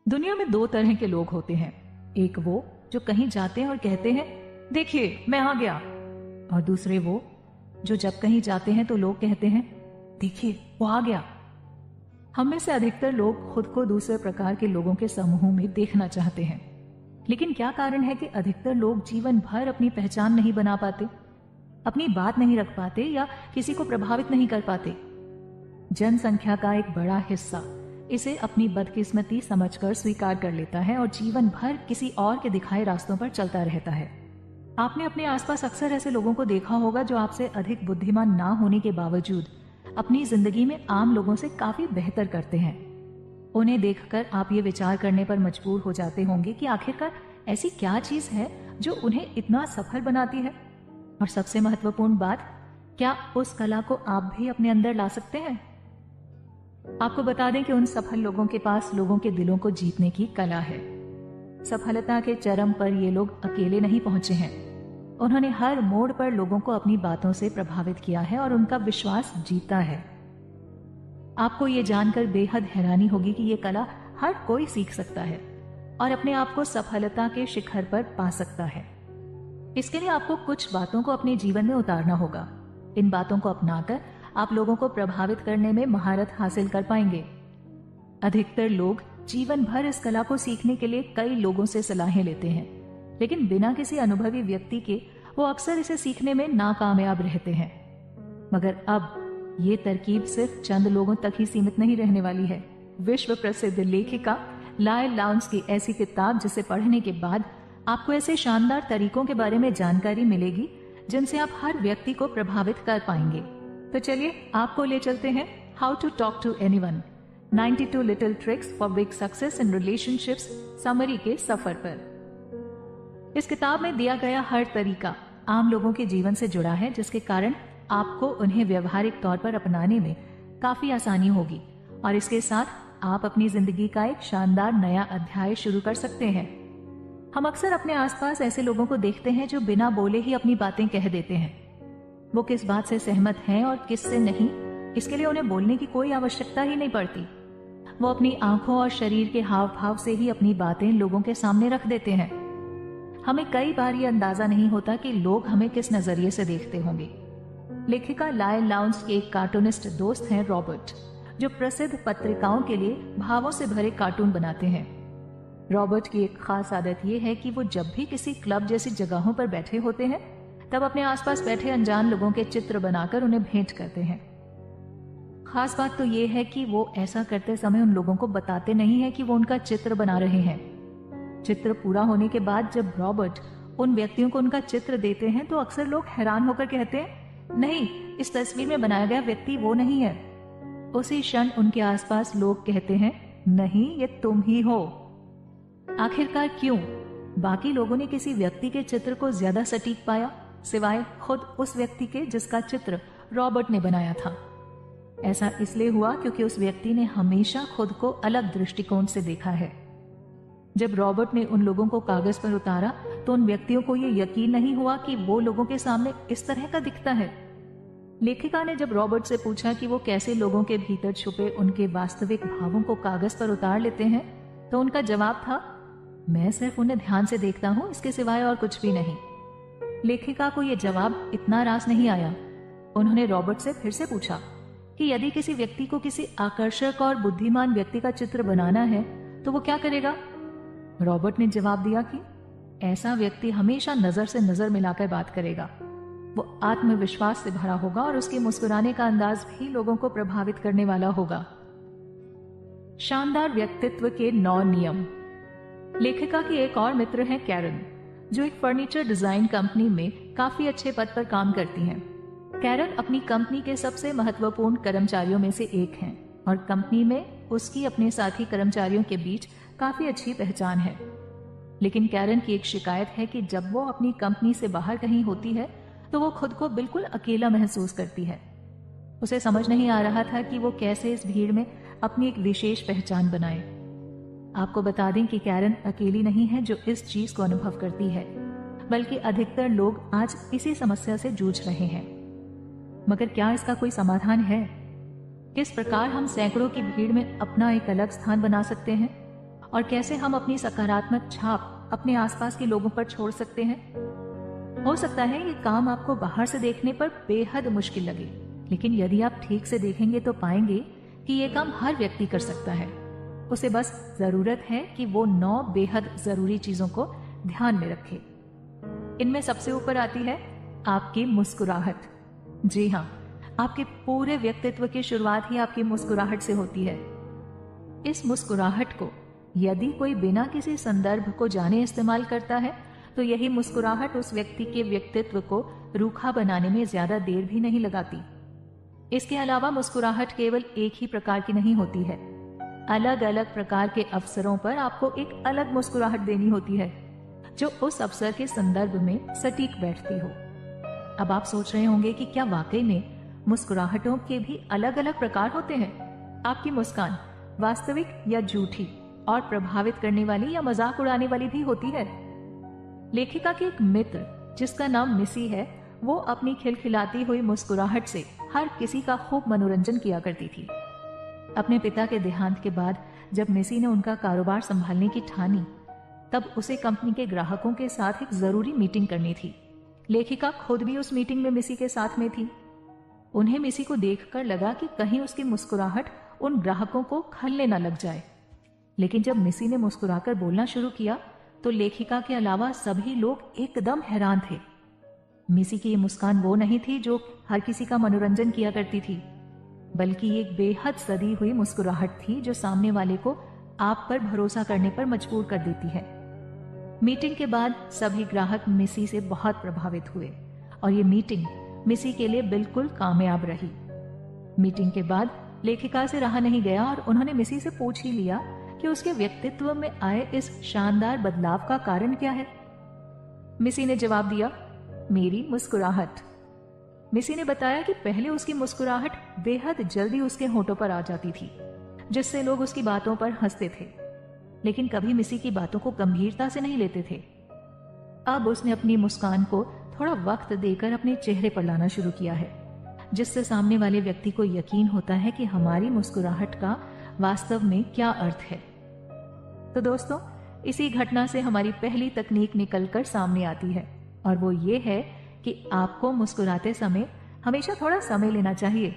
दुनिया में दो तरह के लोग होते हैं। एक वो जो कहीं जाते हैं और कहते हैं देखिए मैं आ गया, और दूसरे वो जो जब कहीं जाते हैं तो लोग कहते हैं देखिए वो आ गया। हम में से अधिकतर लोग खुद को दूसरे प्रकार के लोगों के समूह में देखना चाहते हैं, लेकिन क्या कारण है कि अधिकतर लोग जीवन भर अपनी पहचान नहीं बना पाते, अपनी बात नहीं रख पाते या किसी को प्रभावित नहीं कर पाते। जनसंख्या का एक बड़ा हिस्सा इसे अपनी बदकिस्मती समझकर स्वीकार कर लेता है और जीवन भर किसी और के दिखाए रास्तों पर चलता रहता है। आपने अपने आसपास अक्सर ऐसे लोगों को देखा होगा जो आपसे अधिक बुद्धिमान ना होने के बावजूद अपनी जिंदगी में आम लोगों से काफी बेहतर करते हैं। उन्हें देखकर आप ये विचार करने पर मजबूर हो जाते होंगे कि आखिरकार ऐसी क्या चीज है जो उन्हें इतना सफल बनाती है, और सबसे महत्वपूर्ण बात, क्या उस कला को आप भी अपने अंदर ला सकते हैं। आपको बता दें कि उन सफल लोगों के पास लोगों के दिलों को जीतने की कला है। सफलता के चरम पर ये लोग अकेले नहीं पहुंचे हैं, उन्होंने हर मोड़ पर लोगों को अपनी बातों से प्रभावित किया है और उनका विश्वास जीता है। आपको ये जानकर बेहद हैरानी होगी कि ये कला हर कोई सीख सकता है और अपने आप को सफलता के शिखर पर पा सकता है। इसके लिए आपको कुछ बातों को अपने जीवन में उतारना होगा। इन बातों को अपनाकर आप लोगों को प्रभावित करने में महारत हासिल कर पाएंगे। अधिकतर लोग जीवन भर इस कला को सीखने के लिए कई लोगों से सलाहें लेते हैं, लेकिन बिना किसी अनुभवी व्यक्ति के वो अक्सर इसे सीखने में नाकामयाब रहते हैं। मगर अब ये तरकीब सिर्फ चंद लोगों तक ही सीमित नहीं रहने वाली है। विश्व प्रसिद्ध लेखिका लायल लाउंस की ऐसी किताब जिसे पढ़ने के बाद आपको ऐसे शानदार तरीकों के बारे में जानकारी मिलेगी जिनसे आप हर व्यक्ति को प्रभावित कर पाएंगे। तो चलिए आपको ले चलते हैं how to talk to anyone 92 little tricks for big success in relationships summary के सफर पर। इस किताब में दिया गया हर तरीका आम लोगों के जीवन से जुड़ा है, जिसके कारण आपको उन्हें व्यवहारिक तौर पर अपनाने में काफी आसानी होगी और इसके साथ आप अपनी जिंदगी का एक शानदार नया अध्याय शुरू कर सकते हैं। हम अक्सर अपने आसपास ऐसे लोगों को देखते हैं जो बिना बोले ही अपनी बातें कह देते हैं। वो किस बात से सहमत हैं और किस से नहीं, इसके लिए उन्हें बोलने की कोई आवश्यकता ही नहीं पड़ती। वो अपनी आंखों और शरीर के हाव भाव से ही अपनी बातें लोगों के सामने रख देते हैं। हमें कई बार ये अंदाजा नहीं होता कि लोग हमें किस नजरिए से देखते होंगे। लेखिका लायल लाउंस के एक कार्टूनिस्ट दोस्त हैं रॉबर्ट, जो प्रसिद्ध पत्रिकाओं के लिए भावों से भरे कार्टून बनाते हैं। रॉबर्ट की एक खास आदत ये है कि वो जब भी किसी क्लब जैसी जगहों पर बैठे होते हैं तब अपने आसपास बैठे अनजान लोगों के चित्र बनाकर उन्हें भेंट करते हैं। खास बात तो ये है कि वो ऐसा करते समय उन लोगों को बताते नहीं है कि वो उनका चित्र बना रहे हैं। चित्र पूरा होने के बाद जब रॉबर्ट उन व्यक्तियों को उनका चित्र देते हैं तो अक्सर लोग हैरान होकर कहते हैं नहीं, इस तस्वीर में बनाया गया व्यक्ति वो नहीं है। उसी क्षण उनके आसपास लोग कहते हैं नहीं, ये तुम ही हो। आखिरकार क्यों? बाकी लोगों ने किसी व्यक्ति के चित्र को ज्यादा सटीक पाया, सिवाय खुद उस व्यक्ति के जिसका चित्र रॉबर्ट ने बनाया था। ऐसा इसलिए हुआ क्योंकि उस व्यक्ति ने हमेशा खुद को अलग दृष्टिकोण से देखा है। जब रॉबर्ट ने उन लोगों को कागज पर उतारा तो उन व्यक्तियों को यह यकीन नहीं हुआ कि वो लोगों के सामने इस तरह का दिखता है। लेखिका ने जब रॉबर्ट से पूछा कि वो कैसे लोगों के भीतर छुपे उनके वास्तविक भावों को कागज पर उतार लेते हैं, तो उनका जवाब था, मैं सिर्फ उन्हें ध्यान से देखता हूं, इसके सिवाय और कुछ भी नहीं। लेखिका को यह जवाब इतना रास नहीं आया। उन्होंने रॉबर्ट से फिर से पूछा कि यदि किसी व्यक्ति को किसी आकर्षक और बुद्धिमान व्यक्ति का चित्र बनाना है तो वो क्या करेगा। रॉबर्ट ने जवाब दिया कि ऐसा व्यक्ति हमेशा नजर से नजर मिलाकर बात करेगा। वो आत्मविश्वास से भरा होगा और उसके मुस्कुराने का अंदाज भी लोगों को प्रभावित करने वाला होगा। शानदार व्यक्तित्व के 9 नियम। लेखिका की एक और मित्र है कैरन, जो एक फर्नीचर डिजाइन कंपनी में काफी अच्छे पद पर काम करती हैं। कैरन अपनी कंपनी के सबसे महत्वपूर्ण कर्मचारियों में से एक हैं और कंपनी में उसकी अपने साथी कर्मचारियों के बीच काफी अच्छी पहचान है। लेकिन कैरन की एक शिकायत है कि जब वो अपनी कंपनी से बाहर कहीं होती है तो वो खुद को बिल्कुल अकेला महसूस करती है। उसे समझ नहीं आ रहा था कि वो कैसे इस भीड़ में अपनी एक विशेष पहचान बनाए। आपको बता दें कि कैरन अकेली नहीं है जो इस चीज को अनुभव करती है, बल्कि अधिकतर लोग आज इसी समस्या से जूझ रहे हैं। मगर क्या इसका कोई समाधान है? किस प्रकार हम सैकड़ों की भीड़ में अपना एक अलग स्थान बना सकते हैं? और कैसे हम अपनी सकारात्मक छाप अपने आसपास के लोगों पर छोड़ सकते हैं। हो सकता है ये काम आपको बाहर से देखने पर बेहद मुश्किल लगे, लेकिन यदि आप ठीक से देखेंगे तो पाएंगे कि ये काम हर व्यक्ति कर सकता है। उसे बस जरूरत है कि वो 9 बेहद जरूरी चीजों को ध्यान में रखे। इनमें सबसे ऊपर आती है आपकी मुस्कुराहट। जी हाँ, आपके पूरे व्यक्तित्व की शुरुआत ही आपकी मुस्कुराहट से होती है। इस मुस्कुराहट को यदि कोई बिना किसी संदर्भ को जाने इस्तेमाल करता है तो यही मुस्कुराहट उस व्यक्ति के व्यक्तित्व को रूखा बनाने में ज्यादा देर भी नहीं लगाती। इसके अलावा मुस्कुराहट केवल एक ही प्रकार की नहीं होती है। अलग अलग प्रकार के अवसरों पर आपको एक अलग मुस्कुराहट देनी होती है जो उस अवसर के संदर्भ में सटीक बैठती हो। अब आप सोच रहे होंगे कि क्या वाकई में मुस्कुराहटों के भी अलग अलग प्रकार होते हैं? आपकी मुस्कान वास्तविक या झूठी और प्रभावित करने वाली या मजाक उड़ाने वाली भी होती है। लेखिका के एक मित्र जिसका नाम मिसी है, वो अपनी खिलखिलाती हुई मुस्कुराहट से हर किसी का खूब मनोरंजन किया करती थी। अपने पिता के देहांत के बाद जब मिसी ने उनका कारोबार संभालने की ठानी, तब उसे कंपनी के ग्राहकों के साथ एक जरूरी मीटिंग करनी थी। लेखिका खुद भी उस मीटिंग में मिसी के साथ में थी। उन्हें मिसी को देखकर लगा कि कहीं उसकी मुस्कुराहट उन ग्राहकों को खलने न लग जाए। लेकिन जब मिसी ने मुस्कुराकर बोलना शुरू किया तो लेखिका के अलावा सभी लोग एकदम हैरान थे। मिसी की ये मुस्कान वो नहीं थी जो हर किसी का मनोरंजन किया करती थी, बल्कि एक बेहद सदी हुई मुस्कुराहट थी जो सामने वाले को आप पर भरोसा करने पर मजबूर कर देती है। मीटिंग के बाद सभी ग्राहक मिसी से बहुत प्रभावित हुए और ये मीटिंग मिसी के लिए बिल्कुल कामयाब रही। मीटिंग के बाद लेखिका से रहा नहीं गया और उन्होंने मिसी से पूछ ही लिया कि उसके व्यक्तित्व में आए इस शानदार बदलाव का कारण क्या है। मिसी ने जवाब दिया, मेरी मुस्कुराहट। मिसी ने बताया कि पहले उसकी मुस्कुराहट बेहद जल्दी उसके होठों पर आ जाती थी, जिससे लोग उसकी बातों पर हंसते थे, लेकिन कभी मिसी की बातों को गंभीरता से नहीं लेते थे। अब उसने अपनी मुस्कान को थोड़ा वक्त देकर अपने चेहरे पर लाना शुरू किया है, जिससे सामने वाले व्यक्ति को यकीन होता है कि हमारी मुस्कुराहट का वास्तव में क्या अर्थ है। तो दोस्तों, इसी घटना से हमारी पहली तकनीक निकलकर सामने आती है, और वो ये है कि आपको मुस्कुराते समय हमेशा थोड़ा समय लेना चाहिए।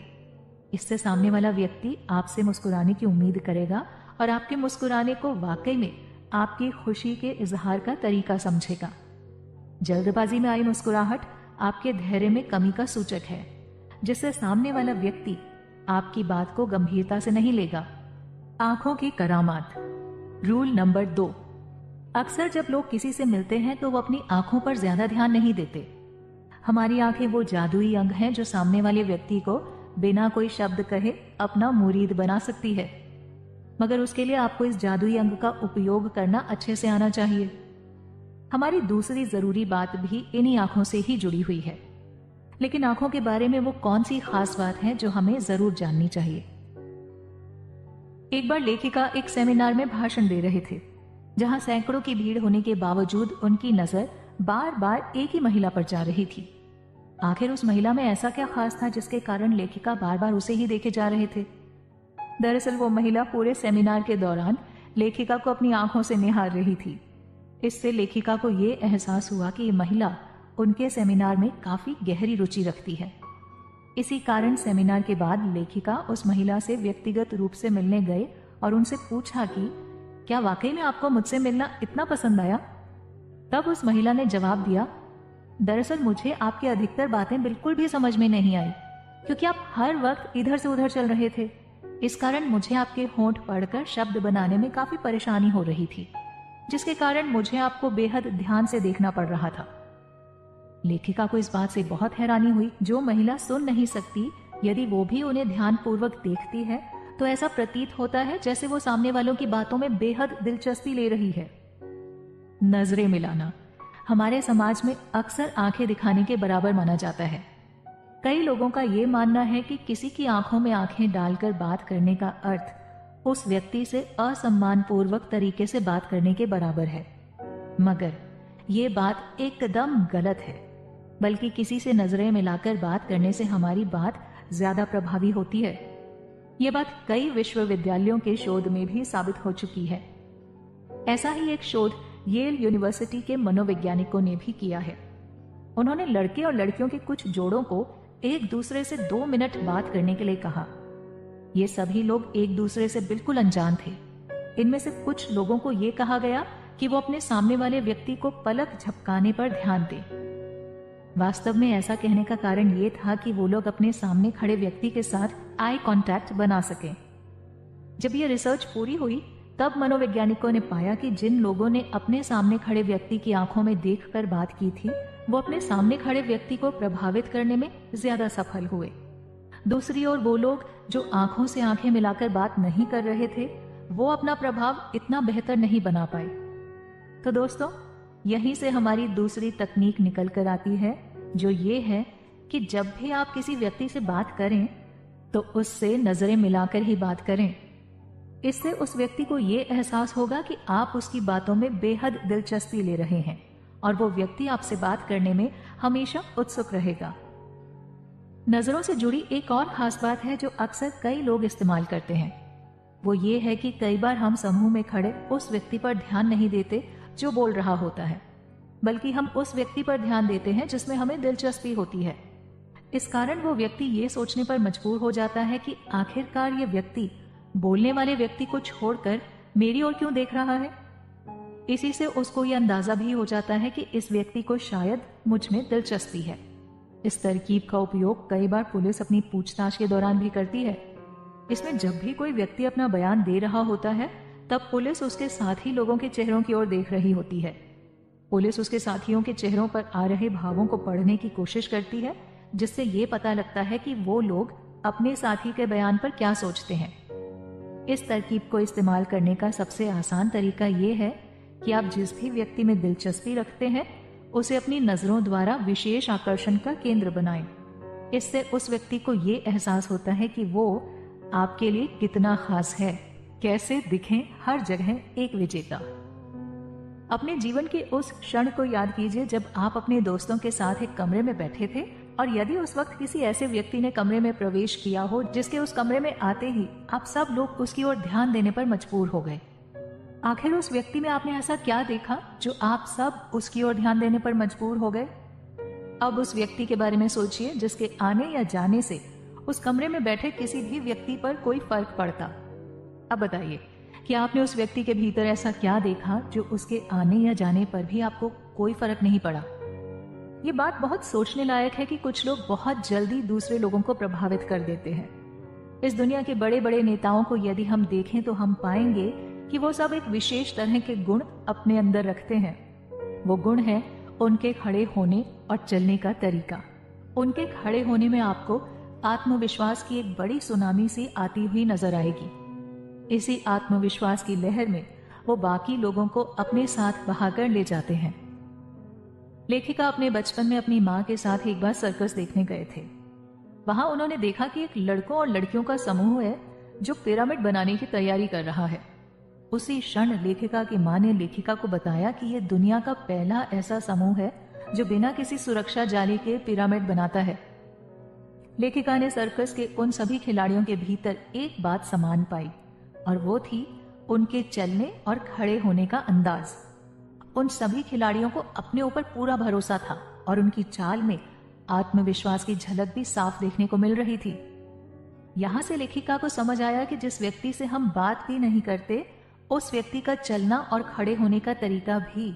इससे सामने वाला व्यक्ति आपसे मुस्कुराने की उम्मीद करेगा और आपके मुस्कुराने को वाकई में आपकी खुशी के इजहार का तरीका समझेगा। जल्दबाजी में आई मुस्कुराहट आपके धैर्य में कमी का सूचक है, जिससे सामने वाला व्यक्ति आपकी बात को गंभीरता से नहीं लेगा। आंखों की करामात। Rule number 2। अक्सर जब लोग किसी से मिलते हैं तो वो अपनी आंखों पर ज्यादा ध्यान नहीं देते। हमारी आंखें वो जादुई अंग हैं जो सामने वाले व्यक्ति को बिना कोई शब्द कहे अपना मुरीद बना सकती है, मगर उसके लिए आपको इस जादुई अंग का उपयोग करना अच्छे से आना चाहिए। हमारी दूसरी जरूरी बात भी इन्हीं आंखों से ही जुड़ी हुई है, लेकिन आंखों के बारे में वो कौन सी खास बात है जो हमें जरूर जाननी चाहिए। एक बार लेखिका एक सेमिनार में भाषण दे रहे थे, जहां सैकड़ों की भीड़ होने के बावजूद उनकी नजर बार बार एक ही महिला पर जा रही थी। आखिर उस महिला में ऐसा क्या खास था जिसके कारण लेखिका बार बार उसे ही देखे जा रहे थे? दरअसल वो महिला पूरे सेमिनार के दौरान लेखिका को अपनी आंखों से निहार रही थी। इससे लेखिका को ये एहसास हुआ कि ये महिला उनके सेमिनार में काफी गहरी रुचि रखती है। इसी कारण सेमिनार के बाद लेखिका उस महिला से व्यक्तिगत रूप से मिलने गए और उनसे पूछा कि क्या वाकई में आपको मुझसे मिलना इतना पसंद आया? तब उस महिला ने जवाब दिया, दरअसल मुझे आपकी अधिकतर बातें बिल्कुल भी समझ में नहीं आई, क्योंकि आप हर वक्त इधर से उधर चल रहे थे। इस कारण मुझे आपके होंठ पढ़कर शब्द बनाने में काफी परेशानी हो रही थी, जिसके कारण मुझे आपको बेहद ध्यान से देखना पड़ रहा था। लेखिका को इस बात से बहुत हैरानी हुई। जो महिला सुन नहीं सकती, यदि वो भी उन्हें ध्यानपूर्वक देखती है तो ऐसा प्रतीत होता है जैसे वो सामने वालों की बातों में बेहद दिलचस्पी ले रही है। नजरें मिलाना हमारे समाज में अक्सर आंखें दिखाने के बराबर माना जाता है। कई लोगों का ये मानना है कि किसी की आंखों में आंखें डालकर बात करने का अर्थ उस व्यक्ति से असम्मानपूर्वक तरीके से बात करने के बराबर है, मगर ये बात एकदम गलत है। बल्कि किसी से नजरें मिलाकर बात करने से हमारी बात ज्यादा प्रभावी होती है। ये बात कई विश्वविद्यालयों के शोध में भी साबित हो चुकी है। ऐसा ही एक शोध येल यूनिवर्सिटी के मनोवैज्ञानिकों ने भी किया है। उन्होंने लड़के और लड़कियों के कुछ जोड़ों को एक दूसरे से 2 मिनट बात करने के लिए कहा। ये सभी लोग एक दूसरे से बिल्कुल अनजान थे। इनमें से कुछ लोगों को यह कहा गया कि वो अपने सामने वाले व्यक्ति को पलक झपकाने पर ध्यान दें। वास्तव में ऐसा कहने का कारण ये था कि वो लोग अपने सामने खड़े व्यक्ति के साथ आई कांटेक्ट बना सकें। जब ये रिसर्च पूरी हुई तब मनोवैज्ञानिकों ने पाया कि जिन लोगों ने अपने सामने खड़े व्यक्ति की आंखों में देखकर बात की थी, वो अपने सामने खड़े व्यक्ति को प्रभावित करने में ज्यादा सफल हुए। दूसरी ओर वो लोग जो आंखों से आंखें मिलाकर बात नहीं कर रहे थे, वो अपना प्रभाव इतना बेहतर नहीं बना पाए। तो दोस्तों, यहीं से हमारी दूसरी तकनीक निकल कर आती है, जो ये है कि जब भी आप किसी व्यक्ति से बात करें तो उससे नजरें मिलाकर ही बात करें। इससे उस व्यक्ति को ये एहसास होगा कि आप उसकी बातों में बेहद दिलचस्पी ले रहे हैं और वो व्यक्ति आपसे बात करने में हमेशा उत्सुक रहेगा। नजरों से जुड़ी एक और खास बात है जो अक्सर कई लोग इस्तेमाल करते हैं। वो ये है कि कई बार हम समूह में खड़े उस व्यक्ति पर ध्यान नहीं देते जो बोल रहा होता है, बल्कि हम उस व्यक्ति पर ध्यान देते हैं जिसमें हमें दिलचस्पी होती है। इस कारण वो व्यक्ति ये सोचने पर मजबूर हो जाता है कि आखिरकार ये व्यक्ति बोलने वाले व्यक्ति को छोड़कर मेरी ओर क्यों देख रहा है। इसी से उसको ये अंदाजा भी हो जाता है कि इस व्यक्ति को शायद मुझ में दिलचस्पी है। इस तरकीब का उपयोग कई बार पुलिस अपनी पूछताछ के दौरान भी करती है। इसमें जब भी कोई व्यक्ति अपना बयान दे रहा होता है, तब पुलिस उसके साथी लोगों के चेहरों की ओर देख रही होती है। पुलिस उसके साथियों के चेहरों पर आ रहे भावों को पढ़ने की कोशिश करती है, जिससे ये पता लगता है कि वो लोग अपने साथी के बयान पर क्या सोचते हैं। इस तरकीब को इस्तेमाल करने का सबसे आसान तरीका ये है कि आप जिस भी व्यक्ति में दिलचस्पी रखते हैं, उसे अपनी नजरों द्वारा विशेष आकर्षण का केंद्र बनाएं। इससे उस व्यक्ति को ये एहसास होता है कि वो आपके लिए कितना खास है। कैसे दिखें हर जगह एक विजेता। अपने जीवन के उस क्षण को याद कीजिए जब आप अपने दोस्तों के साथ एक कमरे में बैठे थे और यदि उस वक्त किसी ऐसे व्यक्ति ने कमरे में प्रवेश किया हो जिसके उस कमरे में आते ही आप सब लोग उसकी ओर ध्यान देने पर मजबूर हो गए। आखिर उस व्यक्ति में आपने ऐसा क्या देखा जो आप सब उसकी ओर ध्यान देने पर मजबूर हो गए। अब उस व्यक्ति के बारे में सोचिए जिसके आने या जाने से उस कमरे में बैठे किसी भी व्यक्ति पर कोई फर्क पड़ता। अब बताइए कि आपने उस व्यक्ति के भीतर ऐसा क्या देखा जो उसके आने या जाने पर भी आपको कोई फर्क नहीं पड़ा। ये बात बहुत सोचने लायक है कि कुछ लोग बहुत जल्दी दूसरे लोगों को प्रभावित कर देते हैं। इस दुनिया के बड़े बड़े नेताओं को यदि हम देखें तो हम पाएंगे कि वो सब एक विशेष तरह के गुण अपने अंदर रखते हैं। वो गुण है उनके खड़े होने और चलने का तरीका। उनके खड़े होने में आपको आत्मविश्वास की एक बड़ी सुनामी सी आती हुई नजर आएगी। इसी आत्मविश्वास की लहर में वो बाकी लोगों को अपने साथ बहाकर ले जाते हैं। लेखिका अपने बचपन में अपनी माँ के साथ एक बार सर्कस देखने गए थे। वहां उन्होंने देखा कि एक लड़कों और लड़कियों का समूह है जो पिरामिड बनाने की तैयारी कर रहा है। उसी क्षण लेखिका की माँ ने लेखिका को बताया कि यह दुनिया का पहला ऐसा समूह है जो बिना किसी सुरक्षा जाली के पिरामिड बनाता है। लेखिका ने सर्कस के उन सभी खिलाड़ियों के भीतर एक बात समान पाई और वो थी उनके चलने और खड़े होने का अंदाज। उन सभी खिलाड़ियों को अपने ऊपर पूरा भरोसा था और उनकी चाल में आत्मविश्वास की झलक भी साफ देखने को मिल रही थी। यहां से लेखिका को समझ आया कि जिस व्यक्ति से हम बात भी नहीं करते, उस व्यक्ति का चलना और खड़े होने का तरीका भी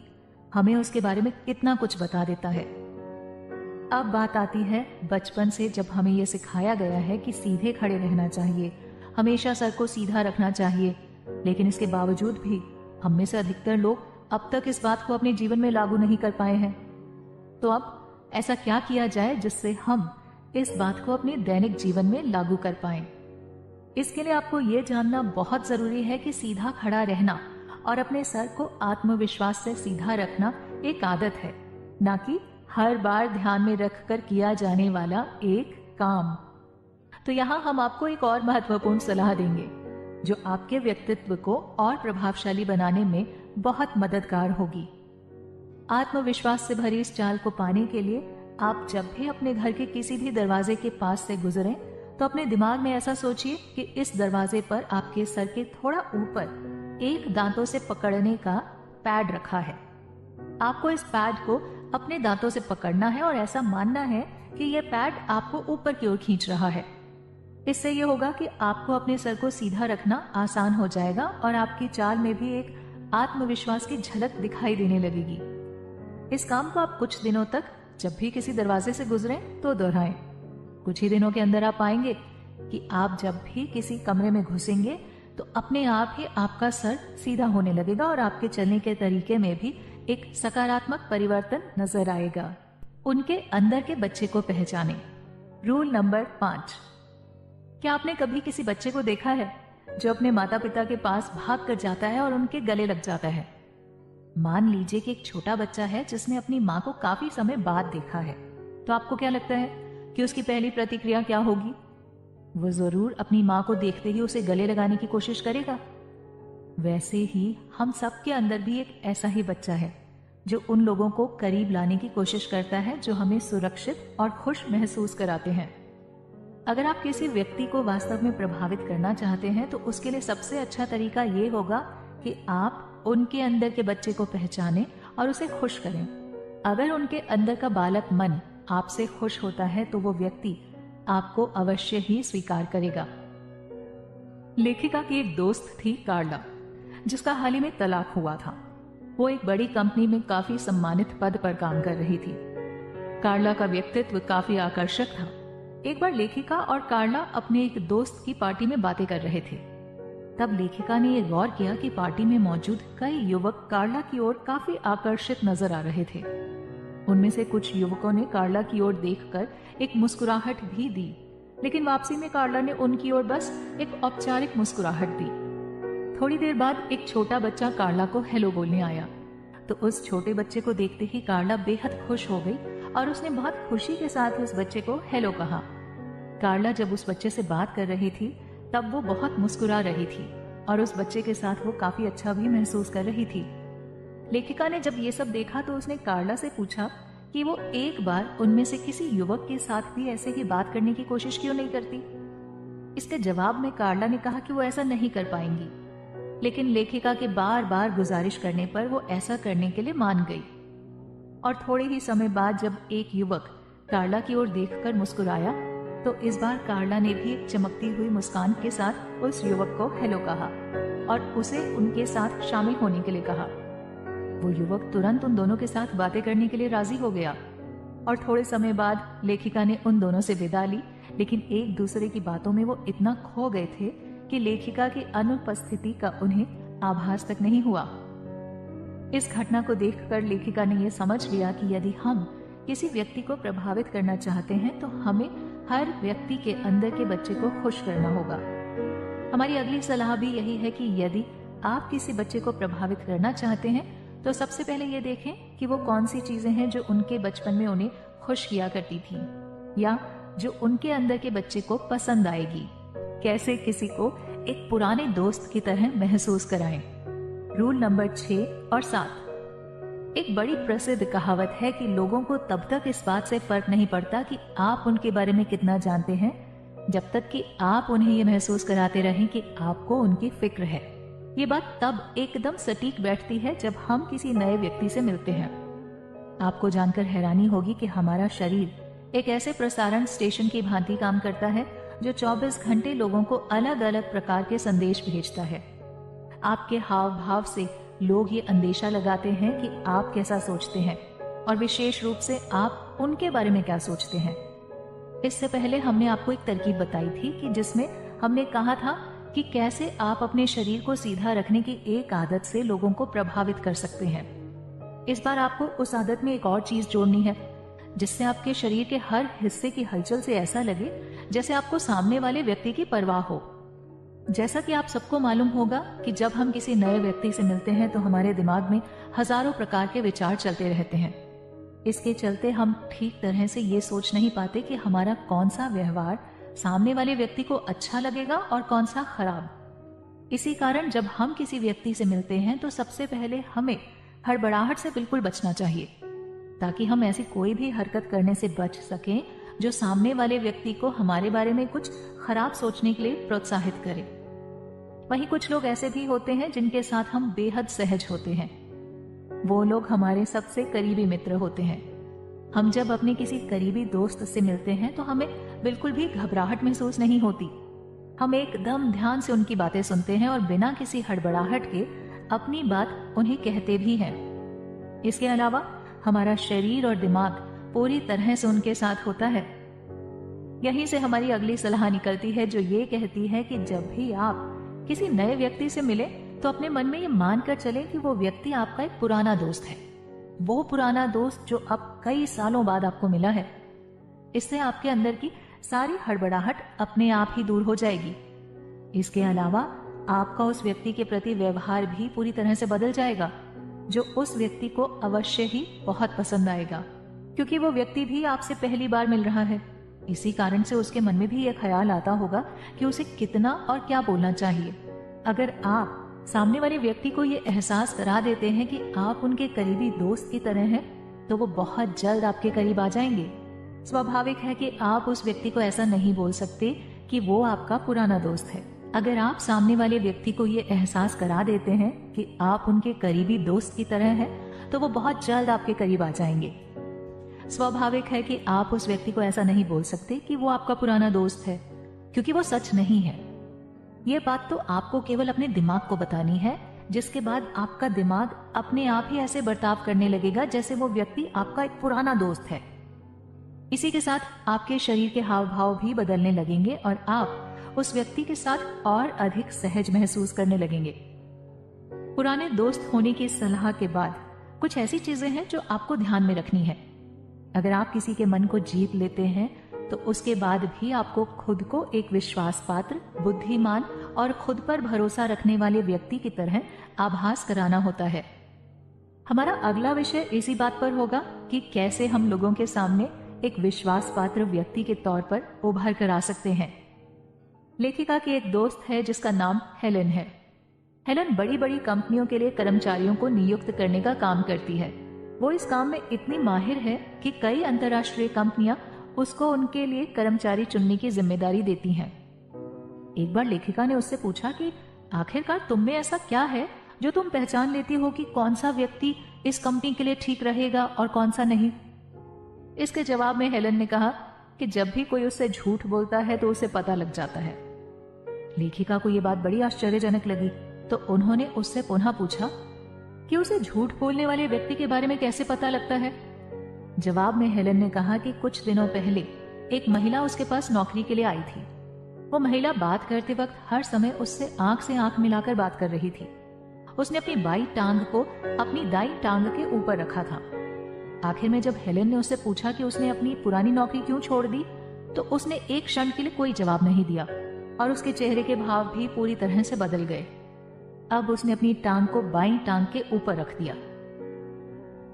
हमें उसके बारे में कितना कुछ बता देता है। अब बात आती है बचपन से जब हमें यह सिखाया गया है कि सीधे खड़े रहना चाहिए, हमेशा सर को सीधा रखना चाहिए, लेकिन इसके बावजूद भी हम में से अधिकतर लोग अब तक इस बात को अपने जीवन में लागू नहीं कर पाए हैं। तो अब ऐसा क्या किया जाए जिससे हम इस बात को अपने दैनिक जीवन में लागू कर पाएं? इसके लिए आपको यह जानना बहुत जरूरी है कि सीधा खड़ा रहना और अपने सर को आत्मविश्वास से सीधा रखना एक आदत है, ना कि हर बार ध्यान में रखकर किया जाने वाला एक काम। तो यहाँ हम आपको एक और महत्वपूर्ण सलाह देंगे जो आपके व्यक्तित्व को और प्रभावशाली बनाने में बहुत मददगार होगी। आत्मविश्वास से भरी इस चाल को पाने के लिए आप जब भी अपने घर के किसी भी दरवाजे के पास से गुजरें तो अपने दिमाग में ऐसा सोचिए कि इस दरवाजे पर आपके सर के थोड़ा ऊपर एक दांतों से पकड़ने का पैड रखा है। आपको इस पैड को अपने दांतों से पकड़ना है और ऐसा मानना है कि यह पैड आपको ऊपर की ओर खींच रहा है। इससे यह होगा कि आपको अपने सर को सीधा रखना आसान हो जाएगा और आपकी चाल में भी एक आत्मविश्वास की झलक दिखाई देने लगेगी। इस काम को आप कुछ दिनों तक जब भी किसी दरवाजे से गुजरें तो दोहराएं। कुछ ही दिनों के अंदर आप पाएंगे कि आप जब भी किसी कमरे में घुसेंगे तो अपने आप ही आपका सर सीधा होने लगेगा और आपके चलने के तरीके में भी एक सकारात्मक परिवर्तन नजर आएगा। उनके अंदर के बच्चे को पहचानें। Rule number 5। क्या आपने कभी किसी बच्चे को देखा है जो अपने माता पिता के पास भाग कर जाता है और उनके गले लग जाता है? मान लीजिए कि एक छोटा बच्चा है जिसने अपनी माँ को काफी समय बाद देखा है, तो आपको क्या लगता है कि उसकी पहली प्रतिक्रिया क्या होगी? वो जरूर अपनी माँ को देखते ही उसे गले लगाने की कोशिश करेगा। वैसे ही हम सब के अंदर भी एक ऐसा ही बच्चा है जो उन लोगों को करीब लाने की कोशिश करता है जो हमें सुरक्षित और खुश महसूस कराते हैं। अगर आप किसी व्यक्ति को वास्तव में प्रभावित करना चाहते हैं तो उसके लिए सबसे अच्छा तरीका ये होगा कि आप उनके अंदर के बच्चे को पहचानें और उसे खुश करें। अगर उनके अंदर का बालक मन आपसे खुश होता है तो वो व्यक्ति आपको अवश्य ही स्वीकार करेगा। लेखिका की एक दोस्त थी कार्ला, जिसका हाल ही में तलाक हुआ था। वो एक बड़ी कंपनी में काफी सम्मानित पद पर काम कर रही थी। कार्ला का व्यक्तित्व काफी आकर्षक था। एक बार लेखिका और कार्ला अपने एक दोस्त की पार्टी में बातें कर रहे थे। तब लेखिका ने यह गौर किया कि पार्टी में मौजूद कई युवक कार्ला की ओर काफी आकर्षित नजर आ रहे थे। उनमें से कुछ युवकों ने कार्ला की ओर देखकर एक मुस्कुराहट भी दी, लेकिन वापसी में कार्ला ने उनकी ओर बस एक औपचारिक मुस्कुराहट दी। थोड़ी देर बाद एक छोटा बच्चा कार्ला को हेलो बोलने आया, तो उस छोटे बच्चे को देखते ही कार्ला बेहद खुश हो गई और उसने बहुत खुशी के साथ उस बच्चे को हेलो कहा। कार्ला जब उस बच्चे से बात कर रही थी तब वो बहुत मुस्कुरा रही थी और उस बच्चे के साथ वो काफी अच्छा भी महसूस कर रही थी। लेखिका ने जब ये सब देखा तो उसने कार्ला से पूछा कि वो एक बार उनमें से किसी युवक के साथ भी ऐसे ही बात करने की कोशिश क्यों नहीं करती। इसके जवाब में कार्ला ने कहा कि वो ऐसा नहीं कर पाएंगी, लेकिन लेखिका के बार बार गुजारिश करने पर वो ऐसा करने के लिए मान गई। और थोड़े ही समय बाद जब एक युवक कार्ला की ओर देखकर मुस्कुराया तो इस बार कार्ला ने भी एक चमकती हुई मुस्कान के साथ उस युवक को हेलो कहा और उसे उनके साथ शामिल होने के लिए कहा। वो युवक तुरंत उन दोनों के साथ बातें करने के लिए राजी हो गया और थोड़े समय बाद लेखिका ने उन दोनों से विदा ली, लेकिन एक दूसरे की बातों में वो इतना खो गए थे कि लेखिका की अनुपस्थिति का उन्हें आभास तक नहीं हुआ। इस घटना को देखकर लेखिका ने यह समझ लिया कि यदि हम किसी व्यक्ति को प्रभावित करना चाहते हैं तो हमें हर व्यक्ति के अंदर के बच्चे को खुश करना होगा। हमारी अगली सलाह भी यही है कि यदि आप किसी बच्चे को प्रभावित करना चाहते हैं तो सबसे पहले ये देखें कि वो कौन सी चीजें हैं जो उनके बचपन में उन्हें खुश किया करती थी या जो उनके अंदर के बच्चे को पसंद आएगी। कैसे किसी को एक पुराने दोस्त की तरह महसूस कराएं। रूल नंबर 6 और 7। एक बड़ी प्रसिद्ध कहावत है कि लोगों को तब तक इस बात से फर्क नहीं पड़ता कि आप उनके बारे में कितना जानते हैं जब तक कि आप उन्हें यह महसूस कराते रहें कि आपको उनकी फिक्र है। ये बात तब एकदम सटीक बैठती है जब हम किसी नए व्यक्ति से मिलते हैं। आपको जानकर हैरानी होगी कि हमारा शरीर एक ऐसे प्रसारण स्टेशन की भांति काम करता है जो 24 घंटे लोगों को अलग अलग प्रकार के संदेश भेजता है। आपके हाव भाव से लोग ये अंदेशा लगाते हैं कि आप कैसा सोचते हैं और विशेष रूप से आप उनके बारे में क्या सोचते हैं। इससे पहले हमने आपको एक तरकीब बताई थी कि जिसमें हमने कहा था कि कैसे आप अपने शरीर को सीधा रखने की एक आदत से लोगों को प्रभावित कर सकते हैं। इस बार आपको उस आदत में एक और चीज जोड़नी है जिससे आपके शरीर के हर हिस्से की हलचल से ऐसा लगे जैसे आपको सामने वाले व्यक्ति की परवाह हो। जैसा कि आप सबको मालूम होगा कि जब हम किसी नए व्यक्ति से मिलते हैं तो हमारे दिमाग में हजारों प्रकार के विचार चलते रहते हैं। इसके चलते हम ठीक तरह से ये सोच नहीं पाते कि हमारा कौन सा व्यवहार सामने वाले व्यक्ति को अच्छा लगेगा और कौन सा खराब। इसी कारण जब हम किसी व्यक्ति से मिलते हैं तो सबसे पहले हमें हड़बड़ाहट से बिल्कुल बचना चाहिए ताकि हम ऐसी कोई भी हरकत करने से बच सकें जो सामने वाले व्यक्ति को हमारे बारे में कुछ खराब सोचने के लिए प्रोत्साहित करे। वहीं कुछ लोग ऐसे भी होते हैं जिनके साथ हम बेहद सहज होते हैं। वो लोग हमारे सबसे करीबी मित्र होते हैं। हम जब अपने किसी करीबी दोस्त से मिलते हैं तो हमें बिल्कुल भी घबराहट महसूस नहीं होती। हम एकदम ध्यान से उनकी बातें सुनते हैं और बिना किसी हड़बड़ाहट के अपनी बात उन्हें कहते भी हैं। इसके अलावा हमारा शरीर और दिमाग पूरी तरह से उनके साथ होता है। यहीं से हमारी अगली सलाह निकलती है, जो ये कहती है कि जब भी आप किसी नए व्यक्ति से मिले तो अपने मन में ये मानकर चले कि वो व्यक्ति आपका एक पुराना दोस्त है। वो पुराना दोस्त जो अब कई सालों बाद आपको मिला है। इससे आपके अंदर की सारी हड़बड़ाहट अपने आप ही दूर हो जाएगी। इसके अलावा आपका उस व्यक्ति के प्रति व्यवहार भी पूरी तरह से बदल जाएगा, जो उस व्यक्ति को अवश्य ही बहुत पसंद आएगा, क्योंकि वो व्यक्ति भी आपसे पहली बार मिल रहा है। इसी कारण से उसके मन में भी यह ख्याल आता होगा कि उसे कितना और क्या बोलना चाहिए। अगर आप सामने वाले व्यक्ति को ये एहसास करा देते हैं कि आप उनके करीबी दोस्त की तरह हैं, तो वो बहुत जल्द आपके करीब आ जाएंगे। स्वाभाविक है कि आप उस व्यक्ति को ऐसा नहीं बोल सकते कि वो आपका पुराना दोस्त है। अगर आप सामने वाले व्यक्ति को ये एहसास करा देते हैं कि आप उनके करीबी दोस्त की तरह हैं, तो वो बहुत जल्द आपके करीब आ जाएंगे। स्वाभाविक है कि आप उस व्यक्ति को ऐसा नहीं बोल सकते कि वो आपका पुराना दोस्त है, क्योंकि वो सच नहीं है। ये बात तो आपको केवल अपने दिमाग को बतानी है, जिसके बाद आपका दिमाग अपने आप ही ऐसे बर्ताव करने लगेगा जैसे वो व्यक्ति आपका एक पुराना दोस्त है। इसी के साथ आपके शरीर के हाव भाव भी बदलने लगेंगे और आप उस व्यक्ति के साथ और अधिक सहज महसूस करने लगेंगे। पुराने दोस्त होने की सलाह के बाद कुछ ऐसी चीजें हैं जो आपको ध्यान में रखनी है। अगर आप किसी के मन को जीत लेते हैं तो उसके बाद भी आपको खुद को एक विश्वास पात्र, बुद्धिमान और खुद पर भरोसा रखने वाले व्यक्ति की तरह आभास कराना होता है। हमारा अगला विषय इसी बात पर होगा कि कैसे हम लोगों के सामने एक विश्वास पात्र व्यक्ति के तौर पर उभर कर आ सकते हैं। लेखिका की एक दोस्त है जिसका नाम हेलेन है। हेलेन बड़ी बड़ी कंपनियों के लिए कर्मचारियों को नियुक्त करने का काम करती है। वो इस काम में इतनी माहिर है कि कई अंतर्राष्ट्रीय कंपनियां उसको उनके लिए कर्मचारी चुनने की जिम्मेदारी देती हैं। एक बार लेखिका ने उससे पूछा कि आखिरकार तुम में ऐसा क्या है जो तुम पहचान लेती हो कि कौन सा व्यक्ति इस कंपनी के लिए ठीक रहेगा और कौन सा नहीं। इसके जवाब में हेलेन ने कहा कि जब भी कोई उससे झूठ बोलता है तो उसे पता लग जाता है। लेखिका को यह बात बड़ी आश्चर्यजनक लगी, तो उन्होंने उससे पुनः पूछा कि उसे झूठ बोलने वाले व्यक्ति के बारे में कैसे पता लगता है। जवाब में हेलेन ने कहा कि कुछ दिनों पहले एक महिला उसके पास नौकरी के लिए आई थी। वो महिला बात करते वक्त हर समय उससे आंख से आंख मिलाकर बात कर रही थी। उसने अपनी बाई टांग को अपनी दाई टांग के ऊपर रखा था। आखिर में जब हेलेन ने उससे पूछा कि उसने अपनी पुरानी नौकरी क्यों छोड़ दी, तो उसने एक क्षण के लिए कोई जवाब नहीं दिया और उसके चेहरे के भाव भी पूरी तरह से बदल गए। अब उसने अपनी टांग को बाई टांग के ऊपर रख दिया।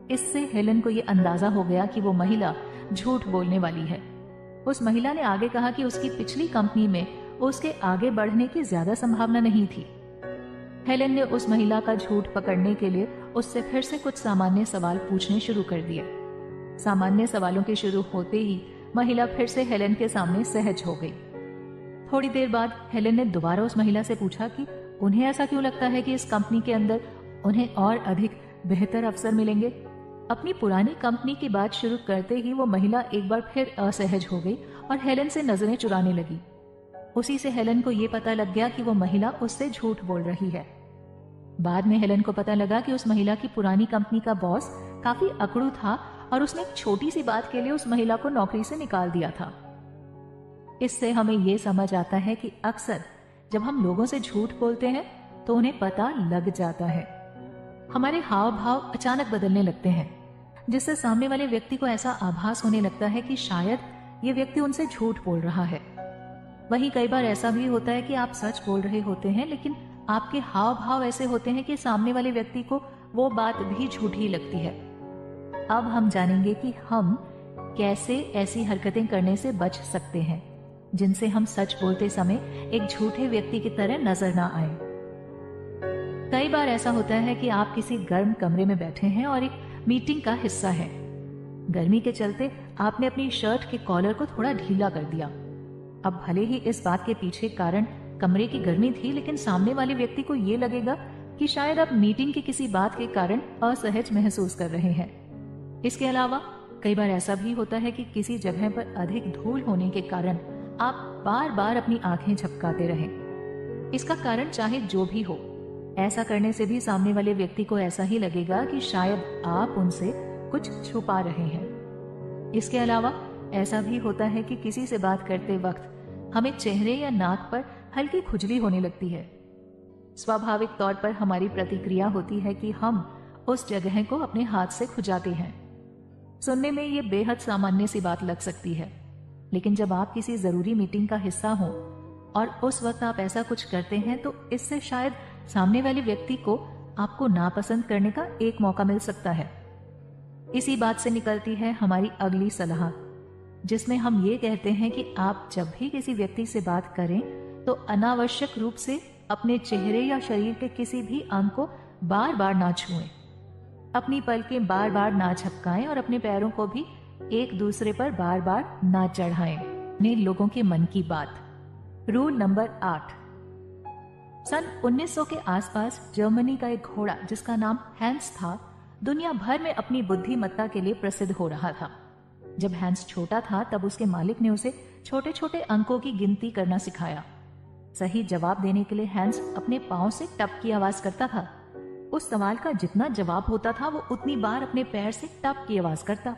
इससे हेलेन को यह अंदाजा हो गया कि वो महिला झूठ बोलने वाली है। उस महिला ने आगे कहा कि उसकी पिछली कंपनी में उसके आगे बढ़ने की ज्यादा संभावना नहीं थी। हेलेन ने उस महिला का झूठ पकड़ने के लिए उससे फिर से कुछ सामान्य सवाल पूछने शुरू कर दिए। सामान्य सवालों के शुरू होते ही महिला फिर से हेलेन के सामने सहज हो गई। थोड़ी देर बाद हेलेन ने दोबारा उस महिला से पूछा कि उन्हें ऐसा क्यों लगता है कि इस कंपनी के अंदर उन्हें और अधिक बेहतर अवसर मिलेंगे। अपनी पुरानी कंपनी की बात शुरू करते ही वो महिला एक बार फिर असहज हो गई और हेलेन से नजरें चुराने लगी। उसी से हेलेन को यह पता लग गया कि वो महिला उससे झूठ बोल रही है। बाद में हेलेन को पता लगा कि उस महिला की पुरानी कंपनी का बॉस काफी अकड़ू था और उसने एक छोटी सी बात के लिए उस महिला को नौकरी से निकाल दिया था। इससे हमें यह समझ आता है कि अक्सर जब हम लोगों से झूठ बोलते हैं तो उन्हें पता लग जाता है। हमारे हाव भाव अचानक बदलने लगते हैं, जिससे सामने वाले व्यक्ति को ऐसा आभास होने लगता है कि शायद ये व्यक्ति उनसे झूठ बोल रहा है। वहीं कई बार ऐसा भी होता है कि आप सच बोल रहे होते हैं, लेकिन आपके हाव भाव ऐसे होते हैं कि सामने वाले व्यक्ति को वो बात भी झूठी लगती है। अब हम जानेंगे कि हम कैसे ऐसी हरकतें करने से बच सकते हैं जिनसे हम सच बोलते समय एक झूठे व्यक्ति की तरह नजर ना आए। कई बार ऐसा होता है कि आप किसी गर्म कमरे में बैठे हैं और एक मीटिंग का हिस्सा है। गर्मी के चलते आपने अपनी शर्ट के कॉलर को थोड़ा ढीला कर दिया। अब भले ही इस बात के पीछे कारण कमरे की गर्मी थी, लेकिन सामने वाले व्यक्ति को ये लगेगा कि शायद आप मीटिंग की किसी बात के कारण असहज महसूस कर रहे हैं। इसके अलावा कई बार ऐसा भी होता है कि किसी जगह पर अधिक धूल होने के कारण आप बार बार अपनी आंखें झपकाते रहें। इसका कारण चाहे जो भी हो, ऐसा करने से भी सामने वाले व्यक्ति को ऐसा ही लगेगा कि शायद आप उनसे कुछ छुपा रहे हैं। इसके अलावा ऐसा भी होता है कि किसी से बात करते वक्त हमें चेहरे या नाक पर हल्की खुजली होने लगती है। स्वाभाविक तौर पर हमारी प्रतिक्रिया होती है कि हम उस जगह को अपने हाथ से खुजाते हैं। सुनने में ये बेहद सामान्य सी बात लग सकती है, लेकिन जब आप किसी जरूरी मीटिंग का हिस्सा हो और उस वक्त आप ऐसा कुछ करते हैं तो इससे शायद सामने वाले व्यक्ति को आपको नापसंद करने का एक मौका मिल सकता है। इसी बात से निकलती है हमारी अगली सलाह, जिसमें हम ये कहते हैं कि आप जब भी किसी व्यक्ति से बात करें तो अनावश्यक रूप से अपने चेहरे या शरीर के किसी भी अंग को बार बार ना छुएं, अपनी पलकें बार बार ना झपकाएं और अपने पैरों को भी एक दूसरे पर बार बार ना चढ़ाएं। ने लोगों के मन की बात। Rule number 8। सन 1900 के आसपास जर्मनी का एक घोड़ा जिसका नाम हैंस था, दुनिया भर में अपनी बुद्धिमत्ता के लिए प्रसिद्ध हो रहा था। जब हैंस छोटा था तब उसके मालिक ने उसे छोटे छोटे अंकों की गिनती करना सिखाया। सही जवाब देने के लिए हैंस अपने पांव से टप की आवाज करता था। उस सवाल का जितना जवाब होता था वो उतनी बार अपने पैर से टप की आवाज करता।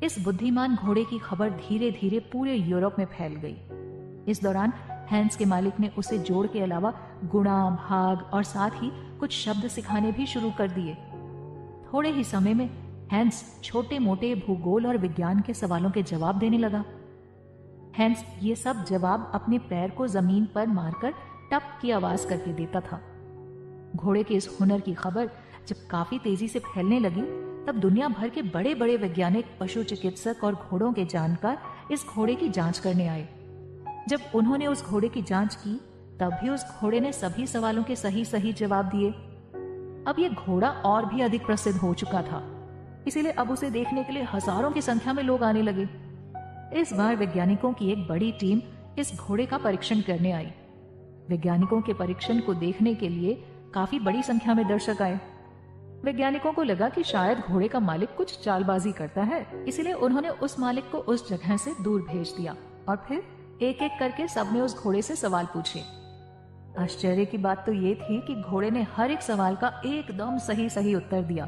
इस बुद्धिमान घोड़े की खबर धीरे धीरे पूरे यूरोप में फैल गई। इस दौरान हैंस के मालिक ने उसे जोड़ के अलावा गुणा, भाग और साथ ही कुछ शब्द सिखाने भी शुरू कर दिए। थोड़े ही समय में हैंस छोटे मोटे भूगोल और विज्ञान के सवालों के जवाब देने लगा। हैंस ये सब जवाब अपने पैर को जमीन पर मारकर टप की आवाज करके देता था। घोड़े के इस हुनर की खबर जब काफी तेजी से फैलने लगी तब दुनिया भर के बड़े बड़े वैज्ञानिक, पशु चिकित्सक और घोड़ों के जानकार इस घोड़े की जांच करने आए। जब उन्होंने उस घोड़े की जांच की तब भी उस घोड़े ने सभी सवालों के सही सही जवाब दिए। अब यह घोड़ा और भी अधिक प्रसिद्ध हो चुका था, इसीलिए अब उसे देखने के लिए हजारों की संख्या में लोग आने लगे। इस बार वैज्ञानिकों की एक बड़ी टीम इस घोड़े का परीक्षण करने आई। वैज्ञानिकों के परीक्षण को देखने के लिए काफी बड़ी संख्या में दर्शक आए। वैज्ञानिकों को लगा कि शायद घोड़े का मालिक कुछ चालबाजी करता है, इसीलिए उन्होंने उस मालिक को उस जगह से दूर भेज दिया और फिर एक एक करके सबने उस घोड़े से सवाल पूछे। आश्चर्य की बात तो ये थी कि घोड़े ने हर एक सवाल का एकदम सही सही उत्तर दिया,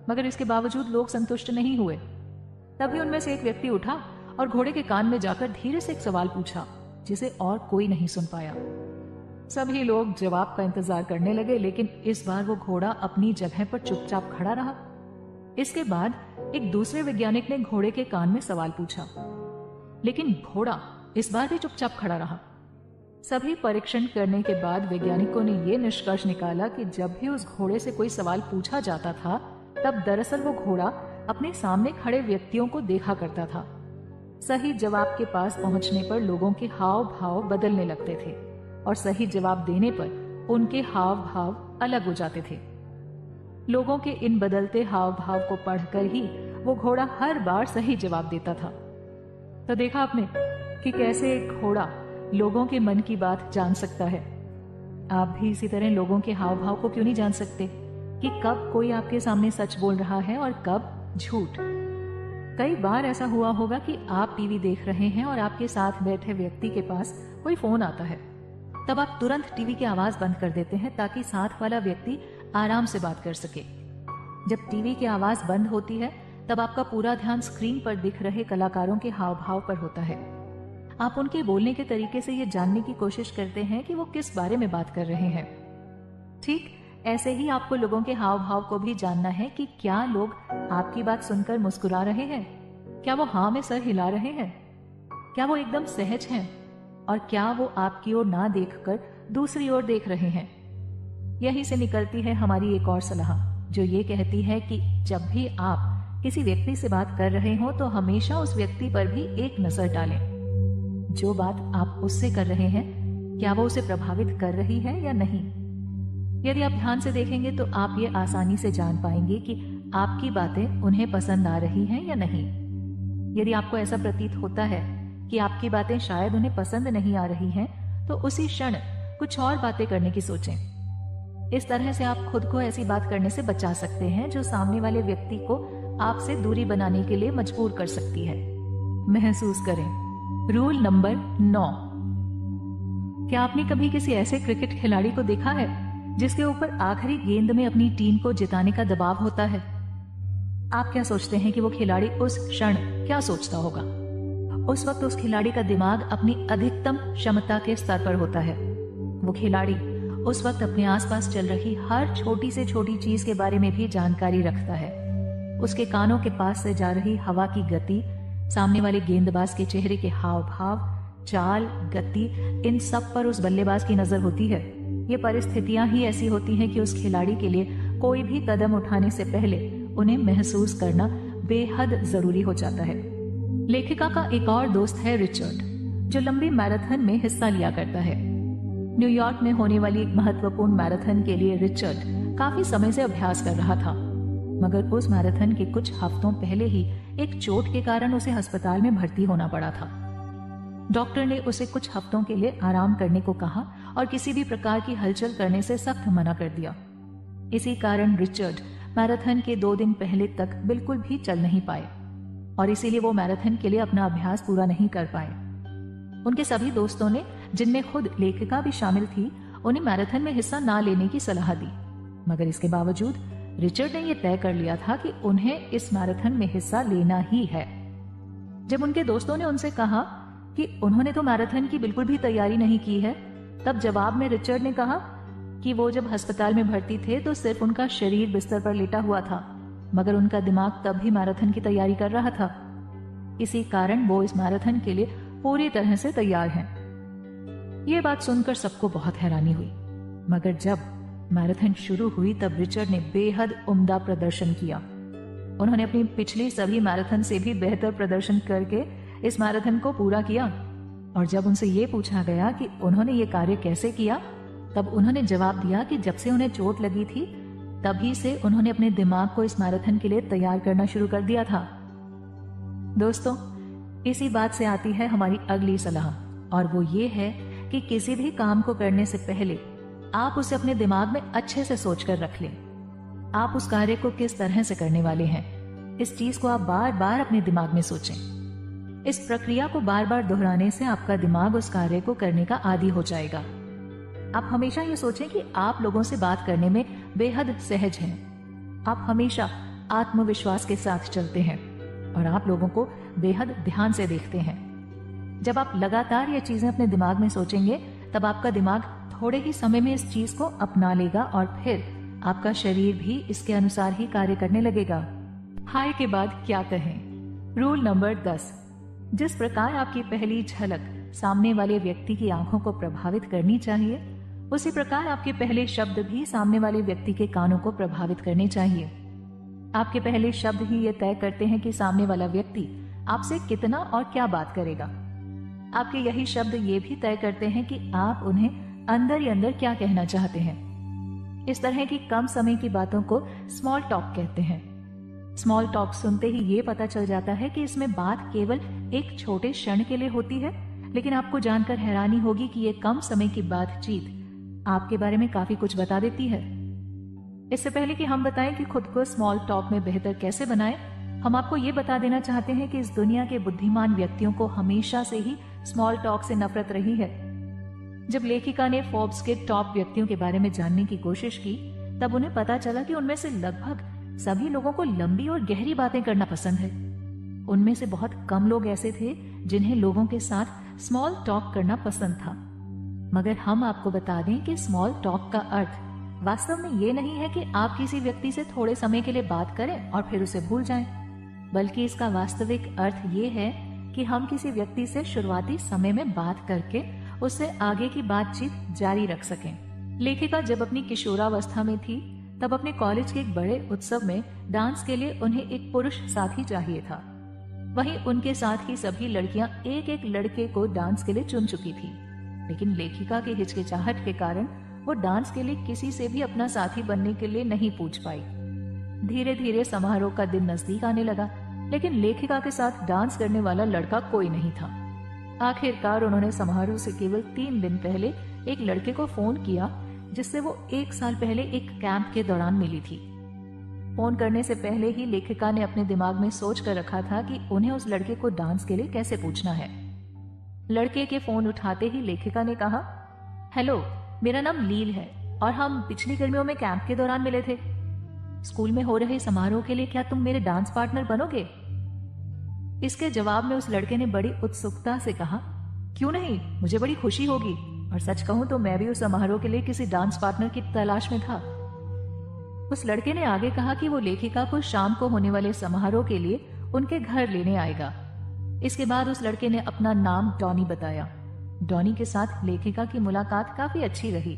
मगर इसके बावजूद लोग संतुष्ट नहीं हुए। तभी उनमें से एक व्यक्ति उठा और घोड़े के कान में जाकर धीरे से एक सवाल पूछा जिसे और कोई नहीं सुन पाया। सभी लोग जवाब का इंतजार करने लगे, लेकिन इस बार वो घोड़ा अपनी जगह पर चुपचाप खड़ा रहा। इसके बाद एक दूसरे वैज्ञानिक ने घोड़े के कान में सवाल पूछा, लेकिन घोड़ा इस बार भी चुपचाप खड़ा रहा। सभी परीक्षण करने के बाद वैज्ञानिकों ने यह निष्कर्ष निकाला कि जब भी उस घोड़े से कोई सवाल पूछा जाता था तब दरअसल वो घोड़ा अपने सामने खड़े व्यक्तियों को देखा करता था। सही जवाब के पास पहुंचने पर लोगों के हाव भाव बदलने लगते थे और सही जवाब देने पर उनके हाव भाव अलग हो जाते थे। लोगों के इन बदलते हाव भाव को पढ़कर ही वो घोड़ा हर बार सही जवाब देता था। तो देखा आपने कि कैसे एक घोड़ा लोगों के मन की बात जान सकता है। आप भी इसी तरह लोगों के हाव भाव को क्यों नहीं जान सकते कि कब कोई आपके सामने सच बोल रहा है और कब झूठ। कई बार ऐसा हुआ होगा कि आप टीवी देख रहे हैं और आपके साथ बैठे व्यक्ति के पास कोई फोन आता है, तब आप तुरंत टीवी की आवाज बंद कर देते हैं ताकि साथ वाला व्यक्ति आराम से बात कर सके। जब टीवी की आवाज बंद होती है तब आपका पूरा ध्यान स्क्रीन पर दिख रहे कलाकारों के हाव भाव पर होता है। आप उनके बोलने के तरीके से ये जानने की कोशिश करते हैं कि वो किस बारे में बात कर रहे हैं। ठीक ऐसे ही आपको लोगों के हाव भाव को भी जानना है कि क्या लोग आपकी बात सुनकर मुस्कुरा रहे हैं, क्या वो हाँ में सर हिला रहे हैं, क्या वो एकदम सहज हैं और क्या वो आपकी ओर ना देखकर दूसरी ओर देख रहे हैं। यही से निकलती है हमारी एक और सलाह जो ये कहती है कि जब भी आप किसी व्यक्ति से बात कर रहे हो तो हमेशा उस व्यक्ति पर भी एक नजर डालें। जो बात आप उससे कर रहे हैं क्या वो उसे प्रभावित कर रही है या नहीं। यदि आप ध्यान से देखेंगे तो आप ये आसानी से जान पाएंगे कि आपकी बातें उन्हें पसंद आ रही हैं या नहीं। यदि आपको ऐसा प्रतीत होता है कि आपकी बातें शायद उन्हें पसंद नहीं आ रही हैं, तो उसी क्षण कुछ और बातें करने की सोचें। इस तरह से आप खुद को ऐसी बात करने से बचा सकते हैं जो सामने वाले व्यक्ति को आपसे दूरी बनाने के लिए मजबूर कर सकती है। महसूस करें। Rule number 9। क्या आपने कभी किसी ऐसे क्रिकेट खिलाड़ी को देखा है जिसके ऊपर आखिरी गेंद में अपनी टीम को जिताने का दबाव होता है? आप क्या सोचते हैं कि वो खिलाड़ी उस क्षण क्या सोचता होगा? उस वक्त उस खिलाड़ी का दिमाग अपनी अधिकतम क्षमता के स्तर पर होता है। वो खिलाड़ी उस वक्त अपने आसपास चल रही हर छोटी से छोटी चीज के बारे में भी जानकारी रखता है। उसके कानों के पास से जा रही हवा की गति, सामने वाले गेंदबाज के चेहरे के हाव भाव, चाल, गति, इन सब पर उस बल्लेबाज की नजर होती है। ये परिस्थितियां ही ऐसी होती हैं कि उस खिलाड़ी के लिए कोई भी कदम उठाने से पहले उन्हें महसूस करना बेहद जरूरी हो जाता है। लेखिका का एक और दोस्त है रिचर्ड, जो लंबी मैराथन में हिस्सा लिया करता है। न्यूयॉर्क में होने वाली एक महत्वपूर्ण मैराथन के लिए रिचर्ड काफी समय से अभ्यास कर रहा था, मगर उस मैराथन के कुछ हफ्तों पहले ही एक चोट के कारण उसे अस्पताल में भर्ती होना पड़ा था। डॉक्टर ने उसे कुछ हफ्तों के लिए आराम करने को कहा और किसी भी प्रकार की हलचल करने से सख्त मना कर दिया। इसी कारण रिचर्ड मैराथन के 2 दिन पहले तक बिल्कुल भी चल नहीं पाए और इसीलिए वो मैराथन के लिए अपना अभ्यास पूरा नहीं कर पाए। उनके सभी दोस्तों ने, जिनमें खुद लेखिका भी शामिल थी, उन्हें मैराथन में हिस्सा ना लेने की सलाह दी, मगर इसके बावजूद रिचर्ड ने यह तय कर लिया था कि उन्हें इस मैराथन में हिस्सा लेना ही है। जब उनके दोस्तों ने उनसे कहा कि उन्होंने तो मैराथन की बिल्कुल भी तैयारी नहीं की है, तब जवाब में रिचर्ड ने कहा कि वो जब अस्पताल में भर्ती थे तो सिर्फ उनका शरीर बिस्तर पर लेटा हुआ था, मगर उनका दिमाग तब भी मैराथन की तैयारी कर रहा था। इसी कारण वो इस मैराथन के लिए पूरी तरह से तैयार हैं। ये बात सुनकर सबको बहुत हैरानी हुई, मगर जब मैराथन शुरू हुई तब रिचर्ड ने बेहद उम्दा प्रदर्शन किया। उन्होंने अपनी पिछली सभी मैराथन से भी बेहतर प्रदर्शन करके इस मैराथन को पूरा किया। और जब उनसे ये पूछा गया कि उन्होंने ये कार्य कैसे किया, तब उन्होंने जवाब दिया कि जब से उन्हें चोट लगी थी तभी से उन्होंने अपने दिमाग को इस मैराथन के लिए तैयार करना शुरू कर दिया था। दोस्तों, इसी बात से आती है हमारी अगली सलाह, और वो ये है कि किसी भी काम को करने से पहले आप उसे अपने दिमाग में अच्छे से सोचकर रख लें। आप उस कार्य को किस तरह से करने वाले हैं, इस चीज को आप बार बार अपने दिमाग में सोचें। इस प्रक्रिया को बार बार दोहराने से आपका दिमाग उस कार्य को करने का आदी हो जाएगा। आप हमेशा ये सोचें कि आप लोगों से बात करने में बेहद सहज हैं। आप हमेशा आत्मविश्वास के साथ चलते हैं और आप लोगों को बेहद ध्यान से देखते हैं। जब आप लगातार ये चीजें अपने दिमाग में सोचेंगे, तब आपका दिमाग थोड़े ही समय में इस चीज को अपना लेगा और फिर आपका शरीर भी इसके अनुसार ही कार्य करने लगेगा। हाय के बाद क्या कहें। Rule number 10। जिस प्रकार आपकी पहली झलक सामने वाले व्यक्ति की आंखों को प्रभावित करनी चाहिए, उसी प्रकार आपके पहले शब्द भी सामने वाले व्यक्ति के कानों को प्रभावित करने चाहिए। आपके पहले शब्द ही ये तय करते हैं कि सामने वाला व्यक्ति आपसे कितना और क्या बात करेगा। आपके यही शब्द ये भी तय करते हैं कि आप उन्हें अंदर ही अंदर क्या कहना चाहते हैं। इस तरह की कम समय की बातों को स्मॉल टॉक कहते हैं। स्मॉल टॉक सुनते ही ये पता चल जाता है कि इसमें बात केवल एक छोटे क्षण के लिए होती है, लेकिन आपको जानकर हैरानी होगी कि ये कम समय की बातचीत आपके बारे में काफी कुछ बता देती है। इससे पहले कि हम बताएं कि खुद को स्मॉल टॉक में बेहतर कैसे बनाएं, हम आपको ये बता देना चाहते हैं कि इस दुनिया के बुद्धिमान व्यक्तियों को हमेशा से ही स्मॉल टॉक से नफरत रही है। जब लेखिका ने फोर्ब्स के टॉप व्यक्तियों के बारे में जानने की कोशिश की, तब उन्हें पता चला कि उनमें से लगभग सभी लोगों को लंबी और गहरी बातें करना पसंद है। उनमें से बहुत कम लोग ऐसे थे जिन्हें लोगों के साथ स्मॉल टॉक करना पसंद था। मगर हम आपको बता दें कि स्मॉल टॉक का अर्थ वास्तव में ये नहीं है कि आप किसी व्यक्ति से थोड़े समय के लिए बात करें और फिर उसे भूल जाएं, बल्कि इसका वास्तविक अर्थ ये है कि हम किसी व्यक्ति से शुरुआती समय में बात करके उससे आगे की बातचीत जारी रख सकें। लेखिका जब अपनी किशोरावस्था में थी, तब अपने कॉलेज के एक बड़े उत्सव में डांस के लिए उन्हें एक पुरुष साथी चाहिए था। वहीं उनके साथ ही सभी लड़कियां एक एक लड़के को डांस के लिए चुन चुकी थी, लेकिन लेखिका की हिचकिचाहट के कारण वो डांस के लिए किसी से भी अपना साथी बनने के लिए नहीं पूछ पाई। धीरे धीरे समारोह का दिन नजदीक आने लगा, लेकिन लेखिका के साथ डांस करने वाला लड़का कोई नहीं था। आखिरकार उन्होंने समारोह से केवल 3 दिन पहले एक लड़के को फोन किया जिससे वो 1 साल पहले एक कैंप के दौरान मिली थी। फोन करने से पहले ही लेखिका ने अपने दिमाग में सोच कर रखा था कि उन्हें उस लड़के को डांस के लिए कैसे पूछना है। लड़के के फोन उठाते ही लेखिका ने कहा, हेलो, मेरा नाम लील है और हम पिछली गर्मियों में कैंप के दौरान मिले थे। स्कूल में हो रहे समारोह के लिए क्या तुम मेरे डांस पार्टनर बनोगे? इसके जवाब में उस लड़के ने बड़ी उत्सुकता से कहा, क्यों नहीं, मुझे बड़ी खुशी होगी, और सच कहूं तो मैं भी उस समारोह के लिए किसी डांस पार्टनर की तलाश में था। उस लड़के ने आगे कहा कि वो लेखिका को शाम को होने वाले समारोह के लिए उनके घर लेने आएगा। इसके बाद उस लड़के ने अपना नाम डॉनी बताया। डॉनी के साथ लेखिका की मुलाकात काफी अच्छी रही।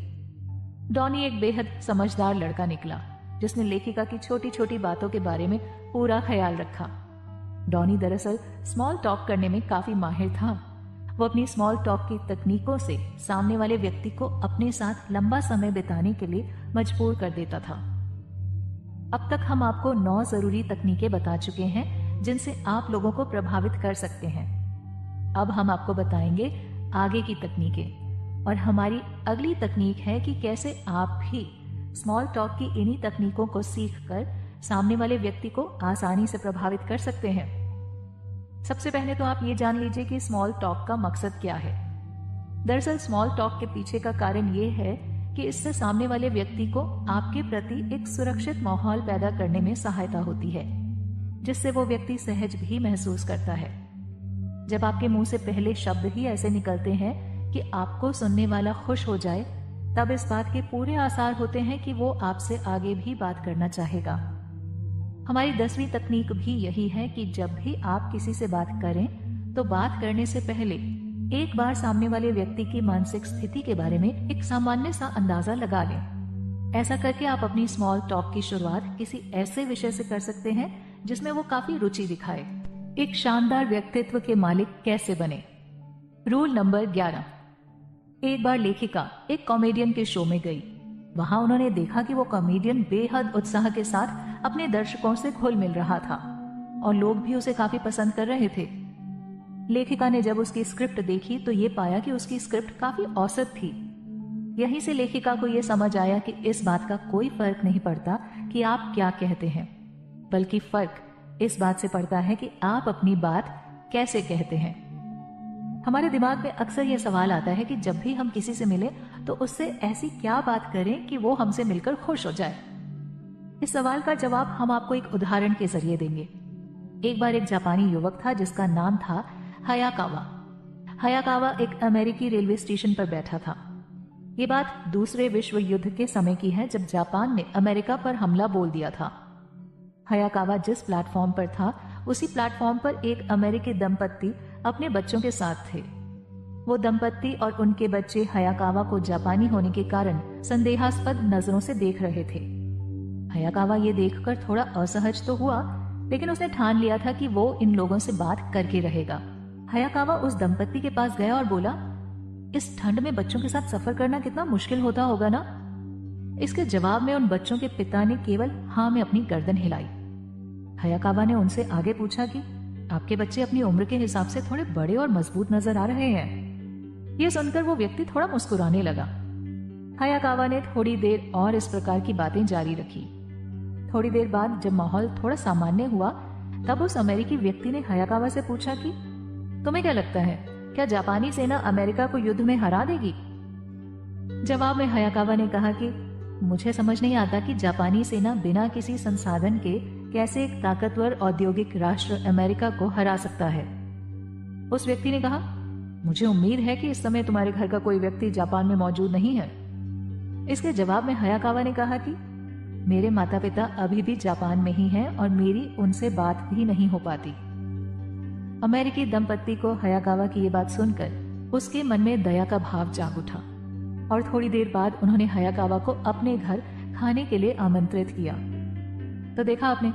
डॉनी एक बेहद समझदार लड़का निकला जिसने लेखिका की छोटी छोटी बातों के बारे में पूरा ख्याल रखा। डॉनी दरअसल स्मॉल टॉक करने में काफी माहिर था। वो अपनी स्मॉल टॉक की तकनीकों से सामने वाले व्यक्ति को अपने साथ लंबा समय बिताने के लिए मजबूर कर देता था। अब तक हम आपको 9 जरूरी तकनीकें बता चुके हैं जिनसे आप लोगों को प्रभावित कर सकते हैं। अब हम आपको बताएंगे आगे की तकनीकें, और हमारी अगली तकनीक है कि कैसे आप भी स्मॉल टॉक की इन्हीं तकनीकों को सीखकर सामने वाले व्यक्ति को आसानी से प्रभावित कर सकते हैं। सबसे पहले तो आप ये जान लीजिए कि स्मॉल टॉक का मकसद क्या है। दरअसल स्मॉल टॉक के पीछे का कारण ये है कि इससे सामने वाले व्यक्ति को आपके प्रति एक सुरक्षित माहौल पैदा करने में सहायता होती है, जिससे वो व्यक्ति सहज भी महसूस करता है। जब आपके मुंह से पहले शब्द ही ऐसे निकलते हैं कि आपको सुनने वाला खुश हो जाए, तब इस बात के पूरे आसार होते हैं कि वो आपसे आगे भी बात करना चाहेगा। हमारी 10वीं तकनीक भी यही है कि जब भी आप किसी से बात करें तो बात करने से पहले एक बार सामने वाले व्यक्ति की मानसिक स्थिति के बारे में एक सामान्य सा अंदाजा लगा लें। ऐसा करके आप अपनी स्मॉल टॉक की शुरुआत किसी ऐसे विषय से कर सकते हैं जिसमें वो काफी रुचि दिखाए। एक शानदार व्यक्तित्व के मालिक कैसे बने। Rule number 11। एक बार लेखिका एक कॉमेडियन के शो में गई। वहां उन्होंने देखा कि वो कॉमेडियन बेहद उत्साह के साथ अपने दर्शकों से घुल मिल रहा था और लोग भी उसे काफी पसंद कर रहे थे। लेखिका ने जब उसकी स्क्रिप्ट देखी तो ये पाया कि उसकी स्क्रिप्ट काफी औसत थी। यहीं से लेखिका को यह समझ आया कि इस बात का कोई फर्क नहीं पड़ता कि आप क्या कहते हैं, बल्कि फर्क इस बात से पड़ता है कि आप अपनी बात कैसे कहते हैं। हमारे दिमाग में अक्सर यह सवाल आता है कि जब भी हम किसी से मिलें तो उससे ऐसी क्या बात करें कि वो हमसे मिलकर खुश हो जाए। इस सवाल का जवाब हम आपको एक उदाहरण के जरिए देंगे। एक बार एक जापानी युवक था जिसका नाम था हयाकावा। हयाकावा एक अमेरिकी रेलवे स्टेशन पर बैठा था। ये बात दूसरे विश्व युद्ध के समय की है, जब जापान ने अमेरिका पर हमला बोल दिया था। हयाकावा जिस प्लेटफॉर्म पर था उसी प्लेटफॉर्म पर एक अमेरिकी दंपत्ति अपने बच्चों के साथ थे। वो दंपत्ति और उनके बच्चे हयाकावा को जापानी होने के कारण संदेहास्पद नजरों से देख रहे थे। हयाकावा ये देखकर थोड़ा असहज तो हुआ, लेकिन उसने ठान लिया था कि वो इन लोगों से बात करके रहेगा। हयाकावा उस दंपत्ति के पास गया और बोला, इस ठंड में बच्चों के साथ सफर करना कितना मुश्किल होता होगा ना। इसके जवाब में उन बच्चों के पिता ने केवल हाँ में अपनी गर्दन हिलाई। हयाकावा ने उनसे आगे पूछा कि आपके बच्चे अपनी उम्र के हिसाब से थोड़े बड़े और मजबूत नजर आ रहे हैं। यह सुनकर वो व्यक्ति थोड़ा मुस्कुराने लगा। हयाकावा ने थोड़ी देर और इस प्रकार की बातें जारी रखी। थोड़ी देर बाद जब माहौल थोड़ा सामान्य हुआ, तब उस अमेरिकी व्यक्ति ने हयाकावा से पूछा कि तुम्हें क्या लगता है, क्या जापानी सेना अमेरिका को युद्ध में हरा देगी? जवाब में हयाकावा ने कहा कि मुझे समझ नहीं आता कि जापानी सेना बिना किसी संसाधन के कैसे एक ताकतवर औद्योगिक राष्ट्र अमेरिका को हरा सकता है। उस व्यक्ति ने कहा, मुझे उम्मीद है कि इस समय तुम्हारे घर का कोई व्यक्ति जापान में मौजूद नहीं है। इसके जवाब में हयाकावा ने कहा कि मेरे माता पिता अभी भी जापान में ही हैं और मेरी उनसे बात भी नहीं हो पाती। अमेरिकी दंपत्ति को हयाकावा की ये बात सुनकर उसके मन में दया का भाव जाग उठा और थोड़ी देर बाद उन्होंने हयाकावा को अपने घर खाने के लिए आमंत्रित किया। तो देखा आपने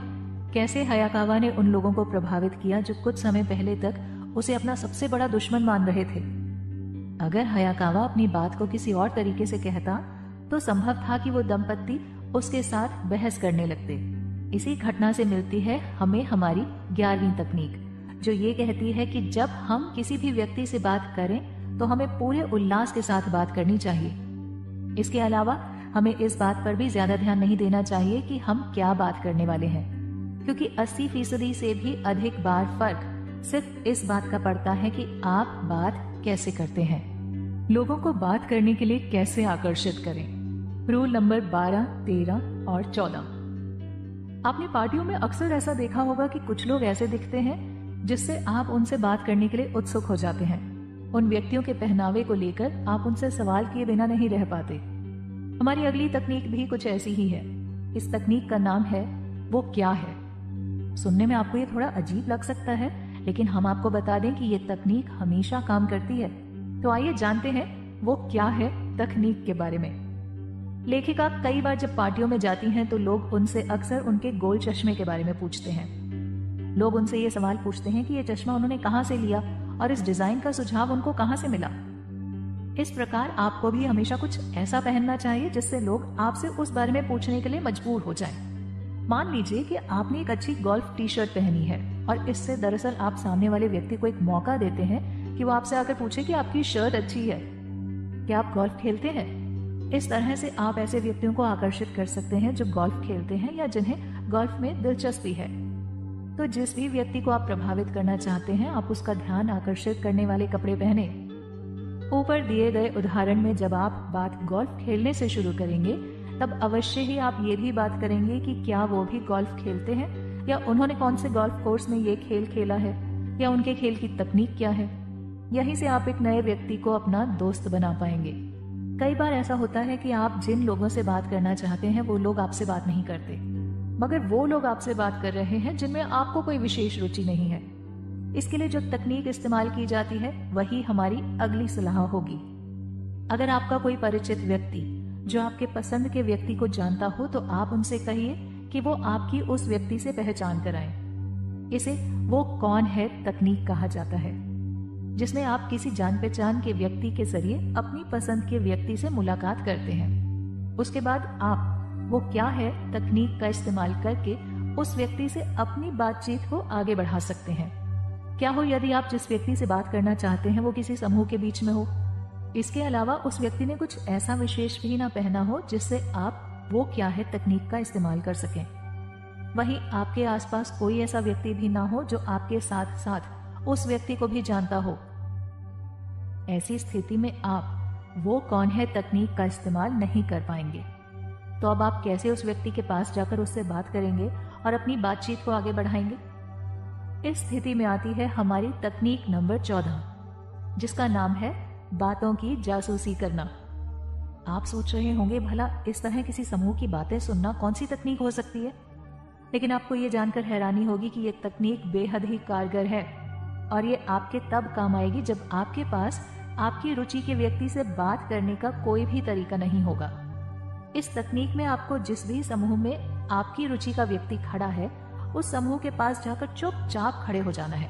कैसे हयाकावा ने उन लोगों को प्रभावित किया जो कुछ समय पहले तक उसे अपना सबसे बड़ा दुश्मन मान रहे थे। अगर हयाकावा अपनी बात को किसी और तरीके से कहता तो संभव था कि वो दंपत्ति उसके साथ बहस करने लगते। इसी घटना से मिलती है हमें हमारी 11वीं तकनीक, जो ये कहती है कि जब हम किसी भी व्यक्ति से बात करें तो हमें पूरे उल्लास के साथ बात करनी चाहिए। इसके अलावा हमें इस बात पर भी ज्यादा ध्यान नहीं देना चाहिए कि हम क्या बात करने वाले हैं, क्योंकि 80% से भी अधिक बार फर्क सिर्फ इस बात का पड़ता है कि आप बात कैसे करते हैं। लोगों को बात करने के लिए कैसे आकर्षित करें। रूल नंबर 12, 13 और 14। आपने पार्टियों में अक्सर ऐसा देखा होगा कि कुछ लोग ऐसे दिखते हैं जिससे आप उनसे बात करने के लिए उत्सुक हो जाते हैं। उन व्यक्तियों के पहनावे को लेकर आप उनसे सवाल किए बिना नहीं रह पाते। हमारी अगली तकनीक भी कुछ ऐसी ही है। इस तकनीक का नाम है वो क्या है। सुनने में आपको ये थोड़ा अजीब लग सकता है, लेकिन हम आपको बता दें कि ये तकनीक हमेशा काम करती है। तो आइए जानते हैं वो क्या है तकनीक के बारे में। लेखिका कई बार जब पार्टियों में जाती हैं तो लोग उनसे अक्सर उनके गोल चश्मे के बारे में पूछते हैं। लोग उनसे ये सवाल पूछते हैं कि ये चश्मा उन्होंने कहाँ से लिया और इस डिजाइन का सुझाव उनको कहाँ से मिला। इस प्रकार आपको भी हमेशा कुछ ऐसा पहनना चाहिए जिससे लोग आपसे उस बारे में पूछने के लिए मजबूर हो जाएं। मान लीजिए कि आपने एक अच्छी गोल्फ टी शर्ट पहनी है और इससे दरअसल आप सामने वाले व्यक्ति को एक मौका देते हैं कि वो आपसे आकर पूछे कि आपकी शर्ट अच्छी है, क्या आप गोल्फ खेलते हैं। इस तरह से आप ऐसे व्यक्तियों को आकर्षित कर सकते हैं जो गोल्फ खेलते हैं या जिन्हें गोल्फ में दिलचस्पी है। तो जिस भी व्यक्ति को आप प्रभावित करना चाहते हैं, आप उसका ध्यान आकर्षित करने वाले कपड़े पहने। ऊपर दिए गए उदाहरण में जब आप बात गोल्फ खेलने से शुरू करेंगे तब अवश्य ही आप ये भी बात करेंगे कि क्या वो भी गोल्फ खेलते हैं या उन्होंने कौन से गोल्फ कोर्स में ये खेल खेला है या उनके खेल की तकनीक क्या है। यहीं से आप एक नए व्यक्ति को अपना दोस्त बना पाएंगे। कई बार ऐसा होता है कि आप जिन लोगों से बात करना चाहते हैं वो लोग आपसे बात नहीं करते, मगर वो लोग आपसे बात कर रहे हैं जिनमें आपको कोई विशेष रुचि नहीं है। इसके लिए जो तकनीक इस्तेमाल की जाती है वही हमारी अगली सलाह होगी। अगर आपका कोई परिचित व्यक्ति जो आपके पसंद के व्यक्ति को जानता हो तो आप उनसे कहिए कि वो आपकी उस व्यक्ति से पहचान कराएं। इसे वो कौन है तकनीक कहा जाता है, जिसमें आप किसी जान पहचान के व्यक्ति के जरिए अपनी पसंद के व्यक्ति से मुलाकात करते हैं। उसके बाद आप वो क्या है तकनीक का इस्तेमाल करके उस व्यक्ति से अपनी बातचीत को आगे बढ़ा सकते हैं। क्या हो यदि आप जिस व्यक्ति से बात करना चाहते हैं वो किसी समूह के बीच में हो। इसके अलावा उस व्यक्ति ने कुछ ऐसा विशेष भी ना पहना हो जिससे आप वो क्या है तकनीक का इस्तेमाल कर सकें। वहीं आपके आसपास कोई ऐसा व्यक्ति भी ना हो जो आपके साथ साथ उस व्यक्ति को भी जानता हो। ऐसी स्थिति में आप वो कौन है तकनीक का इस्तेमाल नहीं कर पाएंगे। तो अब आप कैसे उस व्यक्ति के पास जाकर उससे बात करेंगे और अपनी बातचीत को आगे बढ़ाएंगे। इस स्थिति में आती है हमारी तकनीक नंबर 14, जिसका नाम है बातों की जासूसी करना। आप सोच रहे होंगे भला इस तरह किसी समूह की बातें सुनना कौन सी तकनीक हो सकती है, लेकिन आपको ये जानकर हैरानी होगी कि ये तकनीक बेहद ही कारगर है और ये आपके तब काम आएगी जब आपके पास आपकी रुचि के व्यक्ति से बात करने का कोई भी तरीका नहीं होगा। इस तकनीक में आपको जिस भी समूह में आपकी रुचि का व्यक्ति खड़ा है उस समूह के पास जाकर चुपचाप खड़े हो जाना है।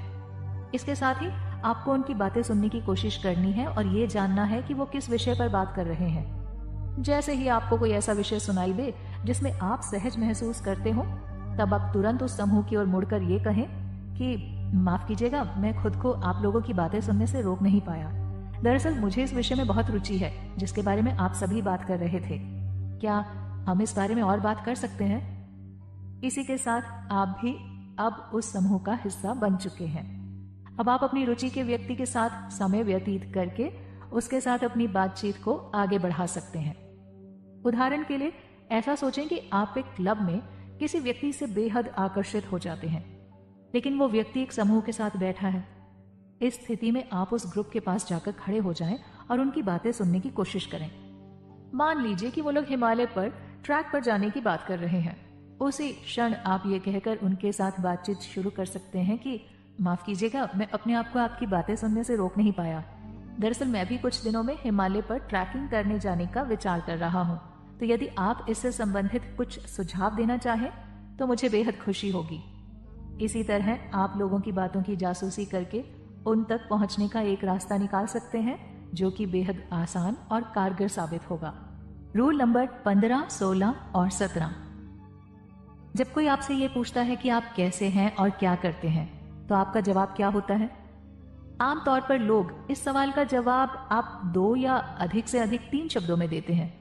इसके साथ ही आपको उनकी बातें सुनने की कोशिश करनी है और ये जानना है कि वो किस विषय पर बात कर रहे हैं। जैसे ही आपको कोई ऐसा विषय सुनाई दे जिसमें आप सहज महसूस करते हो, तब आप तुरंत उस समूह की ओर मुड़कर ये कहें कि माफ कीजिएगा, मैं खुद को आप लोगों की बातें सुनने से रोक नहीं पाया। दरअसल मुझे इस विषय में बहुत रुचि है जिसके बारे में आप सभी बात कर रहे थे। क्या हम इस बारे में और बात कर सकते हैं? इसी के साथ आप भी अब उस समूह का हिस्सा बन चुके हैं। अब आप अपनी रुचि के व्यक्ति के साथ समय व्यतीत करके उसके साथ अपनी बातचीत को आगे बढ़ा सकते हैं। उदाहरण के लिए ऐसा सोचें कि आप एक क्लब में किसी व्यक्ति से बेहद आकर्षित हो जाते हैं, लेकिन वो व्यक्ति एक समूह के साथ बैठा है। इस स्थिति में आप उस ग्रुप के पास जाकर खड़े हो जाएं और उनकी बातें सुनने की कोशिश करें। मान लीजिए कि वो लोग हिमालय पर ट्रैक पर जाने की बात कर रहे हैं। उसी क्षण आप ये कहकर उनके साथ बातचीत शुरू कर सकते हैं कि माफ कीजिएगा, मैं अपने आप को आपकी बातें सुनने से रोक नहीं पाया। दरअसल मैं भी कुछ दिनों में हिमालय पर ट्रैकिंग करने जाने का विचार कर रहा हूँ, तो यदि आप इससे संबंधित कुछ सुझाव देना चाहें तो मुझे बेहद खुशी होगी। इसी तरह आप लोगों की बातों की जासूसी करके उन तक पहुंचने का एक रास्ता निकाल सकते हैं जो कि बेहद आसान और कारगर साबित होगा। रूल नंबर 15, 16 और 17। जब कोई आपसे ये पूछता है कि आप कैसे हैं और क्या करते हैं, तो आपका जवाब क्या होता है? आमतौर पर लोग इस सवाल का जवाब आप 2 या अधिक से अधिक 3 शब्दों में देते हैं।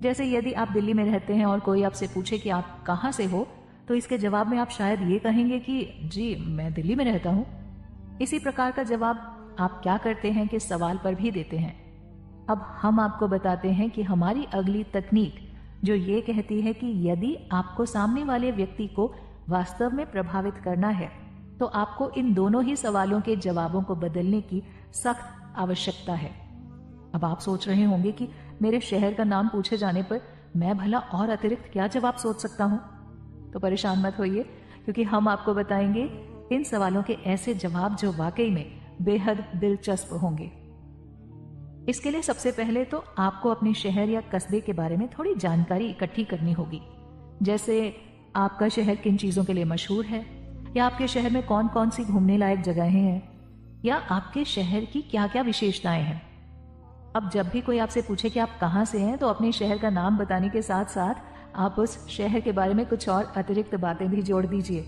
जैसे यदि आप दिल्ली में रहते हैं और कोई आपसे पूछे कि आप कहाँ से हो, तो इसके जवाब में आप शायद ये कहेंगे कि जी मैं दिल्ली में रहता हूँ। इसी प्रकार का जवाब आप क्या करते हैं कि सवाल पर भी देते हैं। अब हम आपको बताते हैं कि हमारी अगली तकनीक जो ये कहती है कि यदि आपको सामने वाले व्यक्ति को वास्तव में प्रभावित करना है तो आपको इन दोनों ही सवालों के जवाबों को बदलने की सख्त आवश्यकता है। अब आप सोच रहे होंगे कि मेरे शहर का नाम पूछे जाने पर मैं भला और अतिरिक्त क्या जवाब सोच सकता हूं? तो परेशान मत होइए, क्योंकि हम आपको बताएंगे इन सवालों के ऐसे जवाब जो वाकई में बेहद दिलचस्प होंगे। इसके लिए सबसे पहले तो आपको अपने शहर या कस्बे के बारे में थोड़ी जानकारी इकट्ठी करनी होगी। जैसे आपका शहर किन चीजों के लिए मशहूर है, या आपके शहर में कौन कौन सी घूमने लायक जगहें हैं, या आपके शहर की क्या क्या विशेषताएं हैं। अब जब भी कोई आपसे पूछे कि आप कहाँ से हैं, तो अपने शहर का नाम बताने के साथ साथ आप उस शहर के बारे में कुछ और अतिरिक्त बातें भी जोड़ दीजिए।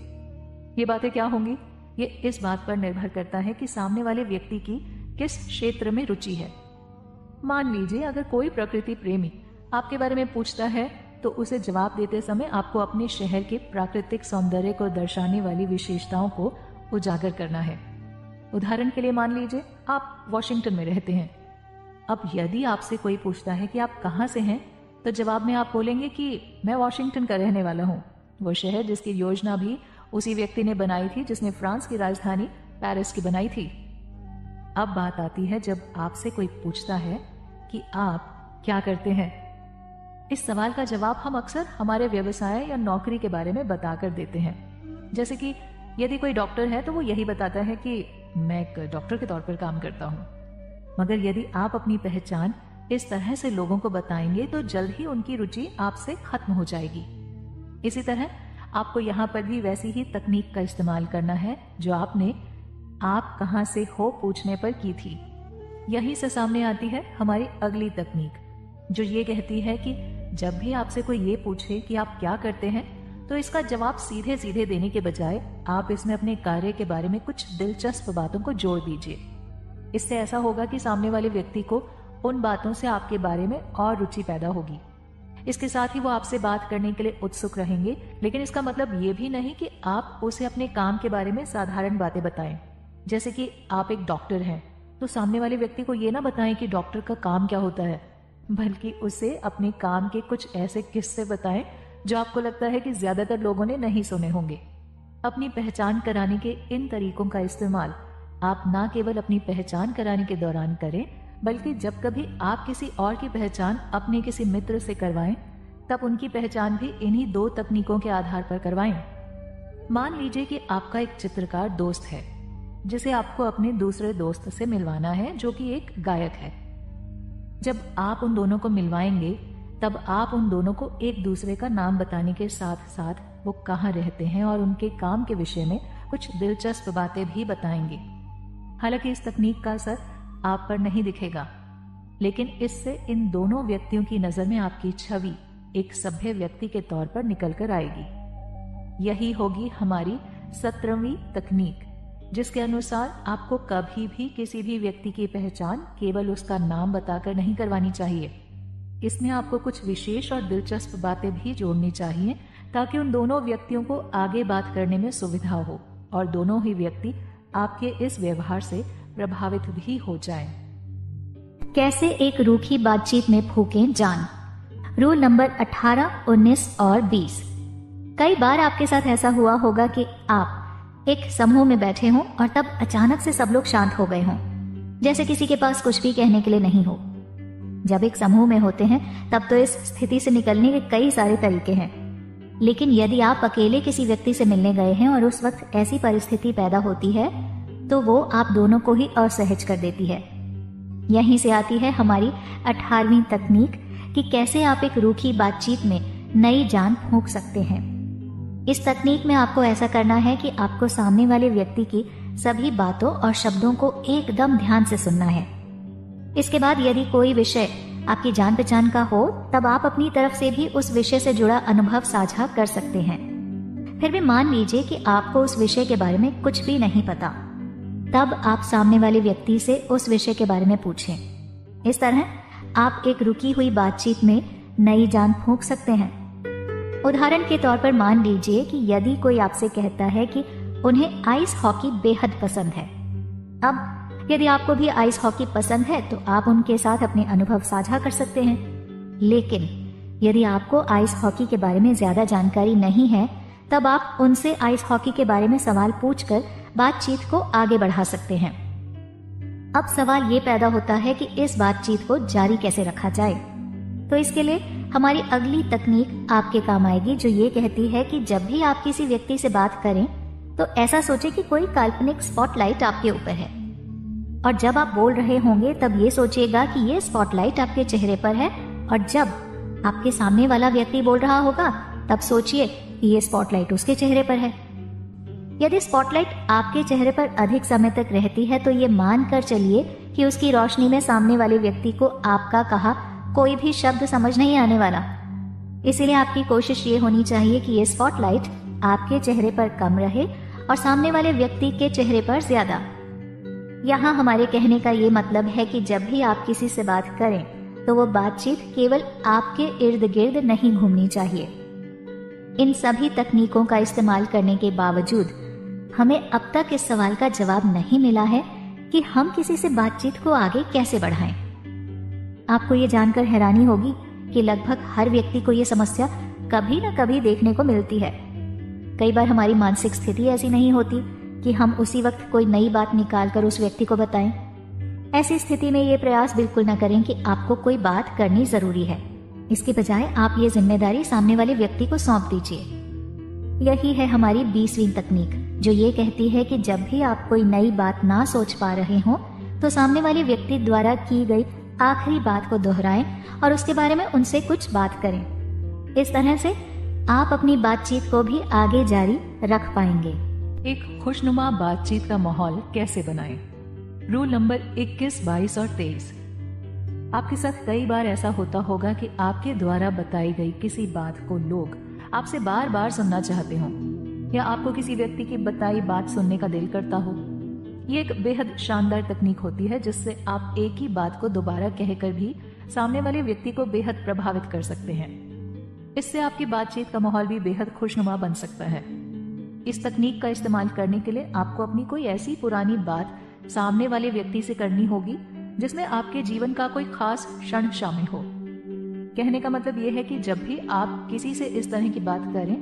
ये बातें क्या होंगी? ये इस बात पर निर्भर करता है कि सामने वाले व्यक्ति की किस क्षेत्र में रुचि है। मान लीजिए अगर कोई प्रकृति प्रेमी आपके बारे में पूछता है, तो उसे जवाब देते समय आपको अपने शहर के प्राकृतिक सौंदर्य को दर्शाने वाली विशेषताओं को उजागर करना है। उदाहरण के लिए मान लीजिए आप वॉशिंगटन में रहते हैं। अब यदि आपसे कोई पूछता है कि आप कहाँ से हैं, तो जवाब में आप बोलेंगे कि मैं वॉशिंगटन का रहने वाला हूँ, वो शहर जिसकी योजना भी उसी व्यक्ति ने बनाई थी जिसने फ्रांस की राजधानी पेरिस की बनाई थी। अब बात आती है जब आपसे कोई पूछता है कि आप क्या करते हैं। इस सवाल का जवाब हम अक्सर हमारे व्यवसाय या नौकरी के बारे में बताकर देते हैं। जैसे कि यदि कोई डॉक्टर है तो वो यही बताता है कि मैं एक डॉक्टर के तौर पर काम करता हूँ। मगर यदि आप अपनी पहचान इस तरह से लोगों को बताएंगे तो जल्द ही उनकी रुचि आपसे खत्म हो जाएगी। इसी तरह आपको यहाँ पर भी वैसी ही तकनीक का इस्तेमाल करना है जो आपने आप कहाँ से हो पूछने पर की थी। यहीं से सामने आती है हमारी अगली तकनीक, जो ये कहती है कि जब भी आपसे कोई ये पूछे कि आप क्या करते हैं, तो इसका जवाब सीधे सीधे देने के बजाय आप इसमें अपने कार्य के बारे में कुछ दिलचस्प बातों को जोड़ दीजिए। इससे ऐसा होगा कि सामने वाले व्यक्ति को उन बातों से आपके बारे में और रुचि पैदा होगी। इसके साथ ही वो आपसे बात करने के लिए उत्सुक रहेंगे, लेकिन इसका मतलब ये भी नहीं कि आप उसे अपने काम के बारे में साधारण बातें बताएं। जैसे कि आप एक डॉक्टर हैं, तो सामने वाले व्यक्ति को ये ना बताएं कि डॉक्टर का काम क्या होता है, बल्कि उसे अपने काम के कुछ ऐसे किस्से बताएं जो आपको लगता है कि ज्यादातर लोगों ने नहीं सुने होंगे। अपनी पहचान कराने के इन तरीकों का इस्तेमाल आप ना केवल अपनी पहचान कराने के दौरान करें, बल्कि जब कभी आप किसी और की पहचान अपने किसी मित्र से करवाएं, तब उनकी पहचान भी इन्हीं 2 तकनीकों के आधार पर करवाएं। मान लीजिए कि आपका एक चित्रकार दोस्त है जिसे आपको अपने दूसरे दोस्त से मिलवाना है जो कि एक गायक है। जब आप उन दोनों को मिलवाएंगे, तब आप उन दोनों को एक दूसरे का नाम बताने के साथ साथ वो कहाँ रहते हैं और उनके काम के विषय में कुछ दिलचस्प बातें भी बताएंगे। हालांकि इस तकनीक का असर आप पर नहीं दिखेगा, लेकिन इससे इन दोनों व्यक्तियों की नजर में आपकी छवि एक सभ्य व्यक्ति के तौर पर निकल कर आएगी। यही होगी हमारी 17वीं तकनीक, जिसके अनुसार आपको कभी भी किसी भी व्यक्ति की पहचान केवल उसका नाम बताकर नहीं करवानी चाहिए। इसमें आपको कुछ विशेष और दिलचस्प बातें भी जोड़नी चाहिए ताकि उन दोनों व्यक्तियों को आगे बात करने में सुविधा हो और दोनों ही व्यक्ति आपके इस व्यवहार से प्रभावित भी हो जाएं। कैसे एक रूखी बातचीत में फूकें जान। रूल नंबर 18, 19 और 20। कई बार आपके साथ ऐसा हुआ होगा कि आप एक समूह में बैठे हों और तब अचानक से सब लोग शांत हो गए हों, जैसे किसी के पास कुछ भी कहने के लिए नहीं हो। जब एक समूह में होते हैं तब तो इस स्थिति से निकलने के कई सारे तरीके हैं, लेकिन यदि आप अकेले किसी व्यक्ति से मिलने गए हैं और उस वक्त ऐसी परिस्थिति पैदा होती है तो वो आप दोनों को ही असहज कर देती है। यहीं से आती है हमारी 18वीं तकनीक कि कैसे आप एक रूखी बातचीत में नई जान फूंक सकते हैं। इस तकनीक में आपको ऐसा करना है कि आपको सामने वाले व्यक्ति की सभी बातों और शब्दों को एकदम ध्यान से सुनना है। इसके बाद यदि कोई विषय आपकी जान पहचान का हो, तब आप अपनी तरफ से भी उस विषय से जुड़ा अनुभव साझा कर सकते हैं। फिर भी मान लीजिए कि आपको उस विषय के बारे में कुछ भी नहीं पता, तब आप सामने वाले व्यक्ति से उस विषय के बारे में पूछें। इस तरह आप एक रुकी हुई बातचीत में नई जान फूंक सकते हैं। उदाहरण के तौर पर मान लीजिए कि यदि कोई आपसे कहता है कि उन्हें आइस हॉकी बेहद पसंद है। अब यदि आपको भी आइस हॉकी पसंद है तो आप उनके साथ अपने अनुभव साझा कर सकते हैं। लेकिन यदि आपको आइस हॉकी के बारे में ज्यादा जानकारी नहीं है, तब आप उनसे आइस हॉकी के बारे में सवाल पूछकर बातचीत को आगे बढ़ा सकते हैं। अब सवाल ये पैदा होता है कि इस बातचीत को जारी कैसे रखा जाए। तो इसके लिए हमारी अगली तकनीक आपके काम आएगी, जो ये कहती है कि जब भी आप किसी व्यक्ति से बात करें तो ऐसा सोचें कि कोई काल्पनिक स्पॉटलाइट आपके ऊपर है, और जब आप बोल रहे होंगे तब ये सोचिएगा कि ये स्पॉटलाइट आपके चेहरे पर है, और जब आपके सामने वाला व्यक्ति बोल रहा होगा तब सोचिए कि ये स्पॉटलाइट उसके चेहरे पर है। यदि स्पॉटलाइट आपके चेहरे पर अधिक समय तक रहती है तो ये मान कर चलिए कि उसकी रोशनी में सामने वाले व्यक्ति को आपका कहा कोई भी शब्द समझ नहीं आने वाला। इसीलिए आपकी कोशिश ये होनी चाहिए कि ये स्पॉटलाइट आपके चेहरे पर कम रहे और सामने वाले व्यक्ति के चेहरे पर ज्यादा। यहाँ हमारे कहने का ये मतलब है कि जब भी आप किसी से बात करें तो वो बातचीत केवल आपके इर्द गिर्द नहीं घूमनी चाहिए। इन सभी तकनीकों का इस्तेमाल करने के बावजूद हमें अब तक इस सवाल का जवाब नहीं मिला है कि हम किसी से बातचीत को आगे कैसे बढ़ाएं। आपको ये जानकर हैरानी होगी कि लगभग हर व्यक्ति को ये समस्या कभी न कभी देखने को मिलती है। कई बार हमारी मानसिक स्थिति ऐसी नहीं होती कि हम उसी वक्त कोई नई बात निकालकर उस व्यक्ति को बताएं। ऐसी स्थिति में ये प्रयास बिल्कुल न करें कि आपको कोई बात करनी जरूरी है। इसके बजाय आप ये जिम्मेदारी सामने वाले व्यक्ति को सौंप दीजिए। यही है हमारी 20वीं तकनीक, जो ये कहती है कि जब भी आप कोई नई बात ना सोच पा रहे हो तो सामने वाले व्यक्ति द्वारा की गई आखिरी बात को दोहराएं और उसके बारे में उनसे कुछ बात करें। इस तरह से आप अपनी बातचीत को भी आगे जारी रख पाएंगे। एक खुशनुमा बातचीत का माहौल कैसे बनाएं? रूल नंबर 21, 22 और 23। आपके साथ कई बार ऐसा होता होगा कि आपके द्वारा बताई गई किसी बात को लोग आपसे बार बार सुनना चाहते हो, या आपको किसी व्यक्ति की बताई बात सुनने का दिल करता हो। ये एक बेहद शानदार तकनीक होती है जिससे आप एक ही बात को दोबारा कहकर भी सामने वाले व्यक्ति को बेहद प्रभावित कर सकते हैं। इससे आपकी बातचीत का माहौल भी बेहद खुशनुमा बन सकता है। इस तकनीक का इस्तेमाल करने के लिए आपको अपनी कोई ऐसी पुरानी बात सामने वाले व्यक्ति से करनी होगी जिसमें आपके जीवन का कोई खास क्षण शामिल हो। कहने का मतलब यह है कि जब भी आप किसी से इस तरह की बात करें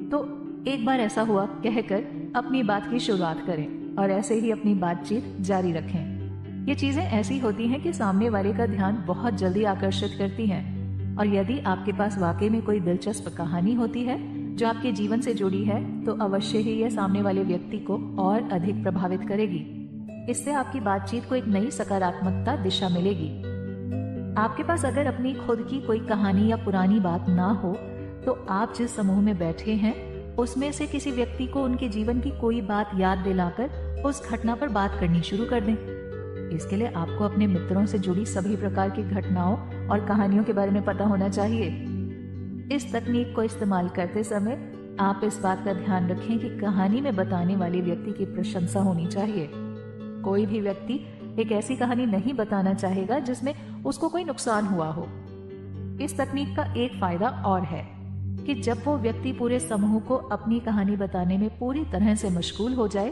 तो एक बार ऐसा हुआ कहकर अपनी बात की शुरुआत करें और ऐसे ही अपनी बातचीत जारी रखें। ये चीजें ऐसी होती हैं कि सामने वाले का ध्यान बहुत जल्दी आकर्षित करती हैं, और यदि आपके पास वाकई में कोई दिलचस्प कहानी होती है जो आपके जीवन से जुड़ी है तो अवश्य ही यह सामने वाले व्यक्ति को और अधिक प्रभावित करेगी। इससे आपकी बातचीत को एक नई सकारात्मकता दिशा मिलेगी। आपके पास अगर अपनी खुद की कोई कहानी या पुरानी बात ना हो तो आप जिस समूह में बैठे हैं उसमें से किसी व्यक्ति को उनके जीवन की कोई बात याद दिलाकर उस घटना पर बात करनी शुरू कर दें। इसके लिए आपको अपने मित्रों से जुड़ी सभी प्रकार की घटनाओं और कहानियों के बारे में पता होना चाहिए। इस तकनीक को इस्तेमाल करते समय आप इस बात का ध्यान रखें कि कहानी में बताने वाले व्यक्ति की प्रशंसा होनी चाहिए। कोई भी व्यक्ति एक ऐसी कहानी नहीं बताना चाहेगा जिसमें उसको कोई नुकसान हुआ हो। इस तकनीक का एक फायदा और है कि जब वो व्यक्ति पूरे समूह को अपनी कहानी बताने में पूरी तरह से मशगूल हो जाए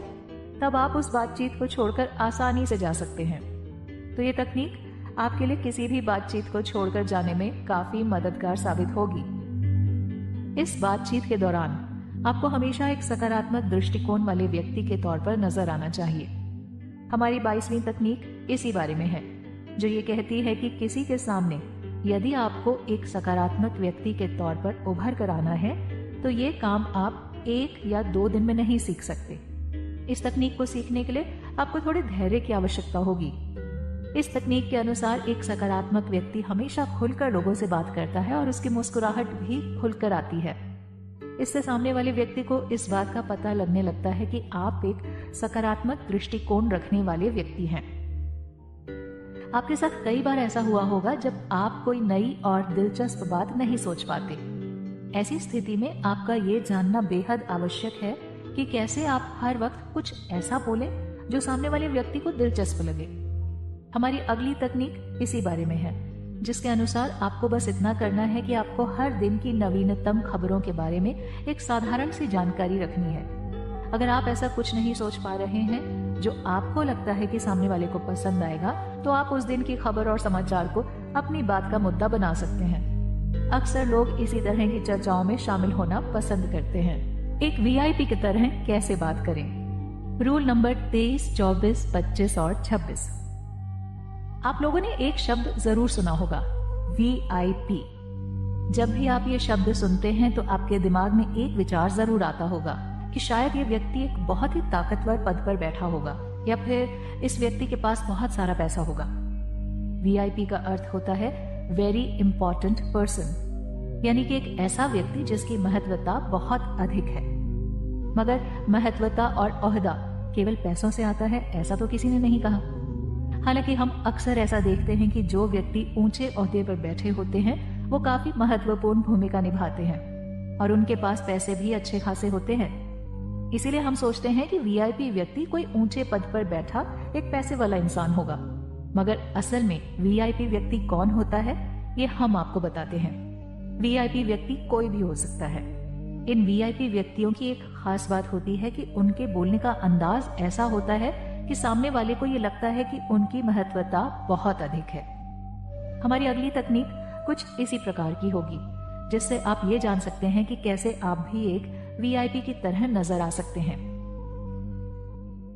तब आप उस बातचीत को छोड़कर आसानी से जा सकते हैं। तो ये तकनीक आपके लिए किसी भी बातचीत को छोड़कर जाने में काफी मददगार साबित होगी। इस बातचीत के दौरान आपको हमेशा एक सकारात्मक दृष्टिकोण वाले व्यक्ति के तौर पर नजर आना चाहिए। हमारी 22वीं तकनीक इसी बारे में है, जो ये कहती है कि किसी के सामने यदि आपको एक सकारात्मक व्यक्ति के तौर पर उभर कर आना है तो ये काम आप 1 या 2 दिन में नहीं सीख सकते। इस तकनीक को सीखने के लिए आपको थोड़े धैर्य की आवश्यकता होगी। इस तकनीक के अनुसार एक सकारात्मक व्यक्ति हमेशा खुलकर लोगों से बात करता है और उसकी मुस्कुराहट भी खुलकर आती है। इससे सामने वाले व्यक्ति को इस बात का पता लगने लगता है कि आप एक सकारात्मक दृष्टिकोण रखने वाले व्यक्ति हैं। आपके साथ कई बार ऐसा हुआ होगा जब आप कोई नई और दिलचस्प बात नहीं सोच पाते। ऐसी स्थिति में आपका ये जानना बेहद आवश्यक है कि कैसे आप हर वक्त कुछ ऐसा बोलें जो सामने वाले व्यक्ति को दिलचस्प लगे। हमारी अगली तकनीक इसी बारे में है, जिसके अनुसार आपको बस इतना करना है कि आपको हर दिन की नवीनतम खबरों के बारे में एक साधारण सी जानकारी रखनी है। अगर आप ऐसा कुछ नहीं सोच पा रहे हैं जो आपको लगता है कि सामने वाले को पसंद आएगा, तो आप उस दिन की खबर और समाचार को अपनी बात का मुद्दा बना सकते हैं। अक्सर लोग इसी तरह की चर्चाओं में शामिल होना पसंद करते हैं। एक वीआईपी की तरह कैसे बात करें। रूल नंबर 23, 24, 25 और 26। आप लोगों ने एक शब्द जरूर सुना होगा, वीआईपी। जब भी आप ये शब्द सुनते हैं तो आपके दिमाग में एक विचार जरूर आता होगा कि शायद ये व्यक्ति एक बहुत ही ताकतवर पद पर बैठा होगा या फिर इस व्यक्ति के पास बहुत सारा पैसा होगा। वीआईपी का अर्थ होता है वेरी इंपॉर्टेंट पर्सन, यानी कि एक ऐसा व्यक्ति जिसकी महत्वता बहुत अधिक है। मगर महत्वता और ओहदा केवल पैसों से आता है, ऐसा तो किसी ने नहीं कहा। हालांकि हम अक्सर ऐसा देखते हैं कि जो व्यक्ति ऊंचे ओहदे पर बैठे होते हैं वो काफी महत्वपूर्ण भूमिका निभाते हैं और उनके पास पैसे भी अच्छे खासे होते हैं। इसीलिए हम सोचते हैं कि वीआईपी व्यक्ति कोई ऊंचे पद पर बैठा एक पैसे वाला इंसान होगा। मगर असल में वीआईपी व्यक्ति कौन होता है, ये हम आपको बताते हैं। वीआईपी व्यक्ति कोई भी हो सकता है। इन वीआईपी व्यक्तियों की एक खास बात होती है कि उनके बोलने का अंदाज ऐसा होता है कि सामने वाले को ये लगता है कि उनकी महत्वता बहुत अधिक है। हमारी अगली तकनीक कुछ इसी प्रकार की होगी, जिससे आप ये जान सकते हैं कि कैसे आप भी एक वीआईपी की तरह नजर आ सकते हैं।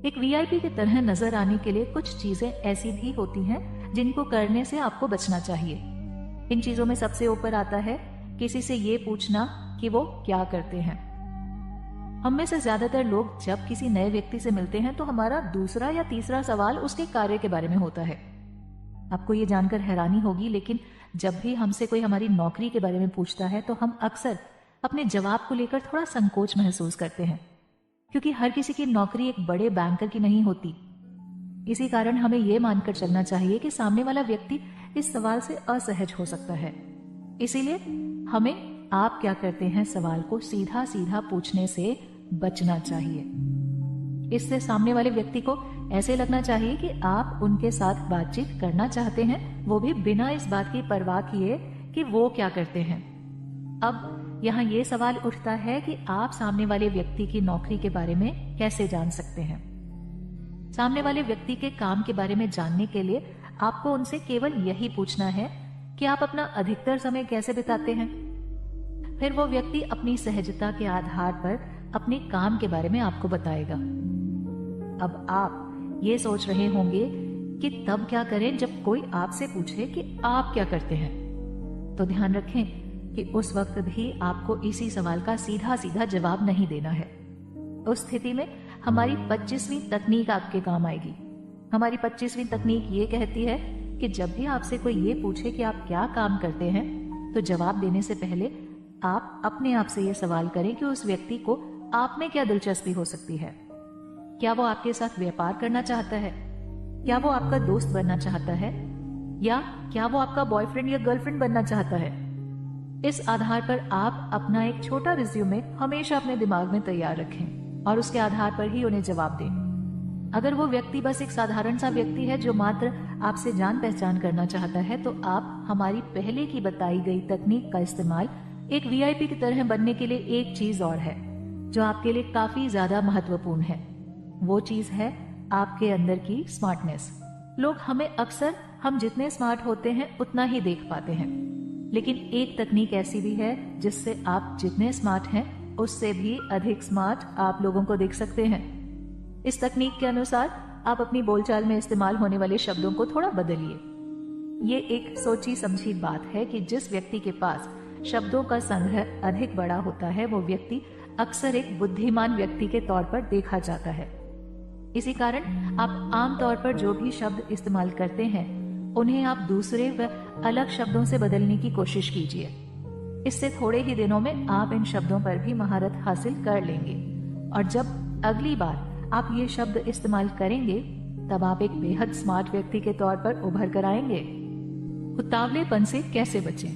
एक वीआईपी की तरह नजर आने के लिए कुछ चीजें ऐसी भी होती हैं जिनको करने से आपको बचना चाहिए। इन चीजों में सबसे ऊपर आता है किसी से ये पूछना कि वो क्या करते हैं। हम में से ज्यादातर लोग जब किसी नए व्यक्ति से मिलते हैं तो हमारा दूसरा या तीसरा सवाल उसके कार्य के बारे में होता है। आपको ये जानकर हैरानी होगी, लेकिन जब भी हमसे कोई हमारी नौकरी के बारे में पूछता है तो हम अक्सर अपने जवाब को लेकर थोड़ा संकोच महसूस करते हैं, क्योंकि हर किसी की नौकरी एक बड़े बैंकर की नहीं होती। इसी कारण हमें यह मानकर चलना चाहिए कि सामने वाला व्यक्ति इस सवाल से असहज हो सकता है। इसीलिए हमें आप क्या करते हैं सवाल को सीधा सीधा पूछने से बचना चाहिए। इससे सामने वाले व्यक्ति को ऐसे लगना चाहिए कि आप उनके साथ बातचीत करना चाहते हैं, वो भी बिना इस बात की परवाह किए कि वो क्या करते हैं। अब यहाँ ये सवाल उठता है कि आप सामने वाले व्यक्ति की नौकरी के बारे में कैसे जान सकते हैं। सामने वाले व्यक्ति के काम के बारे में जानने के लिए आपको उनसे केवल यही पूछना है कि आप अपना अधिकतर समय कैसे बिताते हैं। फिर वो व्यक्ति अपनी सहजता के आधार पर अपने काम के बारे में आपको बताएगा। अब आप ये सोच रहे होंगे कि तब क्या करें जब कोई आपसे पूछे कि आप क्या करते हैं। तो ध्यान रखें कि उस वक्त भी आपको इसी सवाल का सीधा सीधा जवाब नहीं देना है। उस स्थिति में हमारी 25वीं तकनीक आपके काम आएगी। हमारी 25वीं तकनीक ये कहती है कि जब भी आपसे कोई ये पूछे कि आप क्या काम करते हैं, तो जवाब देने से पहले आप अपने आप से ये सवाल करें कि उस व्यक्ति को आप में क्या दिलचस्पी हो सकती है। क्या वो आपके साथ व्यापार करना चाहता है? क्या वो आपका दोस्त बनना चाहता है? या क्या वो आपका बॉयफ्रेंड या गर्लफ्रेंड बनना चाहता है? इस आधार पर आप अपना एक छोटा रिज्यूमे हमेशा अपने दिमाग में तैयार रखें और उसके आधार पर ही उन्हें जवाब दें। अगर वो व्यक्ति बस एक साधारण सा व्यक्ति है जो मात्र आपसे जान पहचान करना चाहता है, तो आप हमारी पहले की बताई गई तकनीक का इस्तेमाल एक वीआईपी की तरह बनने के लिए एक चीज और है जो आपके लिए काफी ज्यादा महत्वपूर्ण है। वो चीज है आपके अंदर की स्मार्टनेस। लोग हमें अक्सर हम जितने स्मार्ट होते हैं उतना ही देख पाते हैं, लेकिन एक तकनीक ऐसी भी है जिससे आप जितने स्मार्ट हैं उससे भी अधिक स्मार्ट आप लोगों को देख सकते हैं। इस तकनीक के अनुसार आप अपनी बोलचाल में इस्तेमाल होने वाले शब्दों को थोड़ा बदलिए। ये एक सोची समझी बात है कि जिस व्यक्ति के पास शब्दों का संग्रह अधिक बड़ा होता है वो व्यक्ति अक्सर एक बुद्धिमान व्यक्ति के तौर पर देखा जाता है। इसी कारण आप आमतौर पर जो भी शब्द इस्तेमाल करते हैं उन्हें आप दूसरे व अलग शब्दों से बदलने की कोशिश कीजिए। इससे थोड़े ही दिनों में आप इन शब्दों पर भी महारत हासिल कर लेंगे और जब अगली बार आप ये शब्द इस्तेमाल करेंगे तब आप एक बेहद स्मार्ट व्यक्ति के तौर पर उभर कर आएंगे। उतावलेपन से कैसे बचें?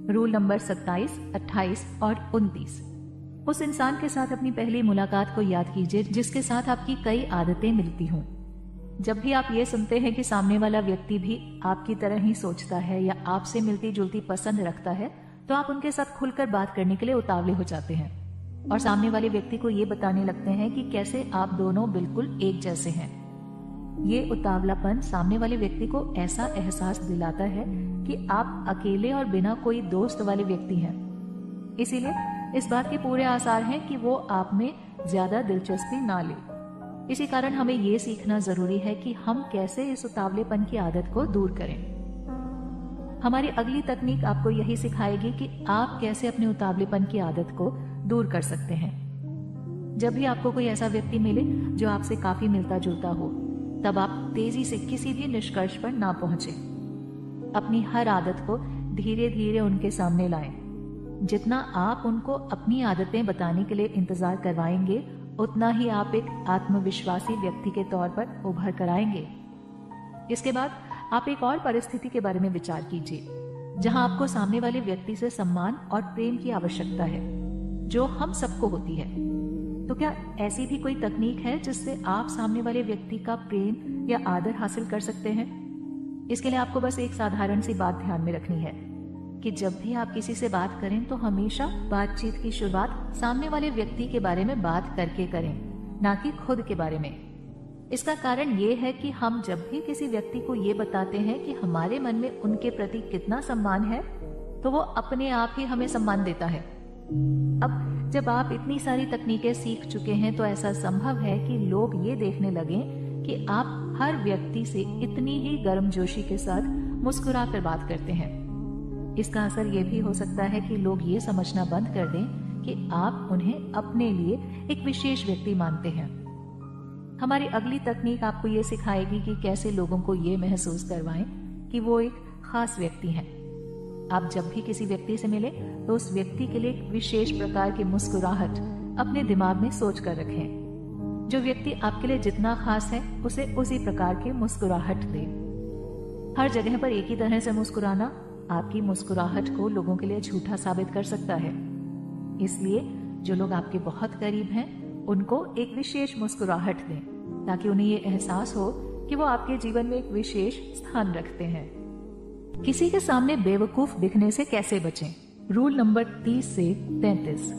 रूल नंबर 27, 28 और 29। उस इंसान के साथ अपनी पहली मुलाकात को याद कीजिए जिसके साथ आपकी कई आदतें मिलती हों। जब भी आप ये सुनते हैं कि सामने वाला व्यक्ति भी आपकी तरह ही सोचता है या आपसे मिलती जुलती पसंद रखता है, तो आप उनके साथ खुलकर बात करने के लिए उतावले हो जाते हैं और सामने वाले व्यक्ति को ये बताने लगते हैं कि कैसे आप दोनों बिल्कुल एक जैसे हैं। ये उतावलापन सामने वाले व्यक्ति को ऐसा एहसास दिलाता है कि आप अकेले और बिना कोई दोस्त वाले व्यक्ति हैं। इसीलिए इस बात के पूरे आसार हैं कि वो आप में ज्यादा दिलचस्पी ना ले। इसी कारण हमें ये सीखना जरूरी है कि हम कैसे इस उतावलेपन की आदत को दूर करें। हमारी अगली तकनीक आपको यही सिखाएगी कि आप कैसे अपने उतावलेपन की आदत को दूर कर सकते हैं। जब भी आपको कोई ऐसा व्यक्ति मिले जो आपसे काफी मिलता जुलता हो, तब आप तेजी से किसी भी निष्कर्ष पर ना पहुंचे। अपनी हर आदत को धीरे धीरे उनके सामने लाएं। जितना आप उनको अपनी आदतें बताने के लिए इंतजार करवाएंगे, उतना ही आप एक आत्मविश्वासी व्यक्ति के तौर पर उभर कर आएंगे। इसके बाद आप एक और परिस्थिति के बारे में विचार कीजिए जहां आपको सामने वाले व्यक्ति से सम्मान और प्रेम की आवश्यकता है, जो हम सबको होती है। तो क्या ऐसी भी कोई तकनीक है जिससे आप सामने वाले व्यक्ति का प्रेम या आदर हासिल कर सकते हैं? इसके लिए आपको बस एक साधारण सी बात ध्यान में रखनी है कि जब भी आप किसी से बात करें तो हमेशा बातचीत की शुरुआत सामने वाले व्यक्ति के बारे में बात करके करें, ना कि खुद के बारे में। इसका कारण ये है कि हम जब भी किसी व्यक्ति को ये बताते हैं कि हमारे मन में उनके प्रति कितना सम्मान है, तो वो अपने आप ही हमें सम्मान देता है। अब जब आप इतनी सारी तकनीकें सीख चुके हैं, तो ऐसा संभव है कि लोग ये देखने लगें कि आप हर व्यक्ति से इतनी ही गर्मजोशी के साथ मुस्कुरा कर बात करते हैं। इसका असर ये भी हो सकता है कि लोग ये समझना बंद कर दें कि आप उन्हें अपने लिए एक विशेष व्यक्ति मानते हैं। हमारी अगली तकनीक आपको ये सिखाएगी कि कैसे लोगों को ये महसूस करवाएं कि वो एक खास व्यक्ति हैं। आप जब भी किसी व्यक्ति से मिले तो उस व्यक्ति के लिए एक विशेष प्रकार की मुस्कुराहट अपने दिमाग में सोच कर रखें। जो व्यक्ति आपके लिए जितना खास है, उसे उसी प्रकार की मुस्कुराहट दें। हर जगह पर एक ही तरह से मुस्कुराना आपकी मुस्कुराहट को लोगों के लिए झूठा साबित कर सकता है। इसलिए जो लोग आपके बहुत करीब हैं, उनको एक विशेष मुस्कुराहट दें, ताकि उन्हें ये एहसास हो कि वो आपके जीवन में एक विशेष स्थान रखते हैं। किसी के सामने बेवकूफ दिखने से कैसे बचें? रूल नंबर 30 से 33।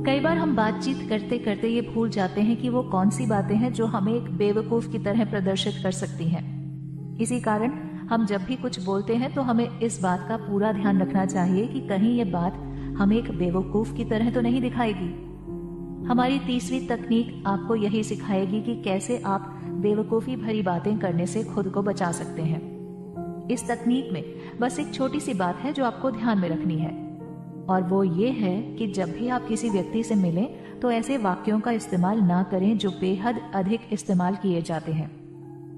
कई बार हम बातचीत करते करते ये भूल जाते हैं कि वो कौन सी बातें हैं जो हमें एक बेवकूफ की तरह प्रदर्शित कर सकती हैं। इसी कारण हम जब भी कुछ बोलते हैं तो हमें इस बात का पूरा ध्यान रखना चाहिए कि कहीं ये बात हमें एक बेवकूफ की तरह तो नहीं दिखाएगी। हमारी तीसरी तकनीक आपको यही सिखाएगी कि कैसे आप बेवकूफी भरी बातें करने से खुद को बचा सकते हैं। इस तकनीक में बस एक छोटी सी बात है जो आपको ध्यान में रखनी है, और वो ये है कि जब भी आप किसी व्यक्ति से मिलें तो ऐसे वाक्यों का इस्तेमाल ना करें जो बेहद अधिक इस्तेमाल किए जाते हैं।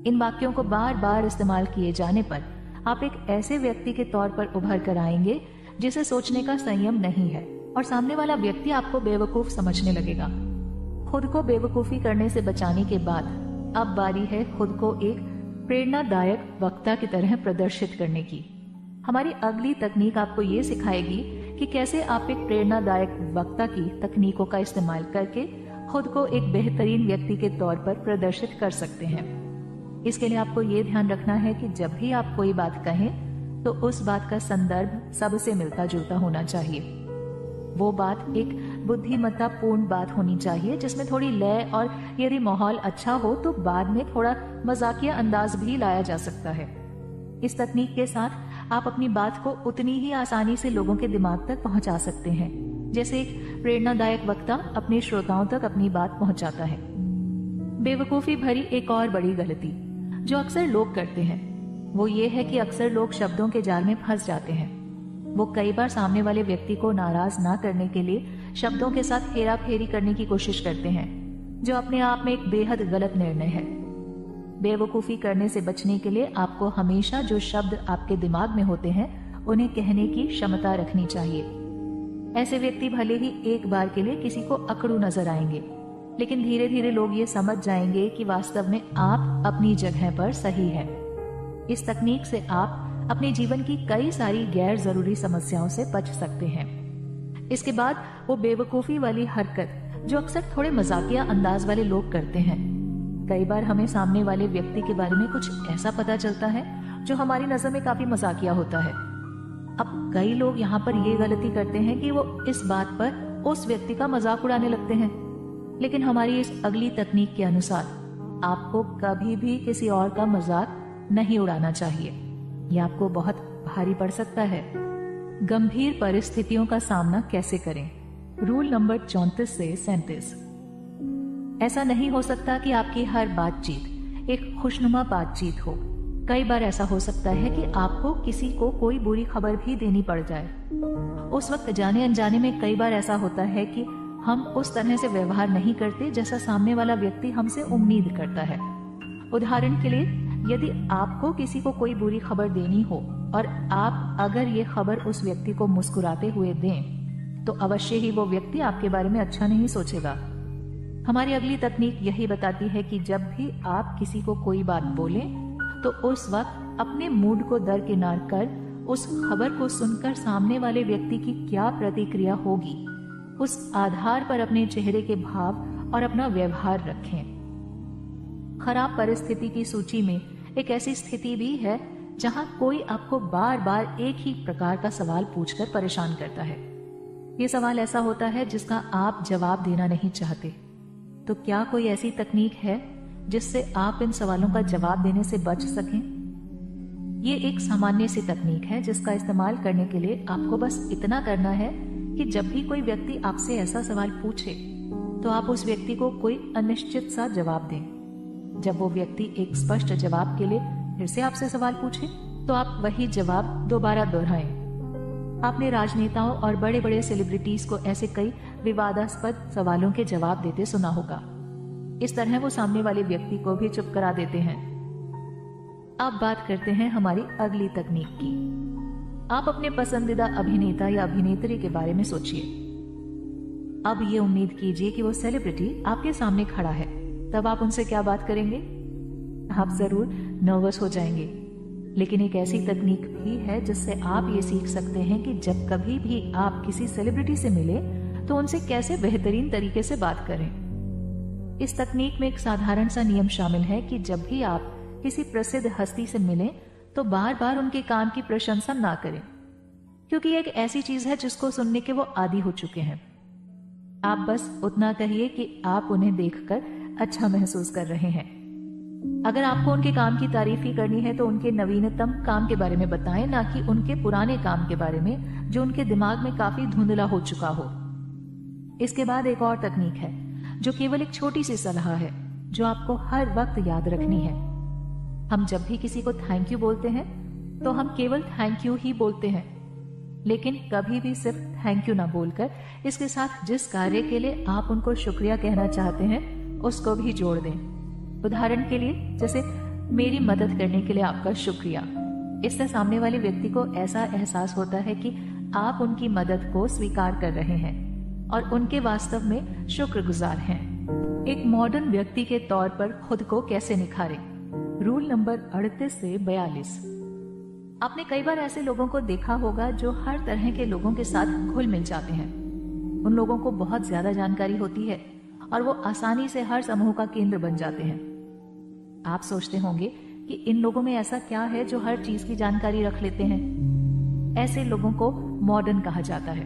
इन वाक्यों को बार बार इस्तेमाल किए जाने पर आप एक ऐसे व्यक्ति के तौर पर उभर कर आएंगे जिसे सोचने का संयम नहीं है, और सामने वाला व्यक्ति आपको बेवकूफ समझने लगेगा। खुद को बेवकूफी करने से बचाने के बाद अब बारी है खुद को एक प्रेरणादायक वक्ता की तरह प्रदर्शित करने की। हमारी अगली तकनीक आपको ये सिखाएगी कि कैसे आप एक प्रेरणादायक वक्ता की तकनीकों का इस्तेमाल करके खुद को एक बेहतरीन व्यक्ति के तौर पर प्रदर्शित कर सकते हैं। इसके लिए आपको ये ध्यान रखना है कि जब भी आप कोई बात कहें तो उस बात का संदर्भ सबसे मिलता जुलता होना चाहिए। वो बात एक बुद्धिमत्तापूर्ण बात होनी चाहिए जिसमें थोड़ी लय, और यदि माहौल अच्छा हो तो बाद में थोड़ा मजाकिया अंदाज भी लाया जा सकता है। इस तकनीक के साथ आप अपनी बात को उतनी ही आसानी से लोगों के दिमाग तक पहुंचा सकते हैं जैसे एक प्रेरणादायक वक्ता अपने श्रोताओं तक अपनी बात पहुंचाता है। बेवकूफी भरी एक और बड़ी गलती जो अक्सर लोग करते हैं वो ये है कि अक्सर लोग शब्दों के जाल में फंस जाते हैं। वो कई बार सामने वाले व्यक्ति को नाराज ना करने के लिए शब्दों के साथ हेरा फेरी करने की कोशिश करते हैं, जो अपने आप में एक बेहद गलत निर्णय है। बेवकूफी करने से बचने के लिए आपको हमेशा जो शब्द आपके दिमाग में होते हैं उन्हें कहने की क्षमता रखनी चाहिए। ऐसे व्यक्ति भले ही एक बार के लिए किसी को अकड़ू नजर आएंगे, लेकिन धीरे धीरे लोग ये समझ जाएंगे कि वास्तव में आप अपनी जगह पर सही है। इस तकनीक से आप अपने जीवन की कई सारी गैर जरूरी समस्याओं से बच सकते हैं। इसके बाद वो बेवकूफी वाली हरकत जो अक्सर थोड़े मजाकिया अंदाज वाले लोग करते हैं। कई बार हमें सामने वाले व्यक्ति के बारे में कुछ ऐसा पता चलता है जो हमारी नजर में काफी मजाकिया होता है। अब कई लोग यहाँ पर ये गलती करते हैं कि वो इस बात पर उस व्यक्ति का मजाक उड़ाने लगते हैं, लेकिन हमारी इस अगली तकनीक के अनुसार आपको कभी भी किसी और का मजाक नहीं उड़ाना चाहिए। यह आपको बहुत भारी पड़ सकता है। गंभीर परिस्थितियों का सामना कैसे करें? रूल नंबर 34 से 37। ऐसा नहीं हो सकता कि आपकी हर बातचीत एक खुशनुमा बातचीत हो। कई बार ऐसा हो सकता है कि आपको किसी को कोई बुरी खबर भी देनी पड़ जाए। उस वक्त जाने अनजाने में कई बार ऐसा होता है कि हम उस तरह से व्यवहार नहीं करते जैसा सामने वाला व्यक्ति हमसे उम्मीद करता है। उदाहरण के लिए, यदि आपको किसी को कोई बुरी खबर देनी हो और आप अगर ये खबर उस व्यक्ति को मुस्कुराते हुए दें, तो अवश्य ही वो व्यक्ति आपके बारे में अच्छा नहीं सोचेगा। हमारी अगली तकनीक यही बताती है कि जब भी आप किसी को कोई बात बोलें, तो उस वक्त अपने मूड को दरकिनार कर उस खबर को सुनकर सामने वाले व्यक्ति की क्या प्रतिक्रिया होगी, उस आधार पर अपने चेहरे के भाव और अपना व्यवहार रखें। खराब परिस्थिति की सूची में एक ऐसी स्थिति भी है जहां कोई आपको बार बार एक ही प्रकार का सवाल पूछकर परेशान करता है। ये सवाल ऐसा होता है जिसका आप जवाब देना नहीं चाहते। तो क्या कोई ऐसी तकनीक है जिससे आप इन सवालों का जवाब देने से बच सकें? ये एक सामान्य सी तकनीक है जिसका इस्तेमाल करने के लिए आपको बस इतना करना है कि जब भी कोई व्यक्ति आपसे ऐसा सवाल पूछे, तो आप उस व्यक्ति को कोई अनिश्चित सा जवाब दें। जब वो व्यक्ति एक स्पष्ट जवाब के लिए फिर से आपसे सवाल पूछे, तो आप वही जवाब दोबारा दोहराएं। आपने राजनेताओं और बड़े बड़े सेलिब्रिटीज को ऐसे कई विवादास्पद सवालों के जवाब देते सुना होगा। इस तरह वो सामने वाले व्यक्ति को भी चुप करा देते हैं। अब बात करते हैं हमारी अगली तकनीक की। आप अपने पसंदीदा अभिनेता या अभिनेत्री के बारे में सोचिए। अब ये उम्मीद कीजिए कि वो सेलिब्रिटी आपके सामने खड़ा है। तब आप उनसे क्या बात करेंगे? आप जरूर नर्वस हो जाएंगे, लेकिन एक ऐसी तकनीक भी है जिससे आप ये सीख सकते हैं कि जब कभी भी आप किसी सेलिब्रिटी से मिले तो उनसे कैसे बेहतरीन तरीके से बात करें। इस तकनीक में एक साधारण सा नियम शामिल है कि जब भी आप किसी प्रसिद्ध हस्ती से मिलें तो बार बार उनके काम की प्रशंसा ना करें, क्योंकि ये एक ऐसी चीज है जिसको सुनने के वो आदी हो चुके हैं। आप बस उतना कहिए कि आप उन्हें देखकर अच्छा महसूस कर रहे हैं। अगर आपको उनके काम की तारीफ ही करनी है तो उनके नवीनतम काम के बारे में बताएं, ना कि उनके पुराने काम के बारे में जो उनके दिमाग में काफी धुंधला हो चुका हो। इसके बाद एक और तकनीक है जो केवल एक छोटी सी सलाह है जो आपको हर वक्त याद रखनी है। हम जब भी किसी को थैंक यू बोलते हैं तो हम केवल थैंक यू ही बोलते हैं, लेकिन कभी भी सिर्फ थैंक यू ना बोलकर इसके साथ जिस कार्य के लिए आप उनको शुक्रिया कहना चाहते हैं उसको भी जोड़ दें। उदाहरण के लिए, जैसे मेरी मदद करने के लिए आपका शुक्रिया। इससे सामने वाले व्यक्ति को ऐसा एहसास होता है कि आप उनकी मदद को स्वीकार कर रहे हैं और उनके वास्तव में शुक्रगुजार हैं। एक मॉडर्न व्यक्ति के तौर पर खुद को कैसे निखारें? रूल नंबर 38 से 42। आपने कई बार ऐसे लोगों को देखा होगा जो हर तरह के लोगों के साथ घुल मिल जाते हैं। उन लोगों को बहुत ज्यादा जानकारी होती है और वो आसानी से हर समूह का केंद्र बन जाते हैं। आप सोचते होंगे कि इन लोगों में ऐसा क्या है जो हर चीज की जानकारी रख लेते हैं। ऐसे लोगों को मॉडर्न कहा जाता है।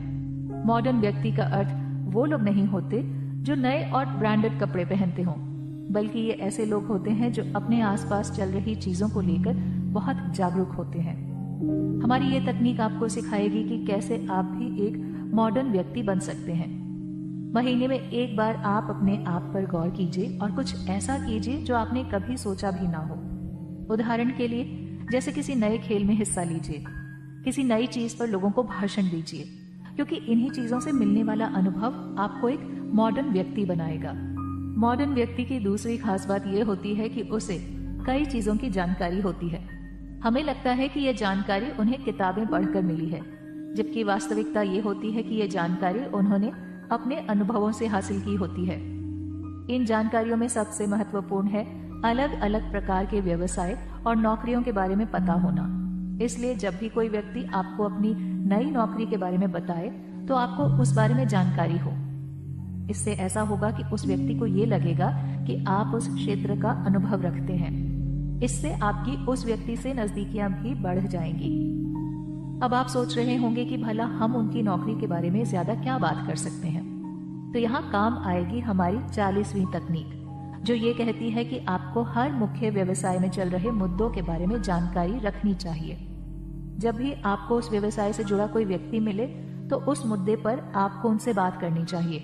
मॉडर्न व्यक्ति का अर्थ वो लोग नहीं होते जो नए और ब्रांडेड कपड़े पहनते हों, बल्कि ये ऐसे लोग होते हैं जो अपने आसपास चल रही चीजों को लेकर बहुत जागरूक होते हैं। हमारी ये तकनीक आपको सिखाएगी कि कैसे आप भी एक मॉडर्न व्यक्ति बन सकते हैं। महीने में एक बार आप अपने आप पर गौर कीजिए और कुछ ऐसा कीजिए जो आपने कभी सोचा भी ना हो। उदाहरण के लिए, जैसे किसी नए खेल में हिस्सा लीजिए, किसी नई चीज पर लोगों को भाषण दीजिए, क्योंकि इन्हीं चीजों से मिलने वाला अनुभव आपको एक मॉडर्न व्यक्ति बनाएगा। मॉडर्न व्यक्ति की दूसरी खास बात यह होती है कि उसे कई चीजों की जानकारी होती है। हमें लगता है कि यह जानकारी उन्हें किताबें पढ़कर मिली है, जबकि वास्तविकता ये होती है कि यह जानकारी उन्होंने अपने अनुभवों से हासिल की होती है। इन जानकारियों में सबसे महत्वपूर्ण है अलग अलग प्रकार के व्यवसाय और नौकरियों के बारे में पता होना। इसलिए जब भी कोई व्यक्ति आपको अपनी नई नौकरी के बारे में बताए तो आपको उस बारे में जानकारी हो। इससे ऐसा होगा कि उस व्यक्ति को ये लगेगा कि आप उस क्षेत्र का अनुभव रखते हैं। इससे आपकी उस व्यक्ति से नजदीकियां भी बढ़ जाएंगी। अब आप सोच रहे होंगे कि भला हम उनकी नौकरी के बारे में ज्यादा क्या बात कर सकते हैं। तो यहाँ काम आएगी हमारी 40वीं तकनीक, जो ये कहती है कि आपको हर मुख्य व्यवसाय में चल रहे मुद्दों के बारे में जानकारी रखनी चाहिए। जब भी आपको उस व्यवसाय से जुड़ा कोई व्यक्ति मिले तो उस मुद्दे पर आपको उनसे बात करनी चाहिए।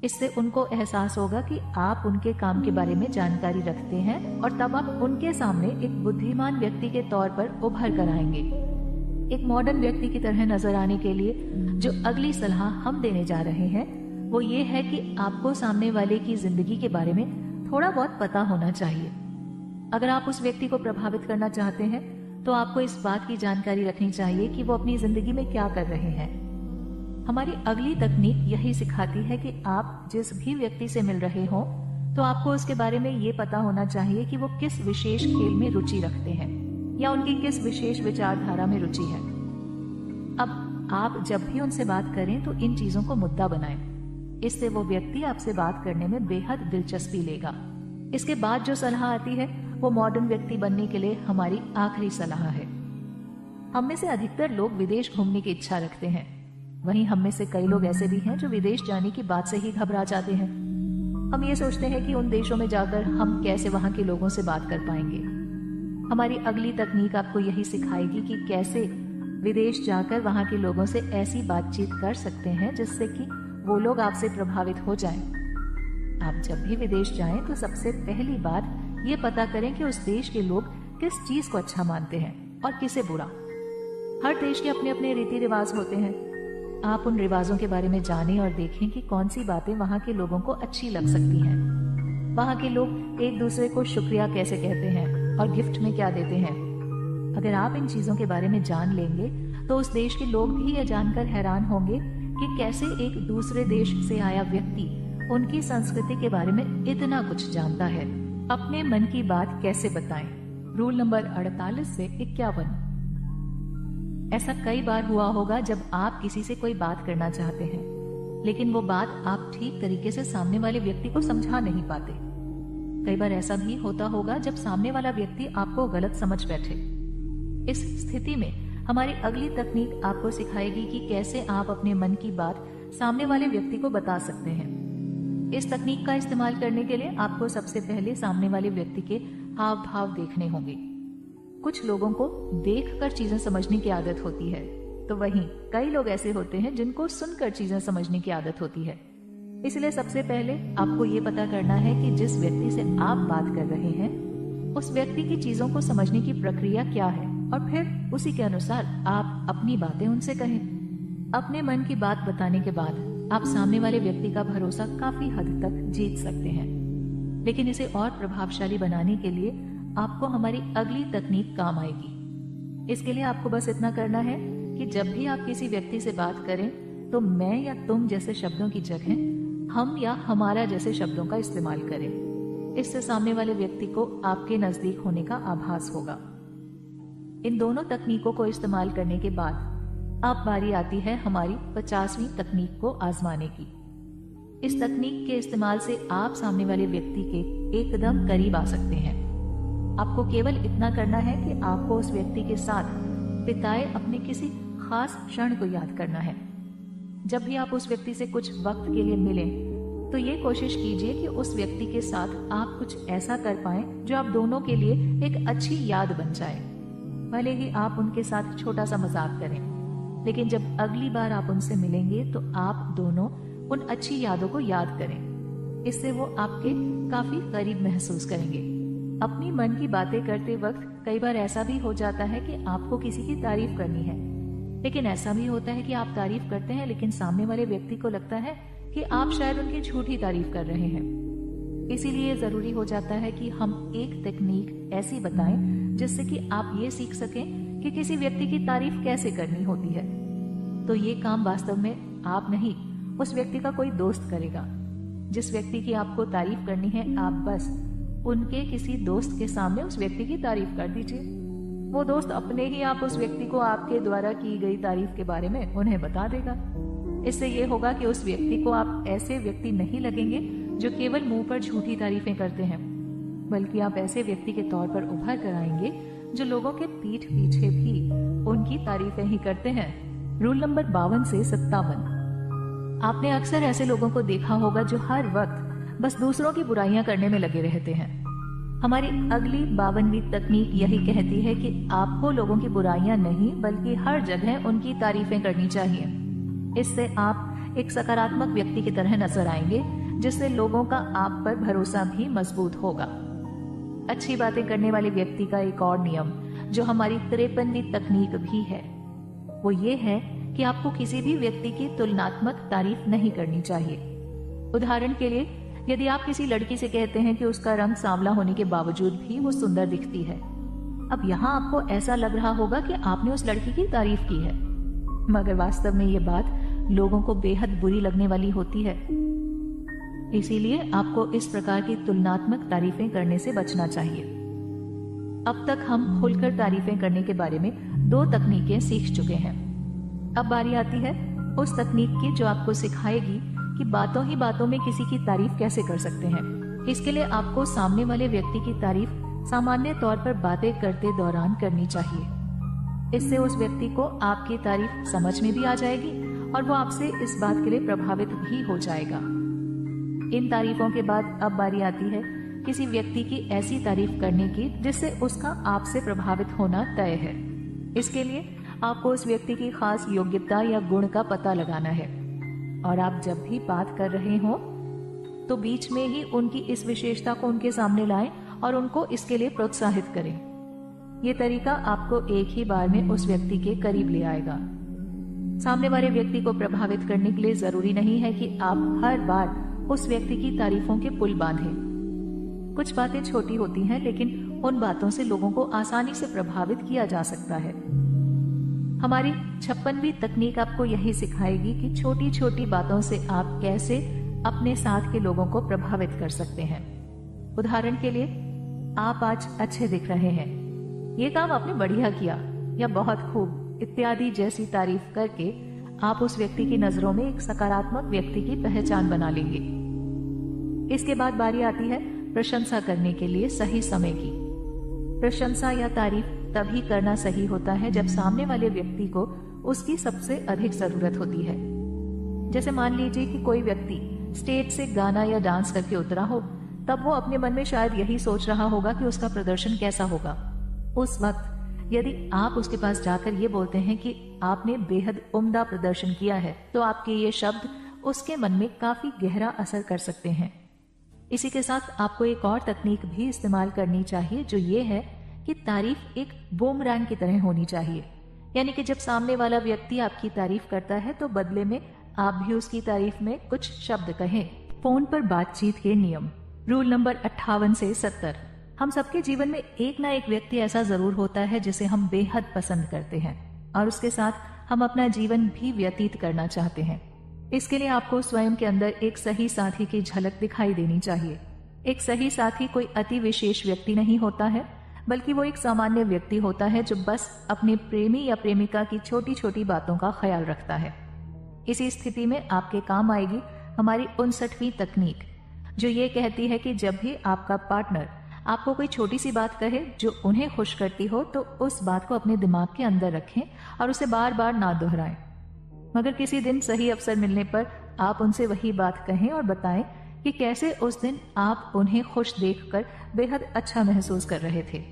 इससे उनको एहसास होगा कि आप उनके काम के बारे में जानकारी रखते हैं और तब आप उनके सामने एक बुद्धिमान व्यक्ति के तौर पर उभर कर आएंगे। एक मॉडर्न व्यक्ति की तरह नजर आने के लिए जो अगली सलाह हम देने जा रहे हैं वो ये है कि आपको सामने वाले की जिंदगी के बारे में थोड़ा बहुत पता होना चाहिए। अगर आप उस व्यक्ति को प्रभावित करना चाहते हैं तो आपको इस बात की जानकारी रखनी चाहिए कि वो अपनी जिंदगी में क्या कर रहे हैं। हमारी अगली तकनीक यही सिखाती है कि आप जिस भी व्यक्ति से मिल रहे हो तो आपको उसके बारे में ये पता होना चाहिए कि वो किस विशेष खेल में रुचि रखते हैं या उनकी किस विशेष विचारधारा में रुचि है। अब आप जब भी उनसे बात करें तो इन चीजों को मुद्दा बनाएं। इससे वो व्यक्ति आपसे बात करने में बेहद दिलचस्पी लेगा। इसके बाद जो सलाह आती है वो मॉडर्न व्यक्ति बनने के लिए हमारी आखिरी सलाह है। हम में से अधिकतर लोग विदेश घूमने की इच्छा रखते हैं। वहीं हम में से कई लोग ऐसे भी हैं जो विदेश जाने की बात से ही घबरा जाते हैं। हम ये सोचते हैं कि उन देशों में जाकर हम कैसे वहां के लोगों से बात कर पाएंगे। हमारी अगली तकनीक आपको यही सिखाएगी कि कैसे विदेश जाकर वहां के लोगों से ऐसी बातचीत कर सकते हैं जिससे कि वो लोग आपसे प्रभावित हो जाएं। आप जब भी विदेश जाएं तो सबसे पहली बात ये पता करें कि उस देश के लोग किस चीज को अच्छा मानते हैं और किसे बुरा। हर देश के अपने अपने रीति रिवाज होते हैं। आप उन रिवाजों के बारे में जानें और देखें कि कौन सी बातें वहां के लोगों को अच्छी लग सकती हैं। वहां के लोग एक दूसरे को शुक्रिया कैसे कहते हैं और गिफ्ट में क्या देते हैं। अगर आप इन चीजों के बारे में जान लेंगे तो उस देश के लोग भी यह जानकर हैरान होंगे कि कैसे एक दूसरे देश से आया व्यक्ति उनकी संस्कृति के बारे में इतना कुछ जानता है। अपने मन की बात कैसे बताएं। रूल नंबर 48 से 51। ऐसा कई बार हुआ होगा जब आप किसी से कोई बात करना चाहते हैं लेकिन वो बात आप ठीक तरीके से सामने वाले व्यक्ति को समझा नहीं पाते। कई बार ऐसा भी होता होगा जब सामने वाला व्यक्ति आपको गलत समझ बैठे। इस स्थिति में हमारी अगली तकनीक आपको सिखाएगी कि कैसे आप अपने मन की बात सामने वाले व्यक्ति को बता सकते हैं। इस तकनीक का इस्तेमाल करने के लिए आपको सबसे पहले सामने वाले व्यक्ति के हाव भाव देखने होंगे। कुछ लोगों को देखकर चीजें समझने की आदत होती है, तो वहीं कई लोग ऐसे होते हैं जिनको सुनकर चीजें समझने की आदत होती है। इसलिए सबसे पहले आपको ये पता करना है कि जिस व्यक्ति से आप बात कर रहे हैं उस व्यक्ति की चीजों को समझने की प्रक्रिया क्या है और फिर उसी के अनुसार आप अपनी बातें उनसे कहें। अपने मन की बात बताने के बाद आप सामने वाले व्यक्ति का भरोसा काफी हद तक जीत सकते हैं। लेकिन इसे और प्रभावशाली बनाने के लिए आपको हमारी अगली तकनीक काम आएगी। इसके लिए आपको बस इतना करना है कि जब भी आप किसी व्यक्ति से बात करें तो मैं या तुम जैसे शब्दों की जगह हम या हमारा जैसे शब्दों का इस्तेमाल करें। इससे सामने वाले व्यक्ति को आपके नजदीक होने का आभास होगा। इन दोनों तकनीकों को इस्तेमाल करने के बाद अब बारी आती है हमारी 50वीं तकनीक को आजमाने की। इस तकनीक के इस्तेमाल से आप सामने वाले व्यक्ति के एकदम करीब आ सकते हैं। आपको केवल इतना करना है कि आपको उस व्यक्ति के साथ बिताए अपने किसी खास क्षण को याद करना है। जब भी आप उस व्यक्ति से कुछ वक्त के लिए मिलें तो ये कोशिश कीजिए कि उस व्यक्ति के साथ आप कुछ ऐसा कर पाएं जो आप दोनों के लिए एक अच्छी याद बन जाए। भले ही आप उनके साथ छोटा सा मजाक करें, लेकिन जब अगली बार आप उनसे मिलेंगे तो आप दोनों उन अच्छी यादों को याद करें। इससे वो आपके काफी करीब महसूस करेंगे। अपनी मन की बातें करते वक्त कई बार ऐसा भी हो जाता है कि आपको किसी की तारीफ करनी है, लेकिन ऐसा भी होता है कि आप तारीफ करते हैं लेकिन सामने वाले व्यक्ति को लगता है कि आप शायद उनकी झूठी तारीफ कर रहे हैं। इसीलिए जरूरी हो जाता है कि हम एक तकनीक ऐसी बताएं जिससे कि आप ये सीख सकें कि किसी व्यक्ति की तारीफ कैसे करनी होती है। तो ये काम वास्तव में आप नहीं, उस व्यक्ति का कोई दोस्त करेगा। जिस व्यक्ति की आपको तारीफ करनी है, आप बस उनके किसी दोस्त के सामने उस व्यक्ति की तारीफ कर दीजिए। वो दोस्त अपने ही आप उस व्यक्ति को आपके द्वारा की गई तारीफ के बारे में उन्हें बता देगा। इससे ये होगा कि उस व्यक्ति को आप ऐसे व्यक्ति नहीं लगेंगे जो केवल मुंह पर झूठी तारीफें करते हैं, बल्कि आप ऐसे व्यक्ति के तौर पर उभर कर आएंगे जो लोगों के पीठ पीछे भी उनकी तारीफें ही करते हैं। रूल नंबर 52 से 57। आपने अक्सर ऐसे लोगों को देखा होगा जो हर वक्त बस दूसरों की बुराइयां करने में लगे रहते हैं। हमारी अगली 52वीं तकनीक यही कहती है कि आपको लोगों की बुराइयां नहीं बल्कि हर जगह उनकी तारीफें करनी चाहिए। इससे आप एक सकारात्मक व्यक्ति की तरह नजर आएंगे, जिससे लोगों का आप पर भरोसा भी मजबूत होगा। अच्छी बातें करने वाले व्यक्ति का एक और नियम जो हमारी 53वीं तकनीक भी है, वो ये है कि आपको किसी भी व्यक्ति की तुलनात्मक तारीफ नहीं करनी चाहिए। उदाहरण के लिए, यदि आप किसी लड़की से कहते हैं कि उसका रंग सांवला होने के बावजूद भी वो सुंदर दिखती है, अब यहाँ आपको ऐसा लग रहा होगा कि आपने उस लड़की की तारीफ की है, मगर वास्तव में ये बात लोगों को बेहद बुरी लगने वाली होती है। इसीलिए आपको इस प्रकार की तुलनात्मक तारीफें करने से बचना चाहिए। अब तक हम खुलकर तारीफें करने के बारे में 2 तकनीकें सीख चुके हैं। अब बारी आती है उस तकनीक की जो आपको सिखाएगी कि बातों ही बातों में किसी की तारीफ कैसे कर सकते हैं। इसके लिए आपको सामने वाले व्यक्ति की तारीफ सामान्य तौर पर बातें करते दौरान करनी चाहिए। इससे उस व्यक्ति को आपकी तारीफ समझ में भी आ जाएगी और वो आपसे इस बात के लिए प्रभावित भी हो जाएगा। इन तारीफों के बाद अब बारी आती है किसी व्यक्ति की ऐसी तारीफ करने की जिससे उसका आपसे प्रभावित होना तय है। इसके लिए आपको उस व्यक्ति की खास योग्यता या गुण का पता लगाना है, और आप जब भी बात कर रहे हो तो बीच में ही उनकी इस विशेषता को उनके सामने लाएं और उनको इसके लिए प्रोत्साहित करें। ये तरीका आपको एक ही बार में उस व्यक्ति के करीब ले आएगा। सामने वाले व्यक्ति को प्रभावित करने के लिए जरूरी नहीं है कि आप हर बार उस व्यक्ति की तारीफों के पुल बांधें। कुछ बातें छोटी होती हैं, लेकिन उन बातों से लोगों को आसानी से प्रभावित किया जा सकता है। हमारी 56वीं तकनीक आपको यही सिखाएगी कि छोटी छोटी बातों से आप कैसे अपने साथ के लोगों को प्रभावित कर सकते हैं। उदाहरण के लिए, आप आज अच्छे दिख रहे हैं, ये काम आपने बढ़िया किया, या बहुत खूब इत्यादि जैसी तारीफ करके आप उस व्यक्ति की नजरों में एक सकारात्मक व्यक्ति की पहचान बना लेंगे। इसके बाद बारी आती है प्रशंसा करने के लिए सही समय की। प्रशंसा या तारीफ तभी करना सही होता है जब सामने वाले व्यक्ति को उसकी सबसे अधिक जरूरत होती है। जैसे मान लीजिए कि कोई व्यक्ति स्टेज से गाना या डांस करके उतरा हो, तब वो अपने मन में शायद यही सोच रहा होगा कि उसका प्रदर्शन कैसा होगा। उस वक्त यदि आप उसके पास जाकर ये बोलते हैं कि आपने बेहद उम्दा प्रदर्शन किया है, तो आपके ये शब्द उसके मन में काफी गहरा असर कर सकते हैं। इसी के साथ आपको एक और तकनीक भी इस्तेमाल करनी चाहिए, जो ये है कि तारीफ एक बूमरैंग की तरह होनी चाहिए। यानी कि जब सामने वाला व्यक्ति आपकी तारीफ करता है तो बदले में आप भी उसकी तारीफ में कुछ शब्द कहें। फोन पर बातचीत के नियम। रूल नंबर 58 से 70। हम सबके जीवन में एक ना एक व्यक्ति ऐसा जरूर होता है जिसे हम बेहद पसंद करते हैं और उसके साथ हम अपना जीवन भी व्यतीत करना चाहते हैं। इसके लिए आपको स्वयं के अंदर एक सही साथी की झलक दिखाई देनी चाहिए। एक सही साथी कोई अति विशेष व्यक्ति नहीं होता है, बल्कि वो एक सामान्य व्यक्ति होता है जो बस अपने प्रेमी या प्रेमिका की छोटी छोटी बातों का ख्याल रखता है। इसी स्थिति में आपके काम आएगी हमारी 59वीं तकनीक, जो ये कहती है कि जब भी आपका पार्टनर आपको कोई छोटी सी बात कहे जो उन्हें खुश करती हो, तो उस बात को अपने दिमाग के अंदर रखें और उसे बार बार ना दोहराएं। मगर किसी दिन सही अवसर मिलने पर आप उनसे वही बात कहें और बताएं कि कैसे उस दिन आप उन्हें खुश देखकर बेहद अच्छा महसूस कर रहे थे।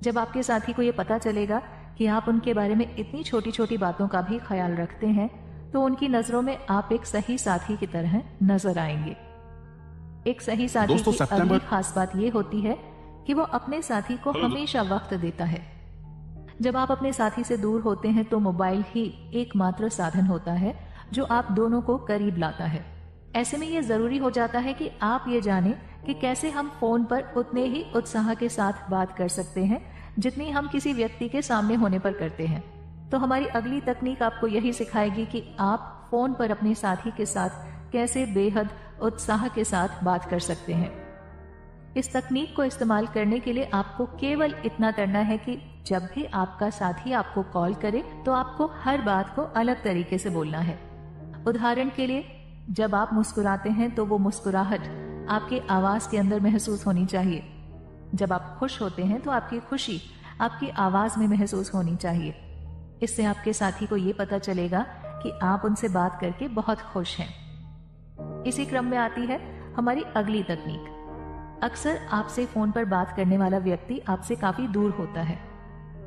जब आपके साथी को यह पता चलेगा कि आप उनके बारे में इतनी छोटी छोटी बातों का भी ख्याल रखते हैं, तो उनकी नजरों में आप एक सही साथी की तरह नजर आएंगे। एक सही साथी की अगली खास बात यह होती है कि वो अपने साथी को हमेशा वक्त देता है। जब आप अपने साथी से दूर होते हैं तो मोबाइल ही एकमात्र साधन होता है जो आप दोनों को करीब लाता है। ऐसे में यह जरूरी हो जाता है कि आप ये जानें कि कैसे हम फोन पर उतने ही उत्साह के साथ बात कर सकते हैं जितनी हम किसी व्यक्ति के सामने होने पर करते हैं। तो हमारी अगली तकनीक आपको यही सिखाएगी कि आप फोन पर अपने साथी के साथ कैसे बेहद उत्साह के साथ बात कर सकते हैं। इस तकनीक को इस्तेमाल करने के लिए आपको केवल इतना करना है कि जब भी आपका साथी आपको कॉल करे तो आपको हर बात को अलग तरीके से बोलना है। उदाहरण के लिए, जब आप मुस्कुराते हैं तो वो मुस्कुराहट आपकी आवाज के अंदर महसूस होनी चाहिए। जब आप खुश होते हैं तो आपकी खुशी आपकी आवाज में महसूस होनी चाहिए। इससे आपके साथी को ये पता चलेगा कि आप उनसे बात करके बहुत खुश हैं। इसी क्रम में आती है हमारी अगली तकनीक। अक्सर आपसे फोन पर बात करने वाला व्यक्ति आपसे काफी दूर होता है।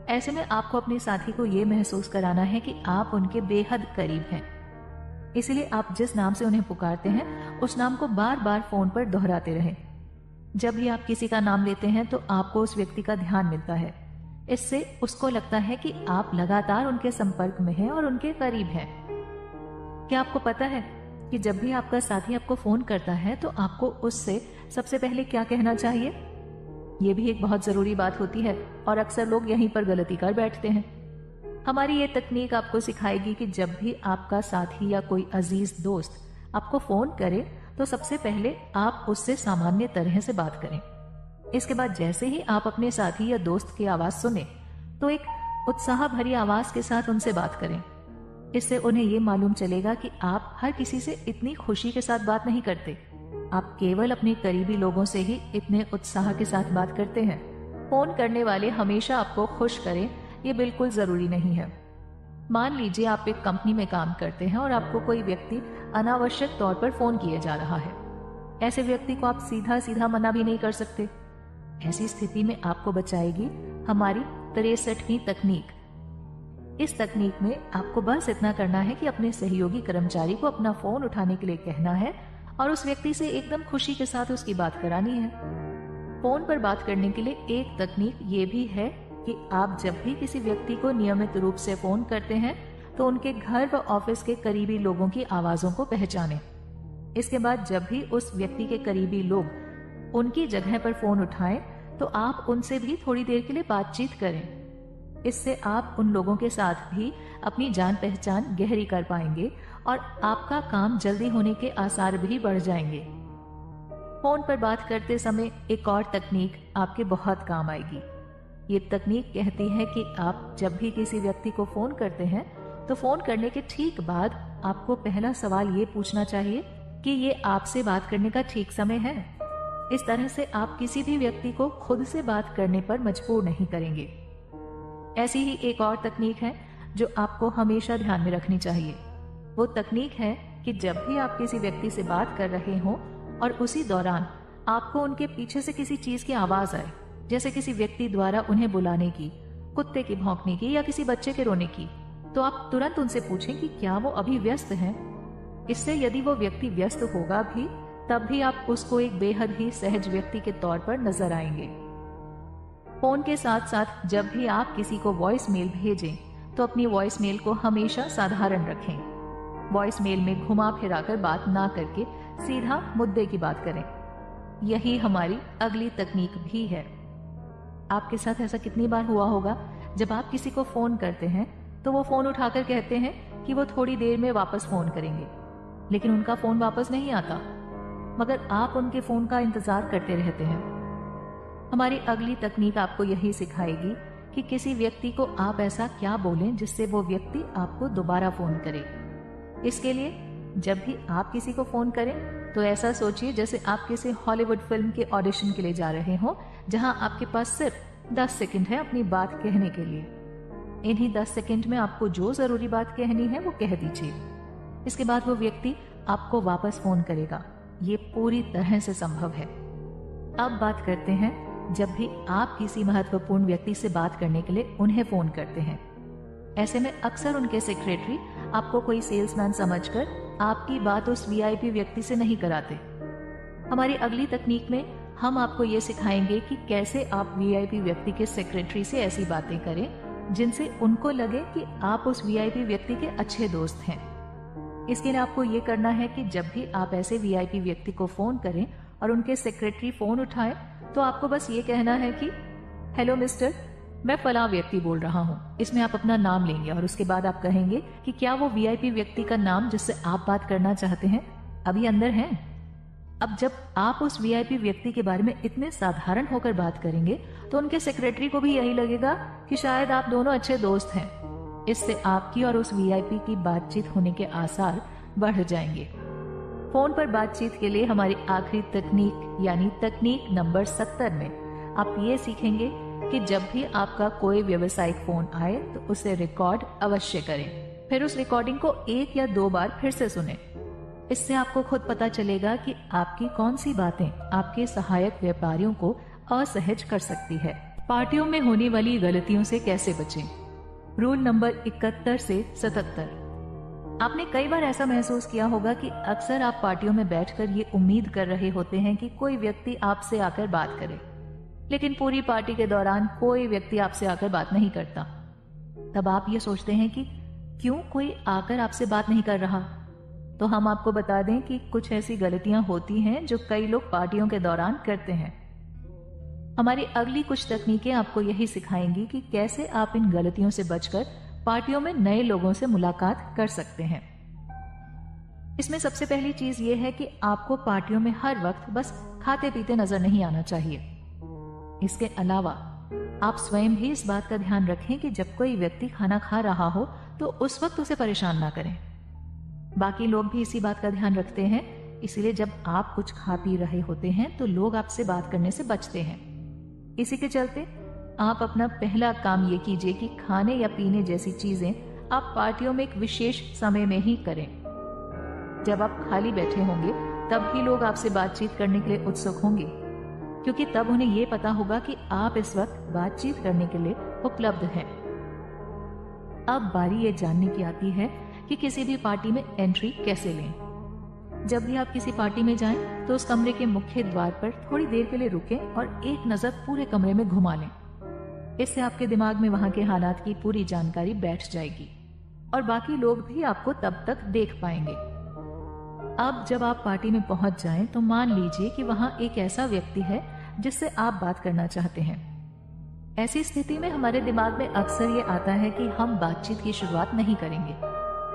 ऐसे में आपको अपने साथी को यह महसूस कराना है कि आप उनके बेहद करीब हैं। इसलिए आप जिस नाम से उन्हें पुकारते हैं उस नाम को बार बार फोन पर दोहराते रहें। जब भी आप किसी का नाम लेते हैं तो आपको उस व्यक्ति का ध्यान मिलता है। इससे उसको लगता है कि आप लगातार उनके संपर्क में हैं और उनके करीब हैं। क्या आपको पता है कि जब भी आपका साथी आपको फोन करता है तो आपको उससे सबसे पहले क्या कहना चाहिए? यह भी एक बहुत जरूरी बात होती है और अक्सर लोग यहीं पर गलती कर बैठते हैं। हमारी ये तकनीक आपको सिखाएगी कि जब भी आपका साथी या कोई अजीज दोस्त आपको फोन करे तो सबसे पहले आप उससे सामान्य तरह से बात करें। इसके बाद जैसे ही आप अपने साथी या दोस्त की आवाज सुने तो एक उत्साह भरी आवाज के साथ उनसे बात करें। इससे उन्हें ये मालूम चलेगा कि आप हर किसी से इतनी खुशी के साथ बात नहीं करते। आप केवल अपने करीबी लोगों से ही इतने उत्साह के साथ बात करते हैं। फोन करने वाले हमेशा आपको खुश करें ये बिल्कुल जरूरी नहीं है। मान लीजिए आप एक कंपनी में काम करते हैं और आपको कोई व्यक्ति अनावश्यक तौर पर फोन किए जा रहा है। ऐसे व्यक्ति को आप सीधा सीधा मना भी नहीं कर सकते। ऐसी स्थिति में आपको बचाएगी हमारी 63वीं तकनीक। इस तकनीक में आपको बस इतना करना है कि अपने सहयोगी कर्मचारी को अपना फोन उठाने के लिए कहना है और उस व्यक्ति से एकदम खुशी के साथ उसकी बात करानी है। फोन पर बात करने के लिए एक तकनीक ये भी है कि आप जब भी किसी व्यक्ति को नियमित रूप से फोन करते हैं तो उनके घर व ऑफिस के करीबी लोगों की आवाजों को पहचानें। इसके बाद जब भी उस व्यक्ति के करीबी लोग उनकी जगह पर फोन उठाएं तो आप उनसे भी थोड़ी देर के लिए बातचीत करें। इससे आप उन लोगों के साथ भी अपनी जान पहचान गहरी कर पाएंगे और आपका काम जल्दी होने के आसार भी बढ़ जाएंगे। फोन पर बात करते समय एक और तकनीक आपके बहुत काम आएगी। ये तकनीक कहती है कि आप जब भी किसी व्यक्ति को फोन करते हैं तो फोन करने के ठीक बाद आपको पहला सवाल ये पूछना चाहिए कि ये आपसे बात करने का ठीक समय है। इस तरह से आप किसी भी व्यक्ति को खुद से बात करने पर मजबूर नहीं करेंगे। ऐसी ही एक और तकनीक है जो आपको हमेशा ध्यान में रखनी चाहिए। वो तकनीक है कि जब भी आप किसी व्यक्ति से बात कर रहे हो और उसी दौरान आपको उनके पीछे से किसी चीज की आवाज आए, जैसे किसी व्यक्ति द्वारा उन्हें बुलाने की, कुत्ते की भौंकने की या किसी बच्चे के रोने की, तो आप तुरंत उनसे पूछें कि क्या वो अभी व्यस्त हैं। इससे यदि वो व्यक्ति व्यस्त होगा भी तब भी आप उसको एक बेहद ही सहज व्यक्ति के तौर पर नजर आएंगे। फोन के साथ साथ जब भी आप किसी को वॉइस मेल भेजें तो अपनी वॉइस मेल को हमेशा साधारण रखें। वॉइस मेल में घुमा फिराकर बात ना करके सीधा मुद्दे की बात करें। यही हमारी अगली तकनीक भी है। आपके साथ ऐसा कितनी बार हुआ होगा जब आप किसी को फोन करते हैं तो वो फोन उठाकर कहते हैं कि वो थोड़ी देर में वापस फोन करेंगे, लेकिन उनका फोन वापस नहीं आता, मगर आप उनके फोन का इंतजार करते रहते हैं। हमारी अगली तकनीक आपको यही सिखाएगी कि किसी व्यक्ति को आप ऐसा क्या बोलें जिससे वो व्यक्ति आपको दोबारा फोन करे। इसके लिए जब भी आप किसी को फोन करें तो ऐसा सोचिए जैसे आप किसी हॉलीवुड फिल्म के ऑडिशन के लिए जा रहे हो, जहां आपके पास सिर्फ 10 सेकंड है अपनी बात कहने के लिए। इन्हीं 10 सेकंड में आपको जो जरूरी बात कहनी है वो कह दीजिए। इसके बाद वो व्यक्ति आपको वापस फोन करेगा। ये पूरी तरह से संभव है। अब बात करते हैं जब भी आप किसी महत्वपूर्ण व्यक्ति से बात करने के लिए उन्हें फोन करते हैं। ऐसे में अक्सर उनके सेक्रेटरी आपको कोई सेल्समैन समझकर आपकी बात उस वीआईपी व्यक्ति से नहीं कराते। हमारी अगली तकनीक में हम आपको ये सिखाएंगे कि कैसे आप वीआईपी व्यक्ति के सेक्रेटरी से ऐसी बातें करें जिनसे उनको लगे कि आप उस वीआईपी व्यक्ति के अच्छे दोस्त हैं। इसके लिए आपको ये करना है कि जब भी आप ऐसे वीआईपी व्यक्ति को फोन करें और उनके सेक्रेटरी फोन उठाए तो आपको बस ये कहना है कि हेलो मिस्टर, मैं फलां व्यक्ति बोल रहा हूँ। इसमें आप अपना नाम लेंगे और उसके बाद आप कहेंगे कि क्या वो वीआईपी व्यक्ति का नाम जिससे आप बात करना चाहते हैं अभी अंदर है। अब जब आप उस वीआईपी व्यक्ति के बारे में इतने साधारण होकर बात करेंगे तो उनके सेक्रेटरी को भी यही लगेगा कि शायद आप दोनों अच्छे दोस्त हैं। इससे आपकी और उस वीआईपी की बातचीत होने के आसार बढ़ जाएंगे। फोन पर बातचीत के लिए हमारी आखिरी तकनीक यानी तकनीक नंबर 70 में आप ये सीखेंगे कि जब भी आपका कोई व्यावसायिक फोन आए तो उसे रिकॉर्ड अवश्य करें, फिर उस रिकॉर्डिंग को 1 या 2 बार फिर से सुनें। इससे आपको खुद पता चलेगा कि आपकी कौन सी बातें आपके सहायक व्यापारियों को असहज कर सकती है। पार्टियों में होने वाली गलतियों से कैसे बचें? रूल नंबर 71 से 77। आपने कई बार ऐसा महसूस किया होगा कि अक्सर आप पार्टियों में बैठकर ये उम्मीद कर रहे होते हैं कि कोई व्यक्ति आपसे आकर बात करे, लेकिन पूरी पार्टी के दौरान कोई व्यक्ति आपसे आकर बात नहीं करता। तब आप ये सोचते हैं कि क्यों कोई आकर आपसे बात नहीं कर रहा। तो हम आपको बता दें कि कुछ ऐसी गलतियां होती हैं जो कई लोग पार्टियों के दौरान करते हैं। हमारी अगली कुछ तकनीकें आपको यही सिखाएंगी कि कैसे आप इन गलतियों से बचकर पार्टियों में नए लोगों से मुलाकात कर सकते हैं। इसमें सबसे पहली चीज ये है कि आपको पार्टियों में हर वक्त बस खाते पीते नजर नहीं आना चाहिए। इसके अलावा आप स्वयं भी इस बात का ध्यान रखें कि जब कोई व्यक्ति खाना खा रहा हो तो उस वक्त उसे परेशान ना करें। बाकी लोग भी इसी बात का ध्यान रखते हैं, इसीलिए जब आप कुछ खा पी रहे होते हैं तो लोग आपसे बात करने से बचते हैं। इसी के चलते आप अपना पहला काम ये कीजिए कि खाने या पीने जैसी चीजें आप पार्टियों में एक विशेष समय में ही करें। जब आप खाली बैठे होंगे तब ही लोग आपसे बातचीत करने के लिए उत्सुक होंगे, क्योंकि तब उन्हें यह पता होगा कि आप इस वक्त बातचीत करने के लिए उपलब्ध हैं। अब बारी ये जानने की आती है कि किसी भी पार्टी में एंट्री कैसे लें। जब भी आप किसी पार्टी में जाएं तो उस कमरे के मुख्य द्वार पर थोड़ी देर के लिए रुकें और एक नजर पूरे कमरे में घुमा लें। इससे आपके दिमाग में वहां के हालात की पूरी जानकारी बैठ जाएगी और बाकी लोग भी आपको तब तक देख पाएंगे। अब जब आप पार्टी में पहुंच जाएं तो मान लीजिए कि वहां एक ऐसा व्यक्ति है जिससे आप बात करना चाहते हैं। ऐसी स्थिति में हमारे दिमाग में अक्सर ये आता है कि हम बातचीत की शुरुआत नहीं करेंगे,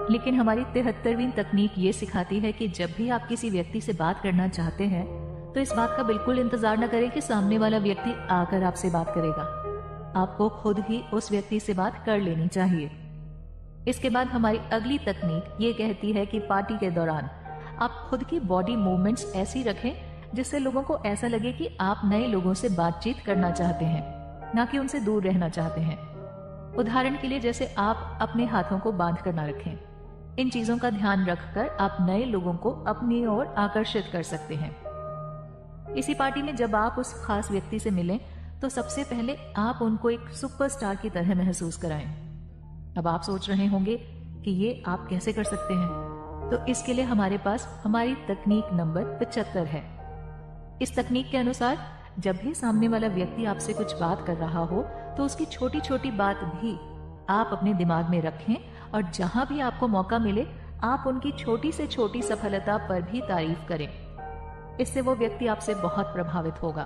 लेकिन हमारी 73वीं तकनीक ये सिखाती है कि जब भी आप किसी व्यक्ति से बात करना चाहते हैं तो इस बात का बिल्कुल इंतजार न करें कि सामने वाला व्यक्ति आकर आपसे बात करेगा। आपको खुद ही उस व्यक्ति से बात कर लेनी चाहिए। इसके बाद हमारी अगली तकनीक ये कहती है कि पार्टी के दौरान आप खुद की बॉडी मूवमेंट्स ऐसी रखें जिससे लोगों को ऐसा लगे कि आप नए लोगों से बातचीत करना चाहते हैं, ना कि उनसे दूर रहना चाहते हैं। उदाहरण के लिए जैसे आप अपने हाथों को बांध कर ना रखें। इन चीजों का ध्यान रखकर आप नए लोगों को अपनी ओर आकर्षित कर सकते हैं। इसी पार्टी में जब आप उस खास व्यक्ति से मिलें तो सबसे पहले आप उनको एक सुपरस्टार की तरह महसूस कराएं। अब आप सोच रहे होंगे कि ये आप कैसे कर सकते हैं, तो इसके लिए हमारे पास हमारी तकनीक नंबर 75 है। इस तकनीक के अनुसार जब भी सामने वाला व्यक्ति आपसे कुछ बात कर रहा हो तो उसकी छोटी छोटी बात भी आप अपने दिमाग में रखें और जहां भी आपको मौका मिले आप उनकी छोटी से छोटी सफलता पर भी तारीफ करें। इससे वो व्यक्ति आपसे बहुत प्रभावित होगा,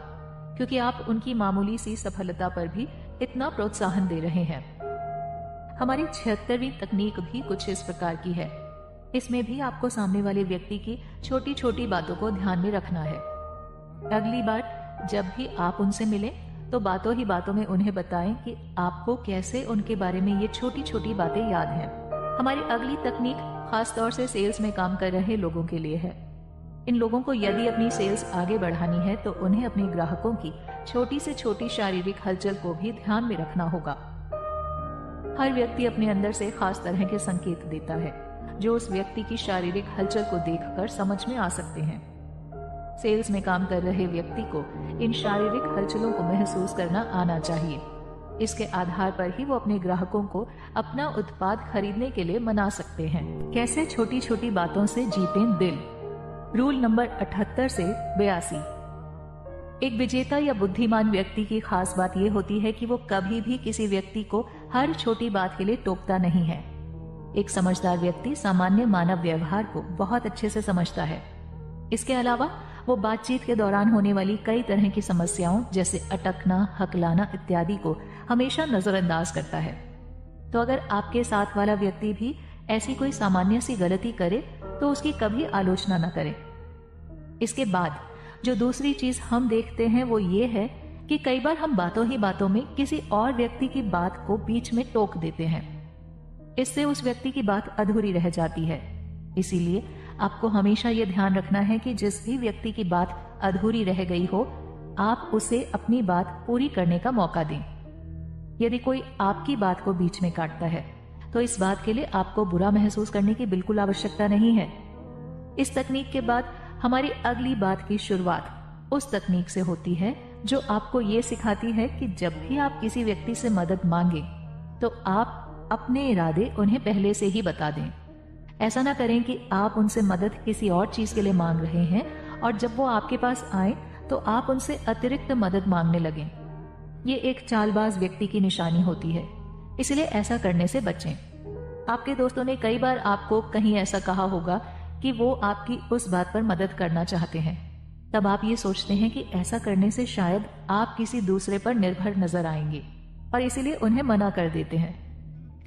क्योंकि आप उनकी मामूली सी सफलता पर भी इतना प्रोत्साहन दे रहे हैं। हमारी 76वीं तकनीक भी कुछ इस प्रकार की है। इसमें भी आपको सामने वाले व्यक्ति की छोटी छोटी बातों को ध्यान में रखना है। अगली बार जब भी आप उनसे मिलें तो बातों ही बातों में उन्हें बताएं कि आपको कैसे उनके बारे में ये छोटी छोटी बातें याद हैं। हमारी अगली तकनीक खासतौर से सेल्स में काम कर रहे लोगों के लिए है। इन लोगों को यदि अपनी सेल्स आगे बढ़ानी है तो उन्हें अपने ग्राहकों की छोटी से छोटी शारीरिक हलचल को भी ध्यान में रखना होगा। हर व्यक्ति अपने अंदर से खास तरह के संकेत देता है जो उस व्यक्ति की शारीरिक हलचल को देखकर समझ में आ सकते हैं। सेल्स में काम कर रहे व्यक्ति को इन शारीरिक हलचलों को महसूस करना आना चाहिए। इसके आधार पर ही वो अपने ग्राहकों को अपना उत्पाद खरीदने के लिए मना सकते हैं। कैसे छोटी छोटी बातों से जीतें दिल। रूल नंबर 78 से 82। एक विजेता या बुद्धिमान व्यक्ति की खास बात यह होती है कि वो कभी भी किसी व्यक्ति को हर छोटी बात के लिए टोकता नहीं है। एक समझदार व्यक्ति सामान्य मानव व्यवहार को बहुत अच्छे से समझता है। इसके अलावा वो बातचीत के दौरान होने वाली कई तरह की समस्याओं जैसे अटकना, हकलाना इत्यादि को हमेशा नजरअंदाज करता है। तो अगर आपके साथ वाला व्यक्ति भी ऐसी कोई सामान्य सी गलती करे तो उसकी कभी आलोचना न करें। इसके बाद जो दूसरी चीज हम देखते हैं वो ये है कि कई बार हम बातों ही बातों में किसी और व्यक्ति की बात को बीच में टोक देते हैं। इससे उस व्यक्ति की बात अधूरी रह जाती है। इसीलिए आपको हमेशा ये ध्यान रखना है कि जिस भी व्यक्ति की बात अधूरी रह गई हो, आप उसे अपनी बात पूरी करने का मौका दें। यदि कोई आपकी बात को बीच में काटता है तो इस बात के लिए आपको बुरा महसूस करने की बिल्कुल आवश्यकता नहीं है। इस तकनीक के बाद हमारी अगली बात की शुरुआत उस तकनीक से होती है जो आपको ये सिखाती है कि जब भी आप किसी व्यक्ति से मदद मांगे तो आप अपने इरादे उन्हें पहले से ही बता दें। ऐसा ना करें कि आप उनसे मदद किसी और चीज के लिए मांग रहे हैं और जब वो आपके पास आए तो आप उनसे अतिरिक्त मदद मांगने लगें। ये एक चालबाज व्यक्ति की निशानी होती है, इसलिए ऐसा करने से बचें। आपके दोस्तों ने कई बार आपको कहीं ऐसा कहा होगा कि वो आपकी उस बात पर मदद करना चाहते हैं। तब आप ये सोचते हैं कि ऐसा करने से शायद आप किसी दूसरे पर निर्भर नजर आएंगे और इसीलिए उन्हें मना कर देते हैं।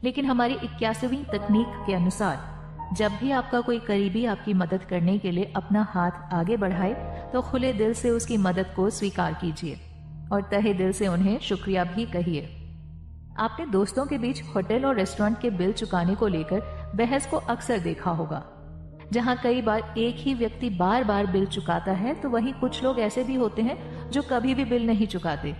लेकिन हमारी 81वीं तकनीक के अनुसार जब भी आपका कोई करीबी आपकी मदद करने के लिए अपना हाथ आगे बढ़ाए तो खुले दिल से उसकी मदद को स्वीकार कीजिए और तहे दिल से उन्हें शुक्रिया भी कहिए। आपने दोस्तों के बीच होटल और रेस्टोरेंट के बिल चुकाने को लेकर बहस को अक्सर देखा होगा। जहां कई बार एक ही व्यक्ति बार बार बिल चुकाता है तो वहीं कुछ लोग ऐसे भी होते हैं जो कभी भी बिल नहीं चुकाते।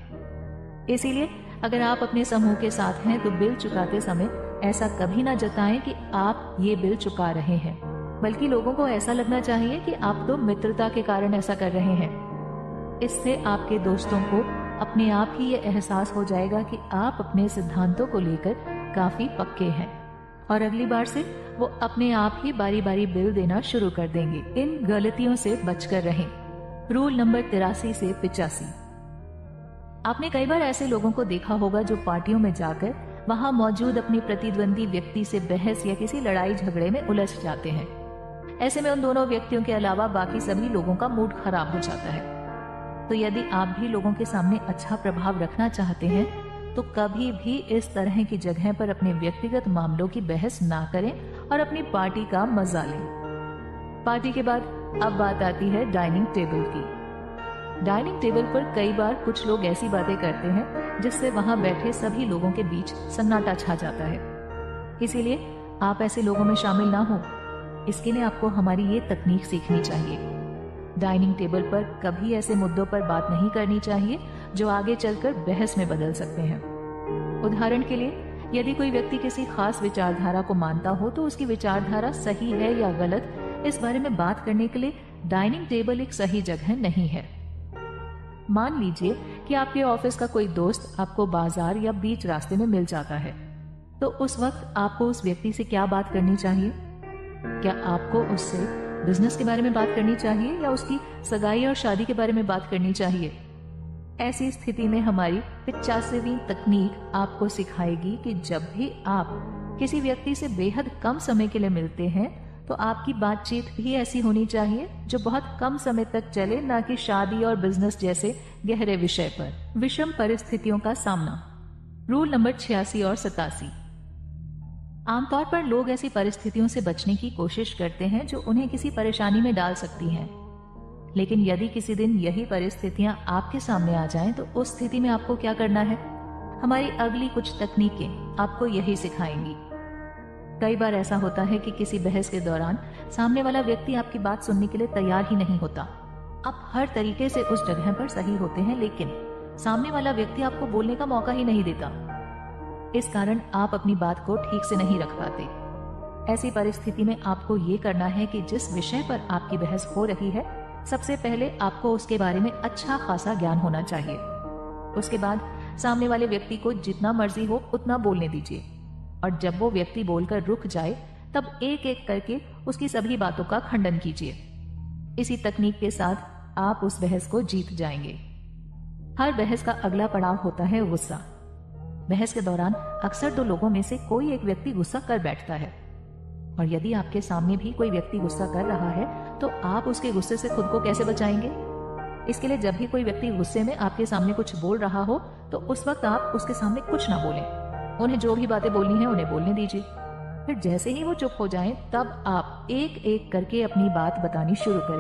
इसीलिए अगर आप अपने समूह के साथ हैं तो बिल चुकाते समय ऐसा कभी ना जताएं कि आप ये बिल चुका रहे हैं, बल्कि लोगों को ऐसा लगना चाहिए कि आप तो मित्रता के कारण ऐसा कर रहे हैं। इससे आपके दोस्तों को अपने आप ही ये एहसास हो जाएगा कि आप अपने सिद्धांतों को लेकर काफी पक्के हैं और अगली बार से वो अपने आप ही बारी बारी बिल देना शुरू कर देंगे। इन गलतियों से बचकर रहें। रूल नंबर 83 से 85। आपने कई बार ऐसे लोगों को देखा होगा जो पार्टियों में जाकर वहां मौजूद अपने प्रतिद्वंदी व्यक्ति से बहस या किसी लड़ाई झगड़े में उलझ जाते हैं। ऐसे में उन दोनों व्यक्तियों के अलावा बाकी सभी लोगों का मूड खराब हो जाता है। तो यदि आप भी लोगों के सामने अच्छा प्रभाव रखना चाहते हैं तो कभी भी इस तरह की जगह पर अपने व्यक्तिगत मामलों की बहस ना करें और अपनी पार्टी का मजा लें। पार्टी के बाद अब बात आती है डाइनिंग टेबल की। डाइनिंग टेबल पर कई बार कुछ लोग ऐसी बातें करते हैं जिससे वहां बैठे सभी लोगों के बीच सन्नाटा छा जाता है। इसीलिए आप ऐसे लोगों में शामिल ना हो। इसके लिए आपको हमारी ये तकनीक सीखनी चाहिए। डाइनिंग टेबल पर कभी ऐसे मुद्दों पर बात नहीं करनी चाहिए जो आगे चलकर बहस में बदल सकते हैं। उदाहरण के लिए, यदि कोई व्यक्ति किसी खास विचारधारा को मानता हो तो उसकी विचारधारा सही है या गलत, इस बारे में बात करने के लिए डाइनिंग टेबल एक सही जगह नहीं है। मान लीजिए कि आपके ऑफिस का कोई दोस्त आपको बाजार या बीच रास्ते में मिल जाता है, तो उस वक्त आपको उस व्यक्ति से क्या बात करनी चाहिए? क्या आपको उससे बिजनेस के बारे में बात करनी चाहिए या उसकी सगाई और शादी के बारे में बात करनी चाहिए? ऐसी स्थिति में हमारी 85वीं तकनीक आपको सिखाएगी कि जब भी आप किसी व्यक्ति से बेहद कम समय के लिए मिलते हैं तो आपकी बातचीत भी ऐसी होनी चाहिए जो बहुत कम समय तक चले, ना कि शादी और बिजनेस जैसे गहरे विषय पर। विषम परिस्थितियों का सामना। रूल नंबर 86 और 87। आमतौर पर लोग ऐसी परिस्थितियों से बचने की कोशिश करते हैं जो उन्हें किसी परेशानी में डाल सकती हैं। लेकिन यदि किसी दिन यही परिस्थितियां आपके सामने आ जाएं तो उस स्थिति में आपको क्या करना है? हमारी अगली कुछ तकनीकें आपको यही सिखाएंगी। कई बार ऐसा होता है कि किसी बहस के दौरान सामने वाला व्यक्ति आपकी बात सुनने के लिए तैयार ही नहीं होता। आप हर तरीके से उस जगह पर सही होते हैं, लेकिन सामने वाला व्यक्ति आपको बोलने का मौका ही नहीं देता। इस कारण आप अपनी बात को ठीक से नहीं रख पाते। ऐसी परिस्थिति में आपको ये करना है कि जिस विषय पर आपकी बहस हो रही है, सबसे पहले आपको उसके बारे में अच्छा खासा ज्ञान होना चाहिए। उसके बाद सामने वाले व्यक्ति को जितना मर्जी हो उतना बोलने दीजिए और जब वो व्यक्ति बोलकर रुक जाए तब एक एक करके उसकी सभी बातों का खंडन कीजिए। इसी तकनीक के साथ आप उस बहस को जीत जाएंगे। हर बहस का अगला पड़ाव होता है गुस्सा। बहस के दौरान अक्सर दो लोगों में से कोई एक व्यक्ति गुस्सा कर बैठता है और यदि आपके सामने भी कोई व्यक्ति गुस्सा कर रहा है तो आप उसके गुस्से से खुद को कैसे बचाएंगे? इसके लिए जब भी कोई व्यक्ति गुस्से में आपके सामने कुछ बोल रहा हो तो उस वक्त आप उसके सामने कुछ ना बोलें। उन्हें जो भी बातें बोलनी है उन्हें बोलने दीजिए। फिर जैसे ही वो चुप हो जाएं तब आप एक एक करके अपनी बात बतानी शुरू करें।